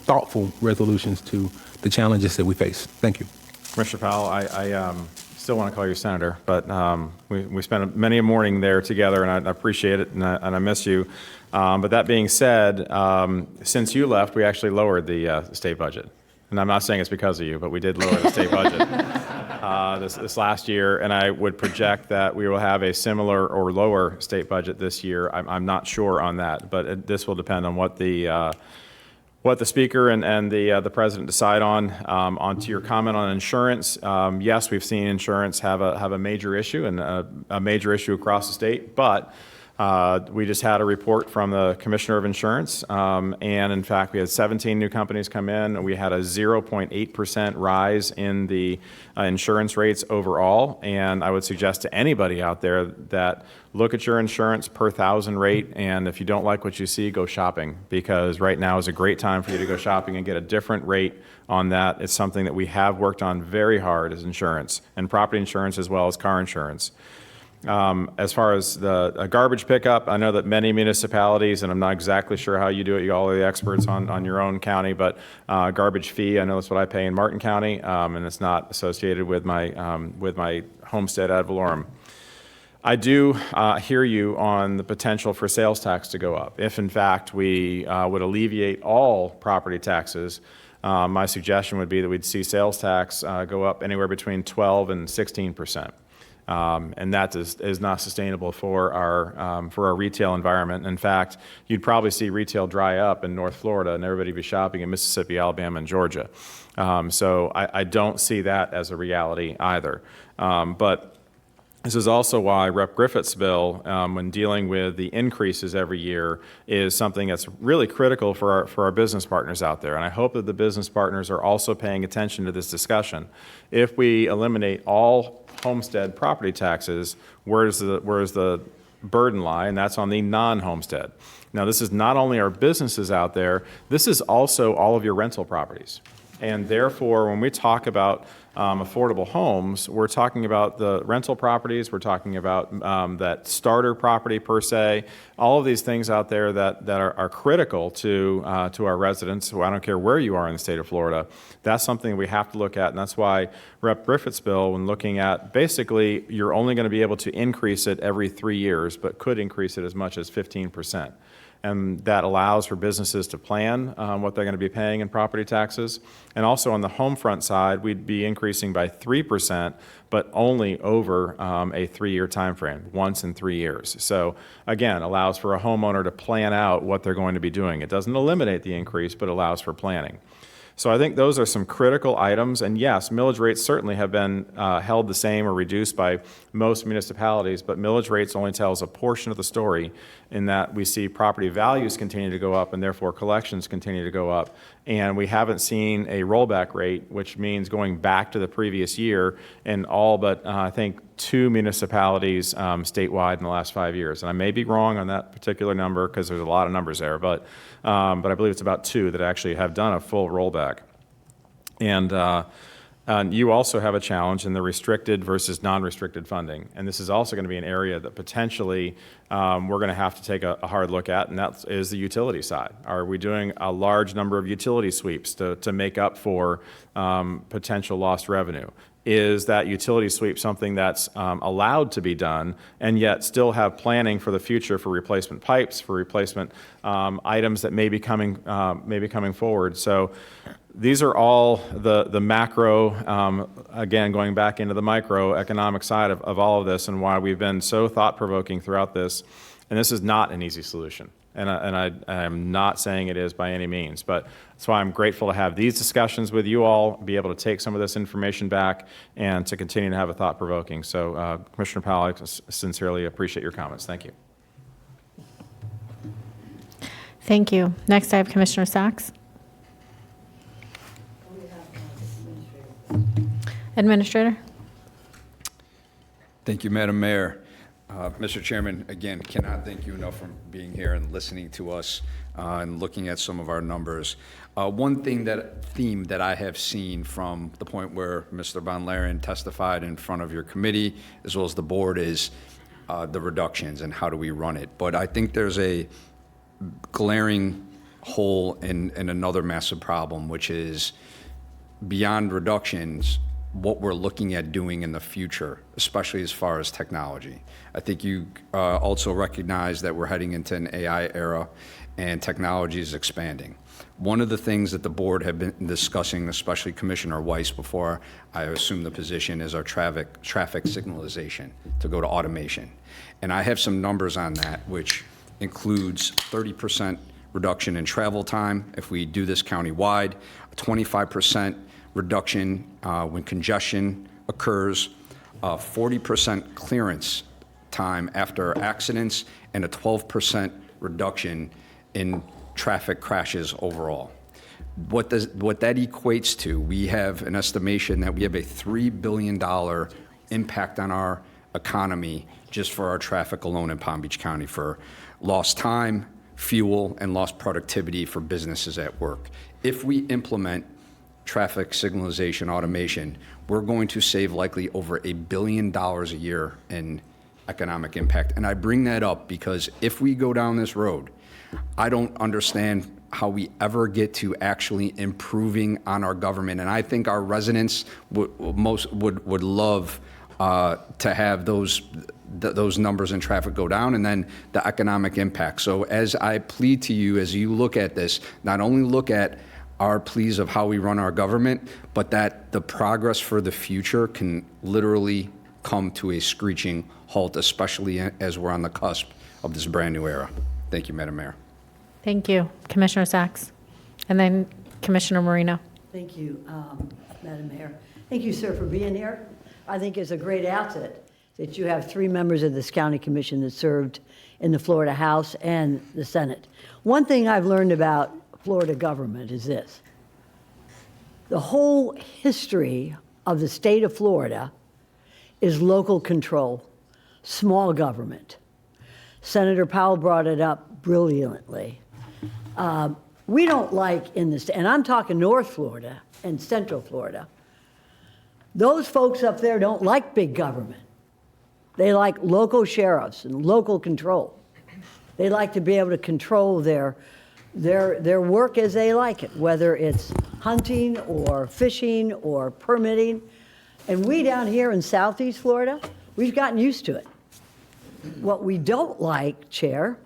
[SPEAKER 12] thoughtful resolutions to the challenges that we face. Thank you.
[SPEAKER 1] Commissioner Powell, I still want to call you Senator, but we spent many a morning there together, and I appreciate it, and I miss you. But that being said, since you left, we actually lowered the state budget. And I'm not saying it's because of you, but we did lower the state budget this last year, and I would project that we will have a similar or lower state budget this year. I'm not sure on that, but this will depend on what the speaker and the president decide on. Onto your comment on insurance, yes, we've seen insurance have a major issue and a major issue across the state, but we just had a report from the Commissioner of Insurance, and in fact, we had 17 new companies come in. We had a 0.8% rise in the insurance rates overall, and I would suggest to anybody out there that look at your insurance per thousand rate, and if you don't like what you see, go shopping, because right now is a great time for you to go shopping and get a different rate on that. It's something that we have worked on very hard as insurance, and property insurance as well as car insurance. As far as the garbage pickup, I know that many municipalities, and I'm not exactly sure how you do it, you all are the experts on your own county, but garbage fee, I know that's what I pay in Martin County, and it's not associated with my homestead ad valorem. I do hear you on the potential for sales tax to go up. If in fact we would alleviate all property taxes, my suggestion would be that we'd see sales tax go up anywhere between 12 and 16%. And that is not sustainable for our retail environment. In fact, you'd probably see retail dry up in North Florida and everybody be shopping in Mississippi, Alabama, and Georgia. So I don't see that as a reality either. But this is also why Rep. Griffith's bill, when dealing with the increases every year, is something that's really critical for our business partners out there. And I hope that the business partners are also paying attention to this discussion. If we eliminate all homestead property taxes, where's the burden lie? And that's on the non-homestead. Now, this is not only our businesses out there, this is also all of your rental properties. And therefore, when we talk about affordable homes, we're talking about the rental properties, we're talking about that starter property per se, all of these things out there that are critical to our residents. I don't care where you are in the state of Florida. That's something we have to look at, and that's why Rep. Griffith's bill, when looking at basically you're only going to be able to increase it every 3 years, but could increase it as much as 15%. And that allows for businesses to plan what they're going to be paying in property taxes. And also on the home front side, we'd be increasing by 3%, but only over a 3-year time frame, once in 3 years. So again, allows for a homeowner to plan out what they're going to be doing. It doesn't eliminate the increase, but allows for planning. So I think those are some critical items, and yes, millage rates certainly have been held the same or reduced by most municipalities, but millage rates only tells a portion of the story in that we see property values continue to go up and therefore collections continue to go up, and we haven't seen a rollback rate, which means going back to the previous year in all but I think 2 municipalities statewide in the last 5 years. And I may be wrong on that particular number because there's a lot of numbers there, but I believe it's about 2 that actually have done a full rollback. And you also have a challenge in the restricted versus non-restricted funding. And this is also going to be an area that potentially we're going to have to take a hard look at, and that is the utility side. Are we doing a large number of utility sweeps to make up for potential lost revenue? Is that utility sweep something that's allowed to be done and yet still have planning for the future for replacement pipes, for replacement items that may be coming forward? So these are all the macro, again, going back into the micro economic side of all of this and why we've been so thought-provoking throughout this. And this is not an easy solution. And I am not saying it is by any means, but that's why I'm grateful to have these discussions with you all, be able to take some of this information back, and to continue to have a thought-provoking. So, Commissioner Powell, I sincerely appreciate your comments. Thank you.
[SPEAKER 2] Thank you. Next, I have Commissioner Sacks. Administrator.
[SPEAKER 5] Thank you, Madam Mayor. Mr. Chairman, again, cannot thank you enough for being here and listening to us and looking at some of our numbers. One theme that I have seen from the point where Mr. Von Laren testified in front of your committee, as well as the board, is the reductions and how do we run it. But I think there's a glaring hole in another massive problem, which is beyond reductions, what we're looking at doing in the future, especially as far as technology. I think you also recognize that we're heading into an AI era and technology is expanding. One of the things that the board have been discussing, especially Commissioner Weiss before I assumed the position, is our traffic signalization to go to automation. And I have some numbers on that, which includes 30% reduction in travel time if we do this countywide, a 25% reduction when congestion occurs, 40% clearance time after accidents, and a 12% reduction in traffic crashes overall. What that equates to, we have an estimation that we have a $3 billion impact on our economy just for our traffic alone in Palm Beach County for lost time, fuel, and lost productivity for businesses at work. If we implement traffic signalization automation, we're going to save likely over $1 billion a year in economic impact. And I bring that up because if we go down this road, I don't understand how we ever get to actually improving on our government. And I think our residents would love to have those numbers in traffic go down, and then the economic impact. So as I plead to you, as you look at this, not only look at our pleas of how we run our government, but that the progress for the future can literally come to a screeching halt, especially as we're on the cusp of this brand new era. Thank you, Madam Mayor.
[SPEAKER 2] Thank you, Commissioner Sacks. And then Commissioner Marino.
[SPEAKER 10] Thank you, Madam Mayor. Thank you, sir, for being here. I think it's a great asset that you have 3 members of this county commission that served in the Florida House and the Senate. One thing I've learned about Florida government is this. The whole history of the state of Florida is local control, small government. Senator Powell brought it up brilliantly. We don't like in the state, and I'm talking North Florida and Central Florida, those folks up there don't like big government. They like local sheriffs and local control. They like to be able to control their work as they like it, whether it's hunting or fishing or permitting. And we down here in Southeast Florida, we've gotten used to it. What we don't like, Chair,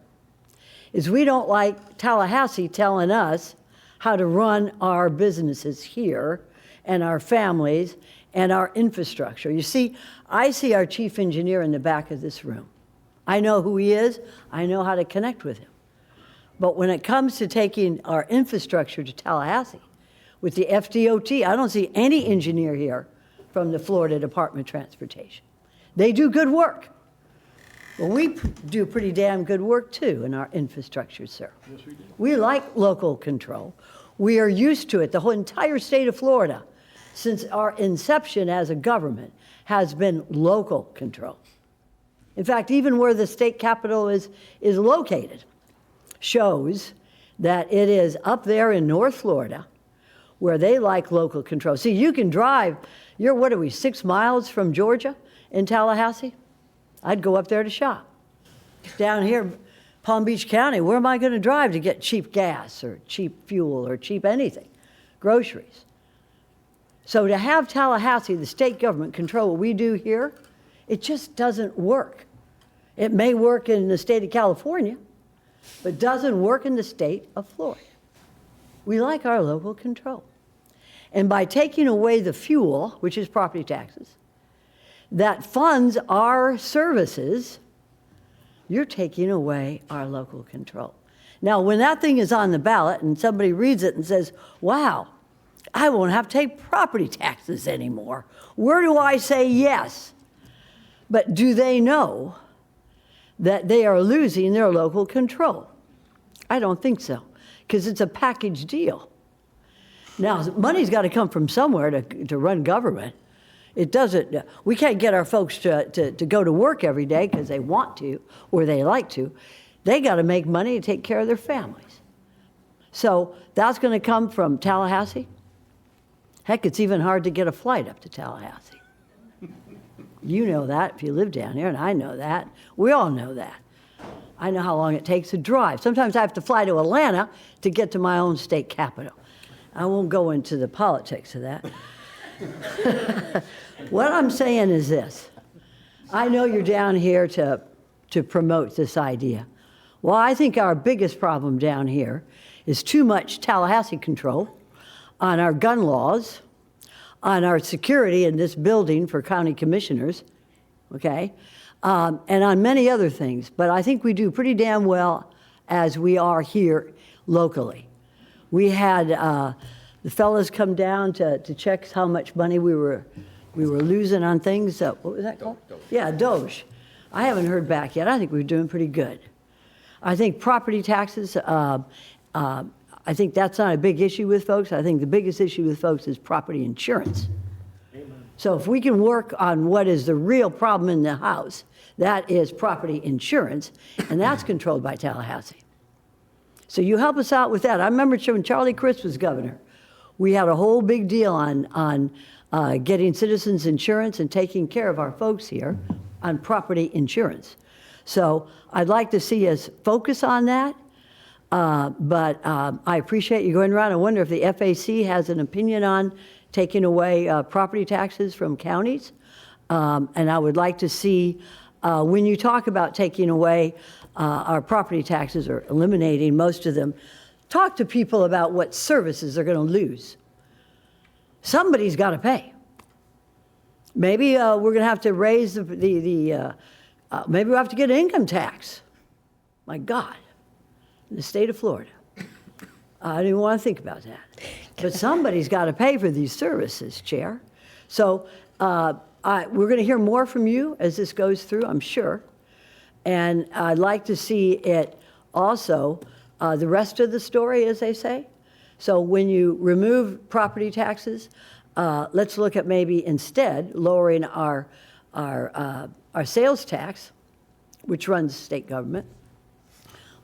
[SPEAKER 10] is we don't like Tallahassee telling us how to run our businesses here and our families and our infrastructure. You see, I see our chief engineer in the back of this room. I know who he is. I know how to connect with him. But when it comes to taking our infrastructure to Tallahassee, with the FDOT, I don't see any engineer here from the Florida Department of Transportation. They do good work. Well, we do pretty damn good work, too, in our infrastructure, sir. Yes, we do. We like local control. We are used to it. The whole entire state of Florida, since our inception as a government, has been local control. In fact, even where the state capitol is located shows that it is up there in North Florida where they like local control. See, you can drive, what are we, 6 miles from Georgia in Tallahassee? I'd go up there to shop. Down here, Palm Beach County, where am I going to drive to get cheap gas or cheap fuel or cheap anything? Groceries. So to have Tallahassee, the state government, control what we do here, it just doesn't work. It may work in the state of California, but doesn't work in the state of Florida. We like our local control. And by taking away the fuel, which is property taxes, that funds our services, you're taking away our local control. Now, when that thing is on the ballot and somebody reads it and says, wow, I won't have to take property taxes anymore, where do I say yes? But do they know that they are losing their local control? I don't think so, because it's a package deal. Now, money's got to come from somewhere to run government. It doesn't, we can't get our folks to go to work every day because they want to or they like to. They got to make money to take care of their families. So that's going to come from Tallahassee. Heck, it's even hard to get a flight up to Tallahassee. You know that if you live down here, and I know that. We all know that. I know how long it takes to drive. Sometimes I have to fly to Atlanta to get to my own state capital. I won't go into the politics of that. What I'm saying is this. I know you're down here to promote this idea. Well, I think our biggest problem down here is too much Tallahassee control on our gun laws, on our security in this building for county commissioners, okay, and on many other things. But I think we do pretty damn well as we are here locally. We had the fellas come down to check how much money we were losing on things. What was that called? Yeah, Doge. I haven't heard back yet. I think we're doing pretty good. I think property taxes, I think that's not a big issue with folks. I think the biggest issue with folks is property insurance. So if we can work on what is the real problem in the house, that is property insurance, and that's controlled by Tallahassee. So you help us out with that. I remember when Charlie Crist was governor, we had a whole big deal on getting citizens insurance and taking care of our folks here on property insurance. So I'd like to see us focus on that. But I appreciate you going around. I wonder if the FAC has an opinion on taking away property taxes from counties. And I would like to see, when you talk about taking away our property taxes or eliminating most of them, talk to people about what services they're going to lose. Somebody's got to pay. Maybe we're going to have to raise maybe we'll have to get an income tax. My God. In the state of Florida. I didn't want to think about that. But somebody's got to pay for these services, Chair. So we're going to hear more from you as this goes through, I'm sure. And I'd like to see it also, the rest of the story, as they say. So when you remove property taxes, let's look at maybe instead lowering our sales tax, which runs state government.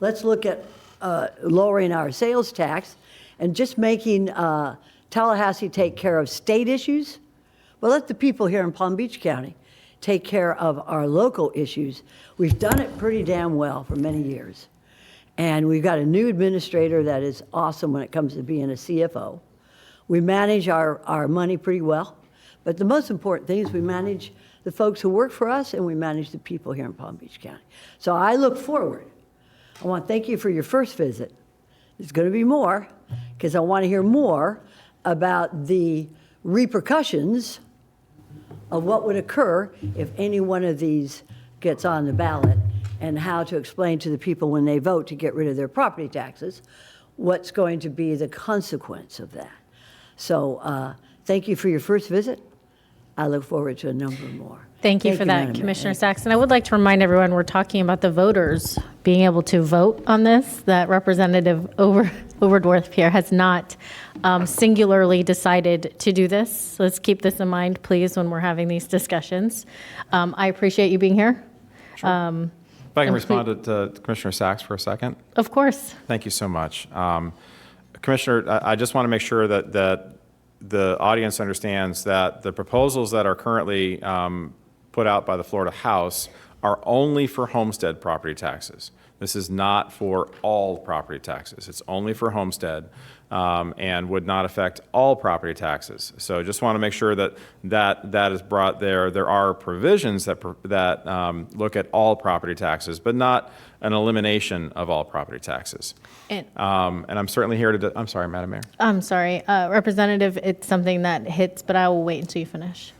[SPEAKER 10] Let's look at lowering our sales tax and just making Tallahassee take care of state issues. Well, let the people here in Palm Beach County take care of our local issues. We've done it pretty damn well for many years. And we've got a new administrator that is awesome when it comes to being a CFO. We manage our money pretty well. But the most important thing is we manage the folks who work for us and we manage the people here in Palm Beach County. So I look forward. I want to thank you for your first visit. There's going to be more, because I want to hear more about the repercussions of what would occur if any one of these gets on the ballot, and how to explain to the people when they vote to get rid of their property taxes what's going to be the consequence of that. So thank you for your first visit. I look forward to a number more.
[SPEAKER 2] Thank you for that,
[SPEAKER 10] Madam
[SPEAKER 2] Commissioner
[SPEAKER 10] Mayor.
[SPEAKER 2] Sachs. And I would like to remind everyone, we're talking about the voters being able to vote on this, that Representative Overdorf here has not singularly decided to do this. So let's keep this in mind, please, when we're having these discussions. I appreciate you being here.
[SPEAKER 1] If I can respond to Commissioner Sachs for a second.
[SPEAKER 2] Of course.
[SPEAKER 1] Thank you so much. Commissioner, I just want to make sure that the audience understands that the proposals that are currently put out by the Florida House are only for homestead property taxes. This is not for all property taxes. It's only for homestead and would not affect all property taxes. So just want to make sure that is brought there. There are provisions that look at all property taxes, but not an elimination of all property taxes. And I'm certainly here to, I'm sorry, Madam Mayor.
[SPEAKER 2] I'm sorry, Representative, it's something that hits, but I will wait until you finish.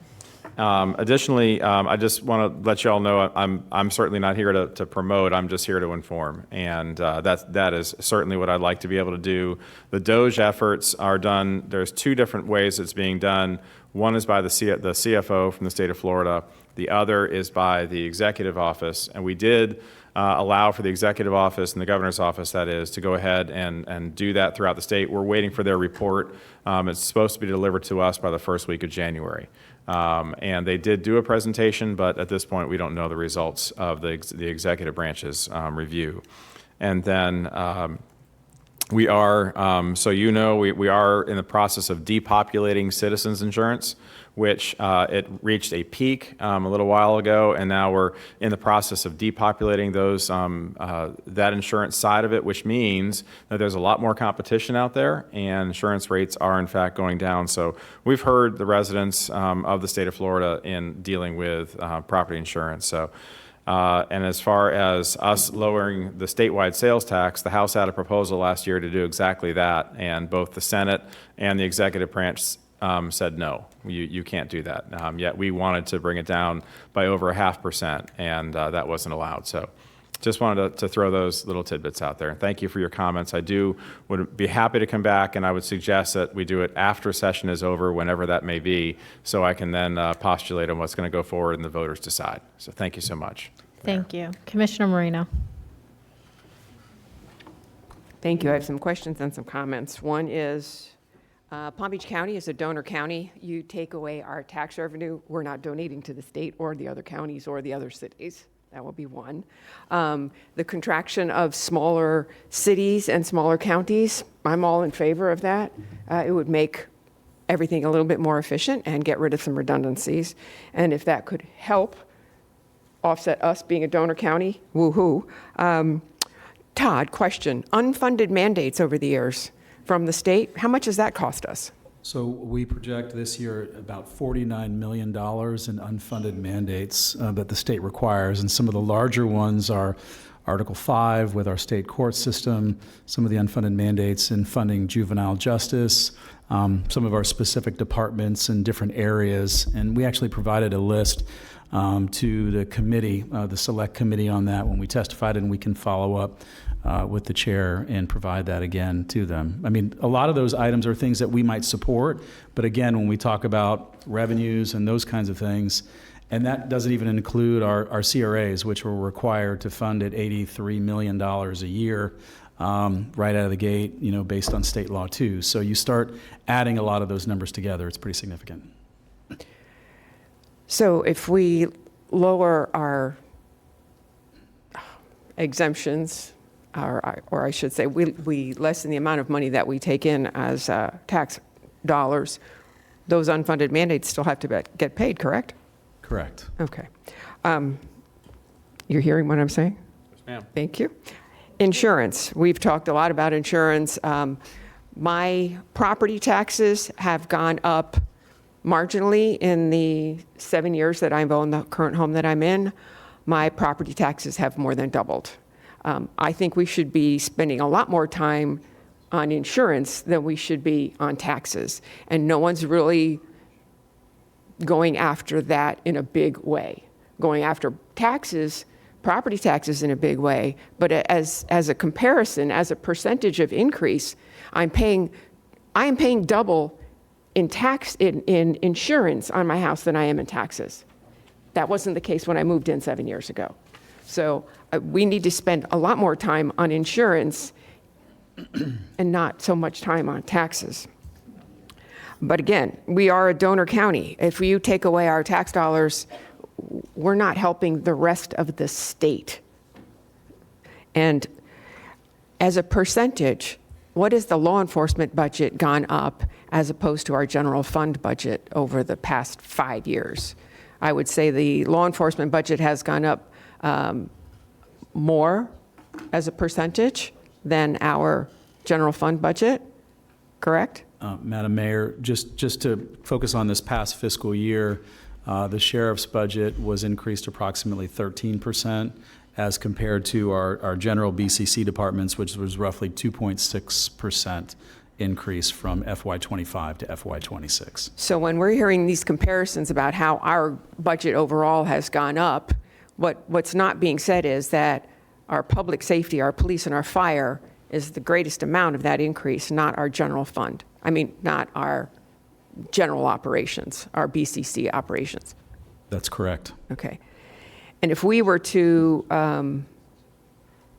[SPEAKER 1] Additionally, I just want to let you all know I'm certainly not here to promote. I'm just here to inform, and that is certainly what I'd like to be able to do. The Doge efforts are done. There's two different ways it's being done. One is by the CFO from the state of Florida. The other is by the executive office, and we did allow for the executive office and the governor's office, that is, to go ahead and do that throughout the state. We're waiting for their report. It's supposed to be delivered to us by the first week of January. And they did do a presentation, but at this point, we don't know the results of the executive branch's review. And then We are, so you know, we are in the process of depopulating citizens insurance, which it reached a peak a little while ago, and now we're in the process of depopulating those that insurance side of it, which means that there's a lot more competition out there, and insurance rates are in fact going down. So we've heard the residents of the state of Florida in dealing with property insurance. So. And as far as us lowering the statewide sales tax, the House had a proposal last year to do exactly that, and both the Senate and the executive branch said no, you can't do that. Yet we wanted to bring it down by over 0.5%, and that wasn't allowed. So just wanted to throw those little tidbits out there. Thank you for your comments. I would be happy to come back, and I would suggest that we do it after session is over, whenever that may be, so I can then postulate on what's going to go forward and the voters decide. So thank you so much.
[SPEAKER 2] Thank you. Commissioner Marino.
[SPEAKER 14] Thank you. I have some questions and some comments. One is, Palm Beach County is a donor county. You take away our tax revenue, we're not donating to the state or the other counties or the other cities. That will be one. The contraction of smaller cities and smaller counties, I'm all in favor of that. It would make everything a little bit more efficient and get rid of some redundancies. And if that could help offset us being a donor county, woo-hoo. Todd, question. Unfunded mandates over the years from the state, how much does that cost us?
[SPEAKER 7] So we project this year about $49 million in unfunded mandates that the state requires, and some of the larger ones are Article 5 with our state court system, some of the unfunded mandates in funding juvenile justice, some of our specific departments in different areas, and we actually provided a list to the committee, the select committee on that when we testified, and we can follow up with the chair and provide that again to them. I mean, a lot of those items are things that we might support, but again, when we talk about revenues and those kinds of things, and that doesn't even include our CRAs, which were required to fund at $83 million a year right out of the gate, you know, based on state law too. So you start adding a lot of those numbers together, it's pretty significant.
[SPEAKER 14] So if we lower our exemptions, or I should say, we lessen the amount of money that we take in as tax dollars, those unfunded mandates still have to get paid, correct?
[SPEAKER 7] Correct.
[SPEAKER 14] Okay. You're hearing what I'm saying?
[SPEAKER 1] Yes, ma'am.
[SPEAKER 14] Thank you. Insurance. We've talked a lot about insurance. My property taxes have gone up marginally in the 7 years that I've owned the current home that I'm in. My property taxes have more than doubled. I think we should be spending a lot more time on insurance than we should be on taxes. And no one's really going after that in a big way. Going after taxes, property taxes in a big way, but as a comparison, as a percentage of increase, I am paying double in insurance on my house than I am in taxes. That wasn't the case when I moved in 7 years ago. So we need to spend a lot more time on insurance and not so much time on taxes. But again, we are a donor county. If you take away our tax dollars, we're not helping the rest of the state. And as a percentage, what has the law enforcement budget gone up as opposed to our general fund budget over the past 5 years? I would say the law enforcement budget has gone up more as a percentage than our general fund budget, correct?
[SPEAKER 7] Madam Mayor, just to focus on this past fiscal year, the sheriff's budget was increased approximately 13% as compared to our general BCC departments, which was roughly 2.6% increase from FY25 to FY26.
[SPEAKER 14] So when we're hearing these comparisons about how our budget overall has gone up, what's not being said is that our public safety, our police, and our fire is the greatest amount of that increase, not our general fund. I mean, not our general operations, our BCC operations.
[SPEAKER 7] That's correct.
[SPEAKER 14] Okay. And if we were to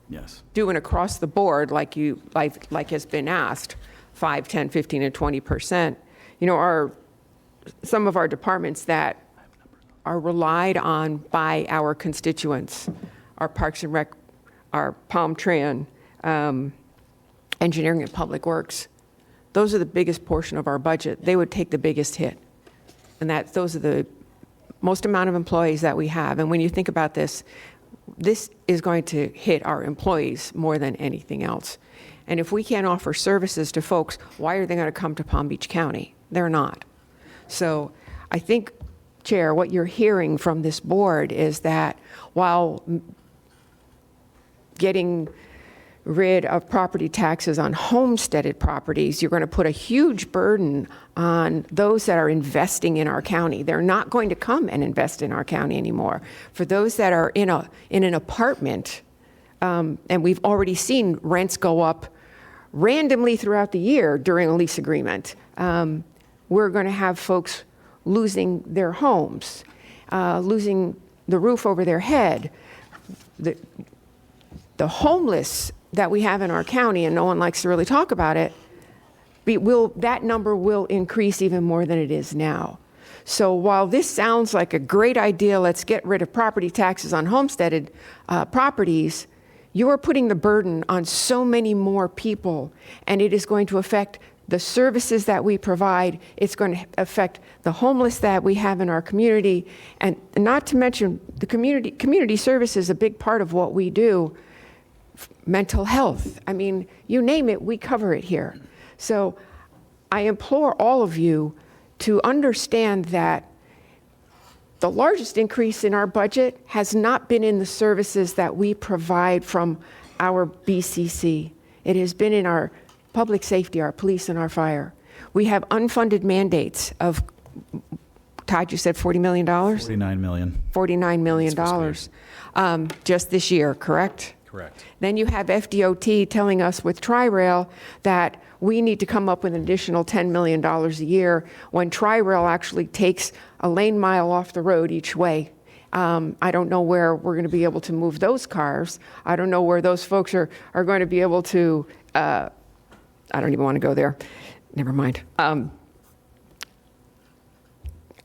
[SPEAKER 7] Yes.
[SPEAKER 14] do an across the board like has been asked, 5, 10, 15, and 20%, you know, some of our departments that are relied on by our constituents, our Parks and Rec, our Palm Tran, engineering and public works. Those are the biggest portion of our budget. They would take the biggest hit. And those are the most amount of employees that we have. And when you think about this, this is going to hit our employees more than anything else. And if we can't offer services to folks, why are they going to come to Palm Beach County? They're not. So I think, Chair, what you're hearing from this board is that while getting rid of property taxes on homesteaded properties, you're going to put a huge burden on those that are investing in our county. They're not going to come and invest in our county anymore. For those that are in an apartment, and we've already seen rents go up randomly throughout the year during a lease agreement, we're going to have folks losing their homes, losing the roof over their head. The homeless that we have in our county, and no one likes to really talk about it, that number will increase even more than it is now. So while this sounds like a great idea, let's get rid of property taxes on homesteaded properties, you are putting the burden on so many more people, and it is going to affect the services that we provide. It's going to affect the homeless that we have in our community, and not to mention the community service is a big part of what we do. Mental health, I mean, you name it, we cover it here. So I implore all of you to understand that the largest increase in our budget has not been in the services that we provide from our BCC. It has been in our public safety, our police, and our fire. We have unfunded mandates of, Todd, you said $40 million?
[SPEAKER 7] $49 million.
[SPEAKER 14] $49 million just this year, correct?
[SPEAKER 1] Correct.
[SPEAKER 14] Then you have FDOT telling us with Tri-Rail that we need to come up with an additional $10 million a year when Tri-Rail actually takes a lane mile off the road each way. I don't know where we're going to be able to move those cars. I don't know where those folks are going to be able to, I don't even want to go there. Never mind. I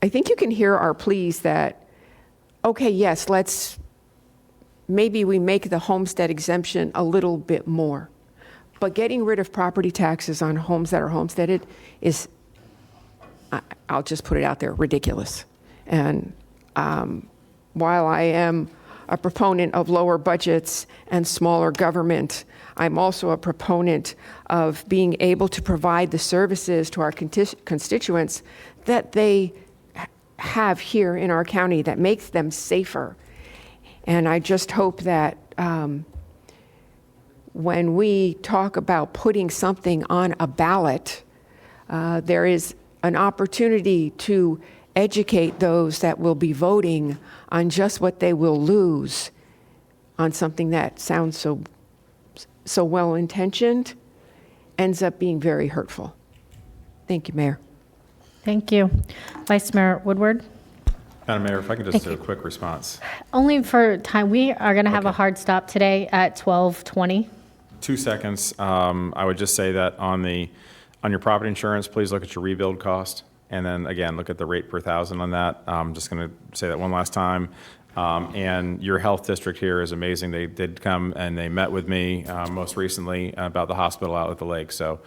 [SPEAKER 14] think you can hear our pleas that, okay, yes, maybe we make the homestead exemption a little bit more. But getting rid of property taxes on homes that are homesteaded is, I'll just put it out there, ridiculous. And while I am a proponent of lower budgets and smaller government, I'm also a proponent of being able to provide the services to our constituents that they have here in our county that makes them safer. And I just hope that when we talk about putting something on a ballot, there is an opportunity to educate those that will be voting on just what they will lose on something that sounds so well-intentioned, ends up being very hurtful. Thank you, Mayor.
[SPEAKER 2] Thank you. Vice Mayor Woodward?
[SPEAKER 1] Madam Mayor, if I could just do a quick response.
[SPEAKER 2] Only for time, we are going to have a hard stop today at 12:20.
[SPEAKER 1] 2 seconds. I would just say that on your property insurance, please look at your rebuild cost. And then again, look at the rate per thousand on that. I'm just going to say that one last time. And your health district here is amazing. They did come and they met with me most recently about the hospital out at the lake. So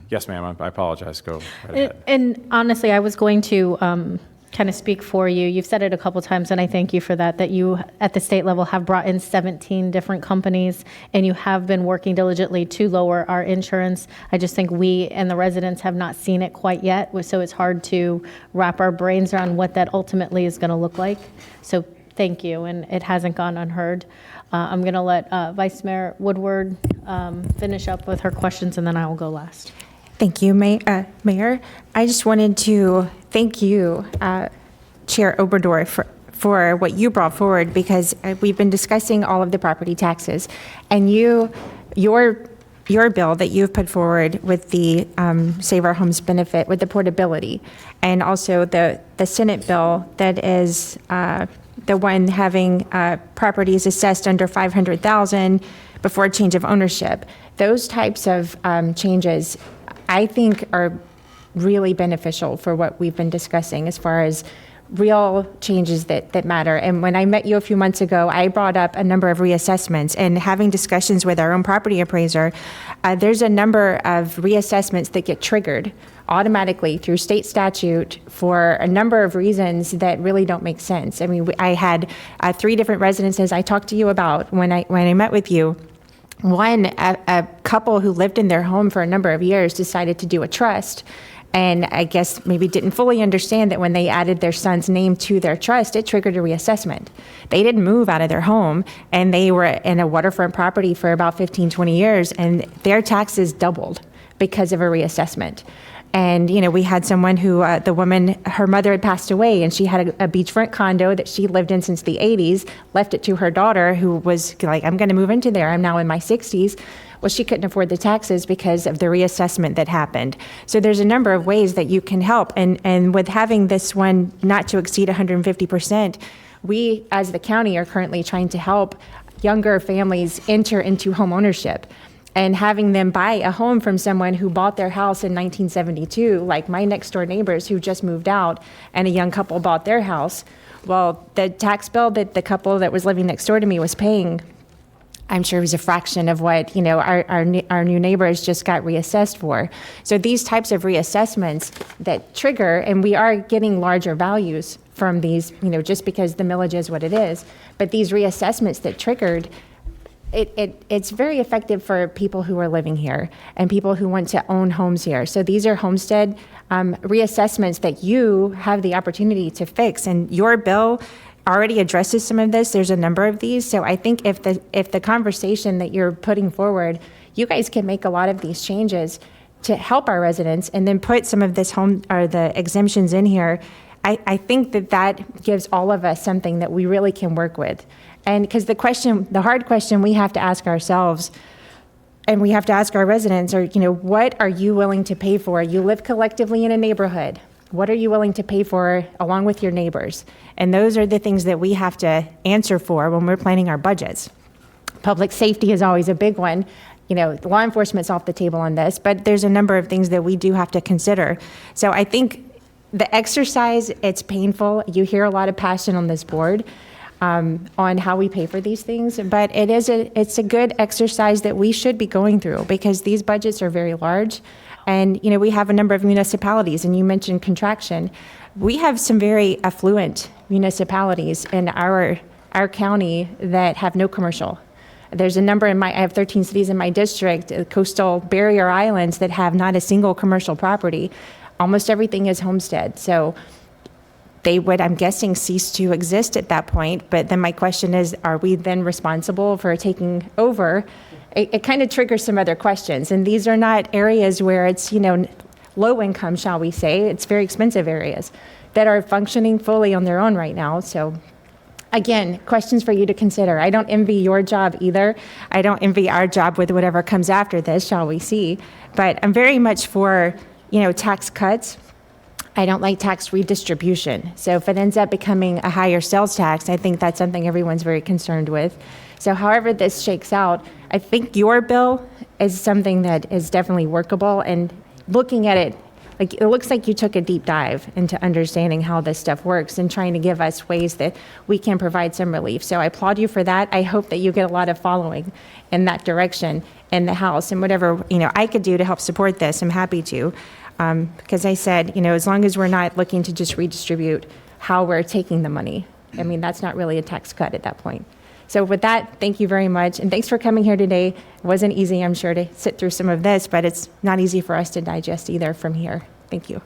[SPEAKER 1] yes, ma'am, I apologize. Go right ahead.
[SPEAKER 2] And honestly, I was going to kind of speak for you. You've said it a couple times, and I thank you for that you at the state level have brought in 17 different companies, and you have been working diligently to lower our insurance. I just think we and the residents have not seen it quite yet, so it's hard to wrap our brains around what that ultimately is going to look like. So thank you, and it hasn't gone unheard. I'm going to let Vice Mayor Woodward finish up with her questions, and then I will go last.
[SPEAKER 11] Thank you, Mayor. I just wanted to thank you, Chair Oberdorf, for what you brought forward, because we've been discussing all of the property taxes, and your bill that you've put forward with the Save Our Homes benefit, with the portability, and also the Senate bill that is the one having properties assessed under $500,000 before change of ownership. Those types of changes, I think, are really beneficial for what we've been discussing as far as real changes that matter. And when I met you a few months ago, I brought up a number of reassessments, and having discussions with our own property appraiser, there's a number of reassessments that get triggered automatically through state statute for a number of reasons that really don't make sense. I mean, I had 3 different residences I talked to you about when I met with you. One, a couple who lived in their home for a number of years decided to do a trust, and I guess maybe didn't fully understand that when they added their son's name to their trust, it triggered a reassessment. They didn't move out of their home, and they were in a waterfront property for about 15, 20 years, and their taxes doubled because of a reassessment. And, you know, we had someone who, the woman, her mother had passed away, and she had a beachfront condo that she lived in since the 80s, left it to her daughter, who was like, I'm going to move into there. I'm now in my 60s. Well, she couldn't afford the taxes because of the reassessment that happened. So there's a number of ways that you can help. And with having this one not to exceed 150%, we, as the county, are currently trying to help younger families enter into home ownership. And having them buy a home from someone who bought their house in 1972, like my next door neighbors who just moved out, and a young couple bought their house. Well, the tax bill that the couple that was living next door to me was paying, I'm sure it was a fraction of what, you know, our new neighbors just got reassessed for. So these types of reassessments that trigger, and we are getting larger values from these, you know, just because the millage is what it is, but these reassessments that triggered, it's very effective for people who are living here and people who want to own homes here. So these are homestead reassessments that you have the opportunity to fix, and your bill already addresses some of this. There's a number of these. So I think if the conversation that you're putting forward, you guys can make a lot of these changes to help our residents and then put some of this home or the exemptions in here. I think that gives all of us something that we really can work with. And because the hard question we have to ask ourselves, and we have to ask our residents, are, you know, what are you willing to pay for? You live collectively in a neighborhood. What are you willing to pay for along with your neighbors? And those are the things that we have to answer for when we're planning our budgets. Public safety is always a big one. You know, law enforcement's off the table on this, but there's a number of things that we do have to consider. So I think the exercise, it's painful. You hear a lot of passion on this board on how we pay for these things, but it's a good exercise that we should be going through because these budgets are very large. And, you know, we have a number of municipalities, and you mentioned contraction. We have some very affluent municipalities in our county that have no commercial. There's a number I have 13 cities in my district, coastal barrier islands that have not a single commercial property. Almost everything is homestead. So they would, I'm guessing, cease to exist at that point. But then my question is, are we then responsible for taking over? It kind of triggers some other questions. And these are not areas where it's, you know, low income, shall we say. It's very expensive areas that are functioning fully on their own right now. So again, questions for you to consider. I don't envy your job either. I don't envy our job with whatever comes after this, shall we see. But I'm very much for, you know, tax cuts. I don't like tax redistribution. So if it ends up becoming a higher sales tax, I think that's something everyone's very concerned with. So however this shakes out, I think your bill is something that is definitely workable. And looking at it, like, it looks like you took a deep dive into understanding how this stuff works and trying to give us ways that we can provide some relief. So I applaud you for that. I hope that you get a lot of following in that direction in the House, and whatever, you know, I could do to help support this, I'm happy to. Because I said, you know, as long as we're not looking to just redistribute how we're taking the money, I mean, that's not really a tax cut at that point. So with that, thank you very much. And thanks for coming here today. It wasn't easy, I'm sure, to sit through some of this, but it's not easy for us to digest either from here. Thank you.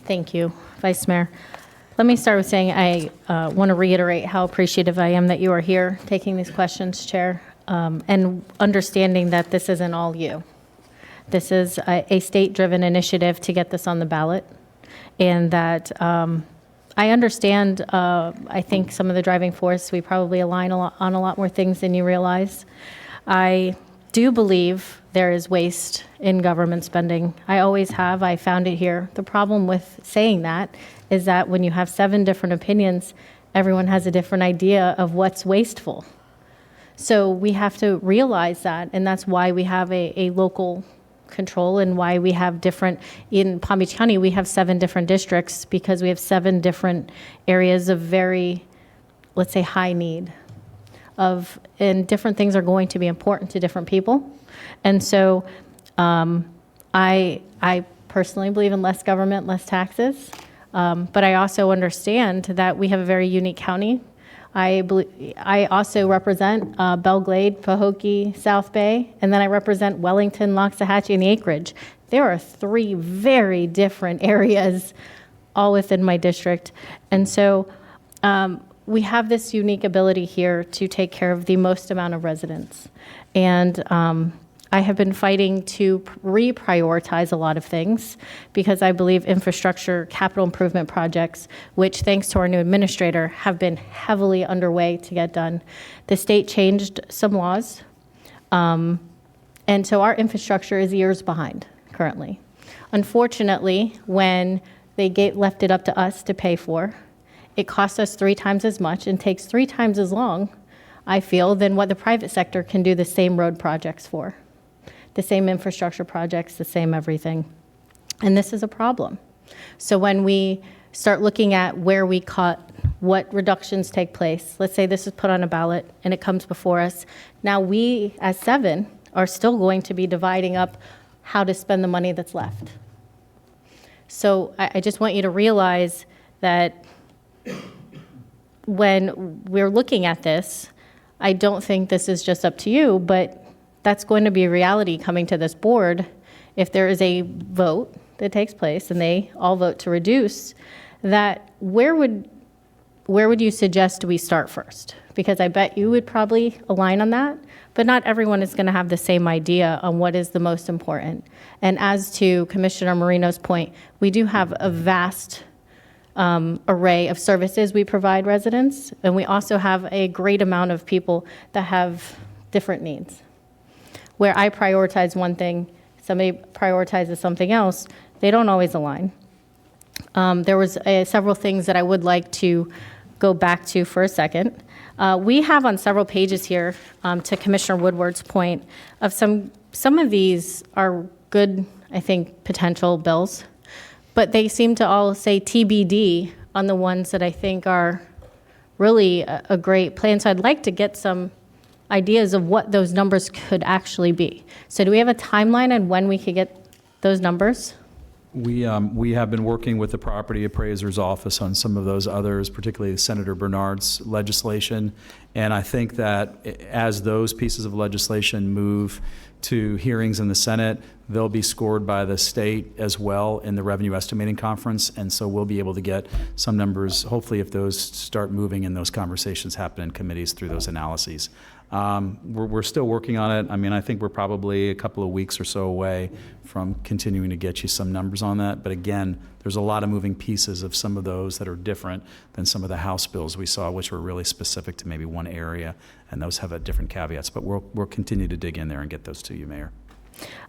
[SPEAKER 2] Thank you, Vice Mayor. Let me start with saying I want to reiterate how appreciative I am that you are here taking these questions, Chair, and understanding that this isn't all you. This is a state-driven initiative to get this on the ballot, and that I understand, I think some of the driving force, we probably align on a lot more things than you realize. I do believe there is waste in government spending. I always have. I found it here. The problem with saying that is that when you have 7 different opinions, everyone has a different idea of what's wasteful. So we have to realize that, and that's why we have a local control and why we have different, in Palm Beach County, we have 7 different districts because we have 7 different areas of very, let's say, high need of, and different things are going to be important to different people. And so I personally believe in less government, less taxes. But I also understand that we have a very unique county. I also represent Belle Glade, Pahokee, South Bay, and then I represent Wellington, Loxahatchee, and the Acreage. There are 3 very different areas all within my district. And so we have this unique ability here to take care of the most amount of residents. And I have been fighting to reprioritize a lot of things because I believe infrastructure, capital improvement projects, which thanks to our new administrator, have been heavily underway to get done. The state changed some laws, and so our infrastructure is years behind currently. Unfortunately, when they left it up to us to pay for, it costs us 3 times as much and takes 3 times as long, I feel, than what the private sector can do the same road projects for. The same infrastructure projects, the same everything. And this is a problem. So when we start looking at where we cut, what reductions take place, let's say this is put on a ballot and it comes before us. Now we, as 7, are still going to be dividing up how to spend the money that's left. So I just want you to realize that when we're looking at this, I don't think this is just up to you, but that's going to be a reality coming to this board if there is a vote that takes place and they all vote to reduce, that where would you suggest we start first? Because I bet you would probably align on that, but not everyone is going to have the same idea on what is the most important. And as to Commissioner Marino's point, we do have a vast array of services we provide residents, and we also have a great amount of people that have different needs. Where I prioritize one thing, somebody prioritizes something else, they don't always align. There was several things that I would like to go back to for a second. We have on several pages here, to Commissioner Woodward's point, of some of these are good, I think, potential bills, but they seem to all say TBD on the ones that I think are really a great plan. So I'd like to get some ideas of what those numbers could actually be. So do we have a timeline on when we could get those numbers?
[SPEAKER 7] We have been working with the property appraiser's office on some of those others, particularly Senator Bernard's legislation. And I think that as those pieces of legislation move to hearings in the Senate, they'll be scored by the state as well in the revenue estimating conference. And so we'll be able to get some numbers, hopefully, if those start moving and those conversations happen in committees through those analyses. We're still working on it. I mean, I think we're probably a couple of weeks or so away from continuing to get you some numbers on that. But again, there's a lot of moving pieces of some of those that are different than some of the House bills we saw, which were really specific to maybe one area, and those have a different caveats. But we'll continue to dig in there and get those to you, Mayor.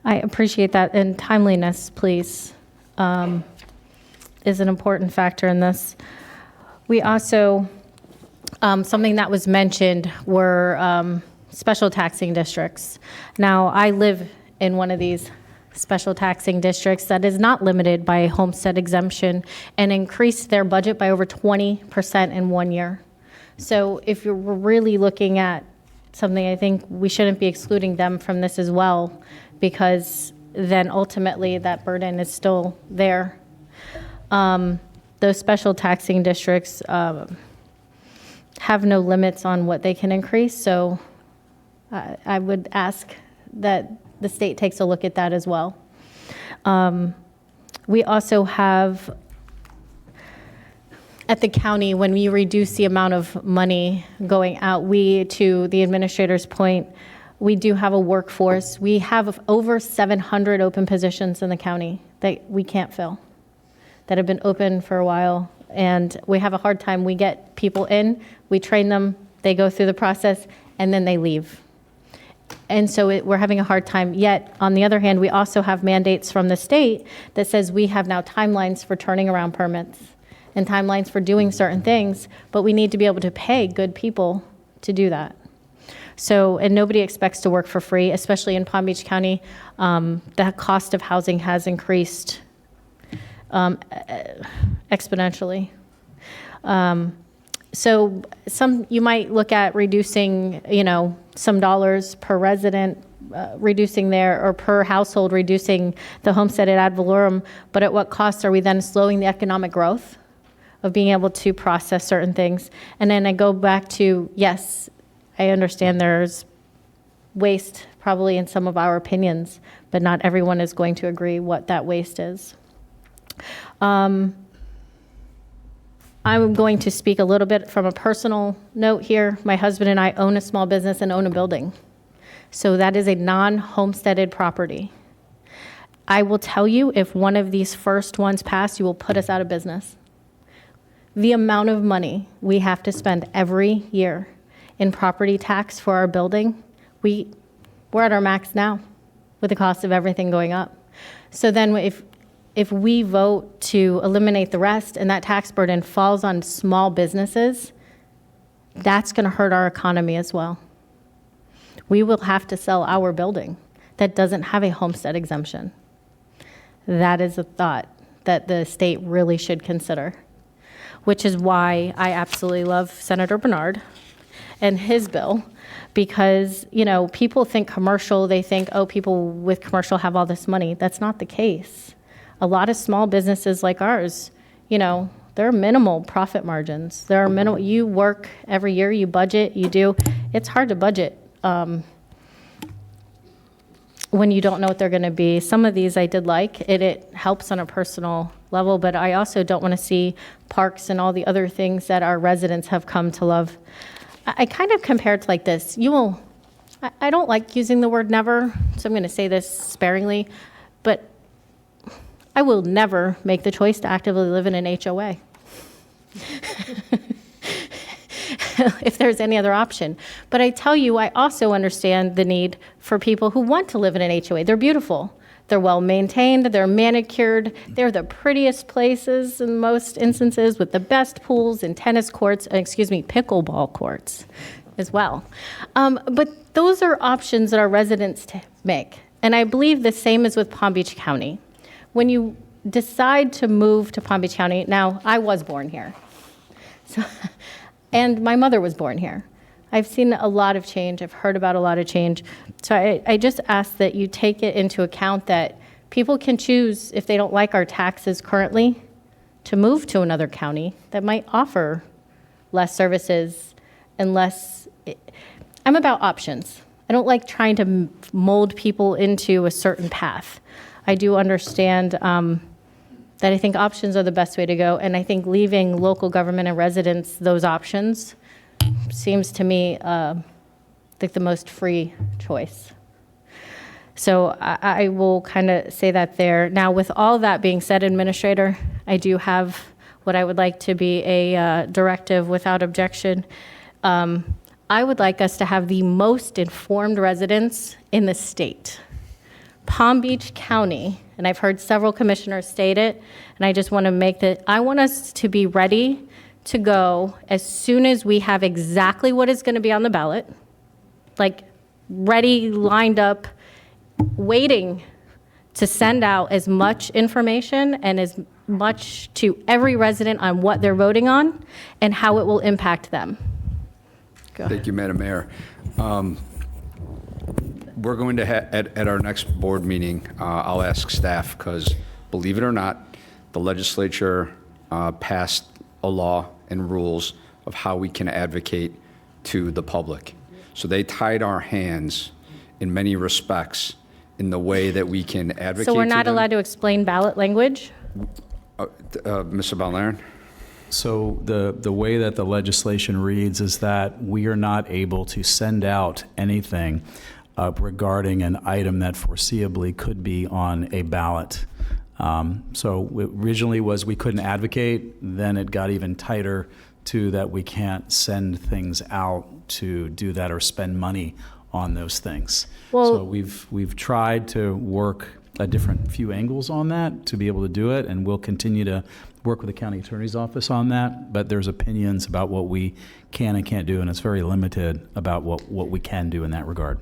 [SPEAKER 2] I appreciate that. And timeliness, please, is an important factor in this. We also, something that was mentioned were special taxing districts. Now, I live in one of these special taxing districts that is not limited by homestead exemption and increased their budget by over 20% in 1 year. So if you're really looking at something, I think we shouldn't be excluding them from this as well, because then ultimately that burden is still there. Those special taxing districts have no limits on what they can increase, so I would ask that the state takes a look at that as well. We also have, at the county, when we reduce the amount of money going out, we, to the administrator's point, we do have a workforce. We have over 700 open positions in the county that we can't fill, that have been open for a while. And we have a hard time. We get people in, we train them, they go through the process, and then they leave. And so we're having a hard time. Yet, on the other hand, we also have mandates from the state that says we have now timelines for turning around permits and timelines for doing certain things, but we need to be able to pay good people to do that. So, and nobody expects to work for free, especially in Palm Beach County. The cost of housing has increased exponentially. So you might look at reducing, some dollars per resident, reducing there, or per household, reducing the homestead ad valorem, but at what cost are we then slowing the economic growth of being able to process certain things? And then I go back to, yes, I understand there's waste probably in some of our opinions, but not everyone is going to agree what that waste is. I'm going to speak a little bit from a personal note here. My husband and I own a small business and own a building. So that is a non-homesteaded property. I will tell you, if one of these first ones pass, you will put us out of business. The amount of money we have to spend every year in property tax for our building, we're at our max now with the cost of everything going up. So then if we vote to eliminate the rest and that tax burden falls on small businesses, that's going to hurt our economy as well. We will have to sell our building that doesn't have a homestead exemption. That is a thought that the state really should consider, which is why I absolutely love Senator Bernard and his bill, because, people think commercial, they think, oh, people with commercial have all this money. That's not the case. A lot of small businesses like ours, there are minimal profit margins. There are minimal, you work every year, you budget, it's hard to budget when you don't know what they're going to be. Some of these I did like. It helps on a personal level, but I also don't want to see parks and all the other things that our residents have come to love. I kind of compare it to like this. I don't like using the word never, so I'm going to say this sparingly, but I will never make the choice to actively live in an HOA if there's any other option. But I tell you, I also understand the need for people who want to live in an HOA. They're beautiful. They're well maintained. They're manicured. They're the prettiest places in most instances, with the best pools and tennis courts, pickleball courts as well. But those are options that our residents make. And I believe the same is with Palm Beach County. When you decide to move to Palm Beach County, now I was born here, and my mother was born here. I've seen a lot of change. I've heard about a lot of change. So I just ask that you take it into account that people can choose, if they don't like our taxes currently, to move to another county that might offer less services and less. I'm about options. I don't like trying to mold people into a certain path. I do understand that I think options are the best way to go, and I think leaving local government and residents those options seems to me like the most free choice. So I will kind of say that there. Now, with all that being said, Administrator, I do have what I would like to be a directive without objection. I would like us to have the most informed residents in the state. Palm Beach County, and I've heard several commissioners state it, and I just want to make that, I want us to be ready to go as soon as we have exactly what is going to be on the ballot, like ready, lined up, waiting to send out as much information and as much to every resident on what they're voting on and how it will impact them. Go ahead.
[SPEAKER 5] Thank you, Madam Mayor. We're going to, at our next board meeting, I'll ask staff, because believe it or not, the legislature passed a law and rules of how we can advocate to the public. So they tied our hands in many respects in the way that we can advocate.
[SPEAKER 2] So we're not
[SPEAKER 5] to them.
[SPEAKER 2] allowed to explain ballot language?
[SPEAKER 5] Mr. Valerian?
[SPEAKER 7] So the way that the legislation reads is that we are not able to send out anything regarding an item that foreseeably could be on a ballot. So it originally was we couldn't advocate, then it got even tighter to that we can't send things out to do that or spend money on those things.
[SPEAKER 2] Well,
[SPEAKER 7] so we've tried to work a different few angles on that to be able to do it, and we'll continue to work with the county attorney's office on that. But there's opinions about what we can and can't do, and it's very limited about what we can do in that regard.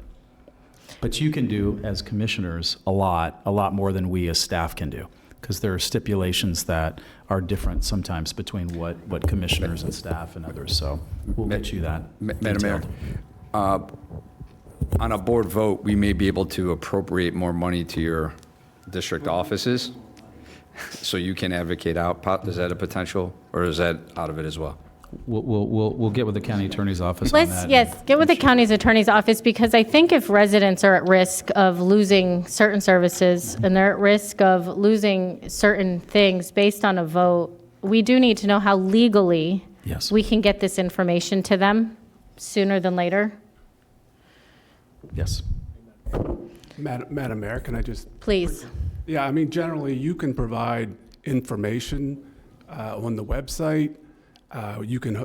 [SPEAKER 7] But you can do, as commissioners, a lot more than we as staff can do, because there are stipulations that are different sometimes between what commissioners and staff and others. So we'll get you that.
[SPEAKER 5] Madam Mayor, on a board vote, we may be able to appropriate more money to your district offices, so you can advocate out. Is that a potential, or is that out of it as well?
[SPEAKER 7] We'll get with the county attorney's office on that.
[SPEAKER 2] Yes, get with the county's attorney's office, because I think if residents are at risk of losing certain services and they're at risk of losing certain things based on a vote, we do need to know how legally we can get this information to them sooner than later.
[SPEAKER 7] Yes.
[SPEAKER 15] Madam Mayor, can I just?
[SPEAKER 2] Please.
[SPEAKER 15] Yeah, I mean, generally, you can provide information on the website. You can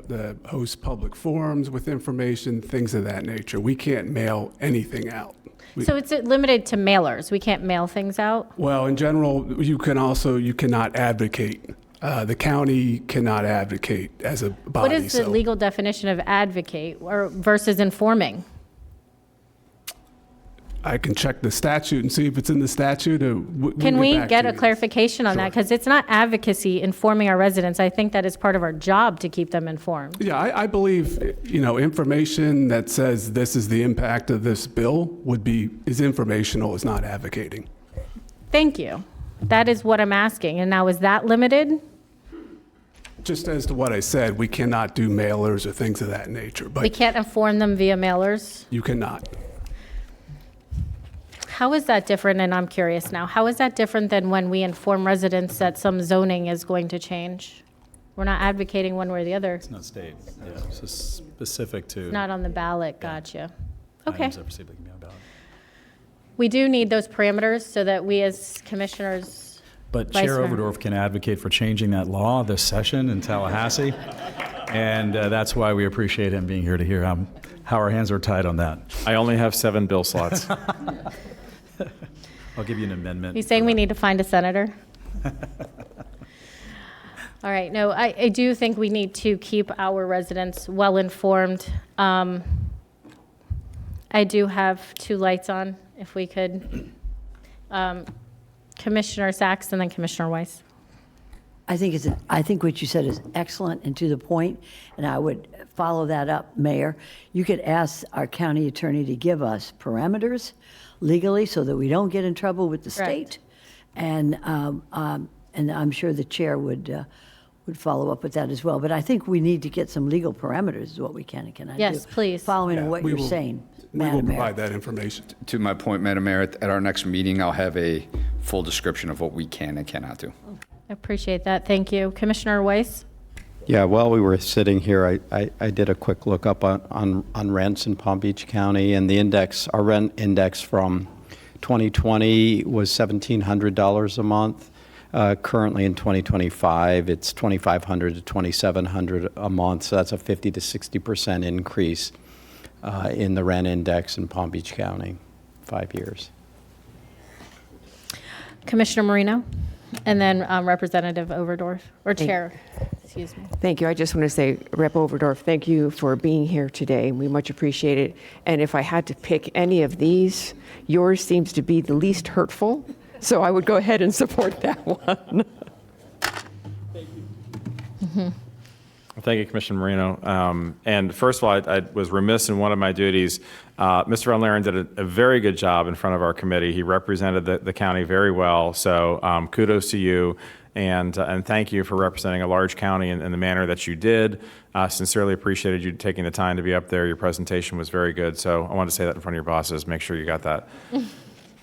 [SPEAKER 15] host public forums with information, things of that nature. We can't mail anything out.
[SPEAKER 2] So it's limited to mailers. We can't mail things out?
[SPEAKER 15] Well, in general, you cannot advocate. The county cannot advocate as a body.
[SPEAKER 2] What is the legal definition of advocate or versus informing?
[SPEAKER 15] I can check the statute and see if it's in the statute.
[SPEAKER 2] Can we get a clarification on that? Because it's not advocacy informing our residents. I think that is part of our job to keep them informed.
[SPEAKER 15] Yeah, I believe, information that says this is the impact of this bill is informational, is not advocating.
[SPEAKER 2] Thank you. That is what I'm asking. And now, is that limited?
[SPEAKER 15] Just as to what I said, we cannot do mailers or things of that nature, but
[SPEAKER 2] We can't inform them via mailers?
[SPEAKER 15] you cannot.
[SPEAKER 2] How is that different, and I'm curious now, how is that different than when we inform residents that some zoning is going to change? We're not advocating one way or the other.
[SPEAKER 7] It's not state. Yeah, it's just specific to.
[SPEAKER 2] It's not on the ballot, gotcha. Okay.
[SPEAKER 7] items that perceived that can be on ballot.
[SPEAKER 2] We do need those parameters so that we as commissioners.
[SPEAKER 7] But
[SPEAKER 2] Vice
[SPEAKER 7] Chair
[SPEAKER 2] Mayor.
[SPEAKER 7] Overdorf can advocate for changing that law this session in Tallahassee. And that's why we appreciate him being here to hear how our hands are tied on that.
[SPEAKER 1] I only have 7 bill slots.
[SPEAKER 7] I'll give you an amendment.
[SPEAKER 2] You saying we need to find a senator? All right, no, I do think we need to keep our residents well-informed. I do have 2 lights on, if we could. Commissioner Sachs and then Commissioner Weiss.
[SPEAKER 10] I think what you said is excellent and to the point, and I would follow that up, Mayor. You could ask our county attorney to give us parameters legally so that we don't get in trouble with the state. And I'm sure the chair would follow up with that as well. But I think we need to get some legal parameters is what we can and cannot do.
[SPEAKER 2] Yes, please.
[SPEAKER 10] Following what you're saying,
[SPEAKER 15] We will
[SPEAKER 10] Madam Mayor.
[SPEAKER 15] provide that information.
[SPEAKER 5] To my point, Madam Mayor, at our next meeting, I'll have a full description of what we can and cannot do.
[SPEAKER 2] I appreciate that, thank you. Commissioner Weiss?
[SPEAKER 6] Yeah, while we were sitting here, I did a quick look up on rents in Palm Beach County, and the index, our rent index from 2020 was $1,700 a month. Currently in 2025, it's $2,500 to $2,700 a month, so that's a 50 to 60% increase in the rent index in Palm Beach County, 5 years.
[SPEAKER 2] Commissioner Marino? And then Representative Overdorf, or Chair, excuse me.
[SPEAKER 14] Thank you. I just want to say, Rep. Overdorf, thank you for being here today. We much appreciate it. And if I had to pick any of these, yours seems to be the least hurtful, so I would go ahead and support that one.
[SPEAKER 1] Thank you, Commissioner Marino. And first of all, I was remiss in one of my duties. Mr. Van Laren did a very good job in front of our committee. He represented the county very well, so kudos to you. And thank you for representing a large county in the manner that you did. Sincerely appreciated you taking the time to be up there. Your presentation was very good, so I wanted to say that in front of your bosses. Make sure you got that.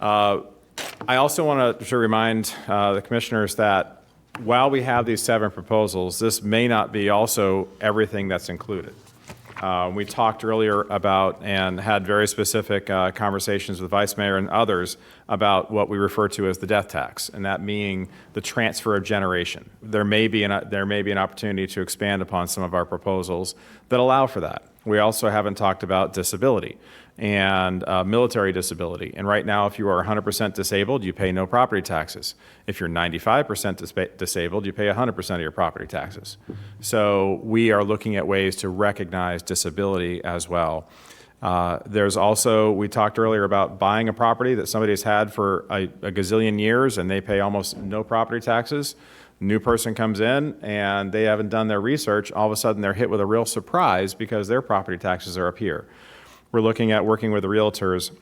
[SPEAKER 1] I also want to remind the commissioners that while we have these 7 proposals, this may not be also everything that's included. We talked earlier about and had very specific conversations with Vice Mayor and others about what we refer to as the death tax, and that being the transfer of generation. There may be an opportunity to expand upon some of our proposals that allow for that. We also haven't talked about disability. and military disability. And right now, if you are 100% disabled, you pay no property taxes. If you're 95% disabled, you pay 100% of your property taxes. So we are looking at ways to recognize disability as well. There's also, we talked earlier about buying a property that somebody has had for a gazillion years and they pay almost no property taxes. New person comes in and they haven't done their research. All of a sudden they're hit with a real surprise because their property taxes are up here. We're looking at working with the realtors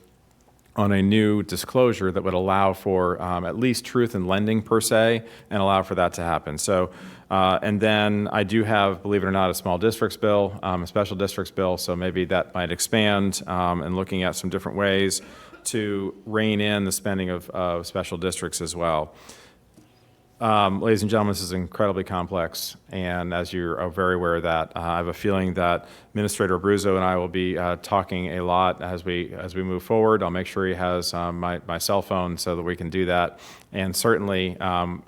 [SPEAKER 1] on a new disclosure that would allow for at least truth in lending per se and allow for that to happen. So, and then I do have, believe it or not, a small districts bill, a special districts bill, so maybe that might expand and looking at some different ways to rein in the spending of special districts as well. Ladies and gentlemen, this is incredibly complex, and as you are very aware of that, I have a feeling that Administrator Abruzzo and I will be talking a lot as we move forward. I'll make sure he has my cell phone so that we can do that, and certainly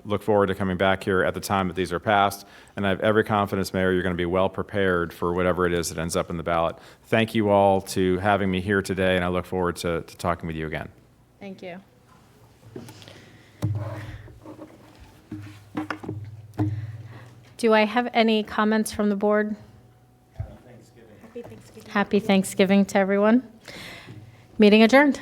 [SPEAKER 1] look forward to coming back here at the time that these are passed. And I have every confidence, Mayor, you're going to be well prepared for whatever it is that ends up in the ballot. Thank you all to having me here today, and I look forward to talking with you again.
[SPEAKER 2] Thank you. Do I have any comments from the board? Happy Thanksgiving. Happy Thanksgiving to everyone. Meeting adjourned.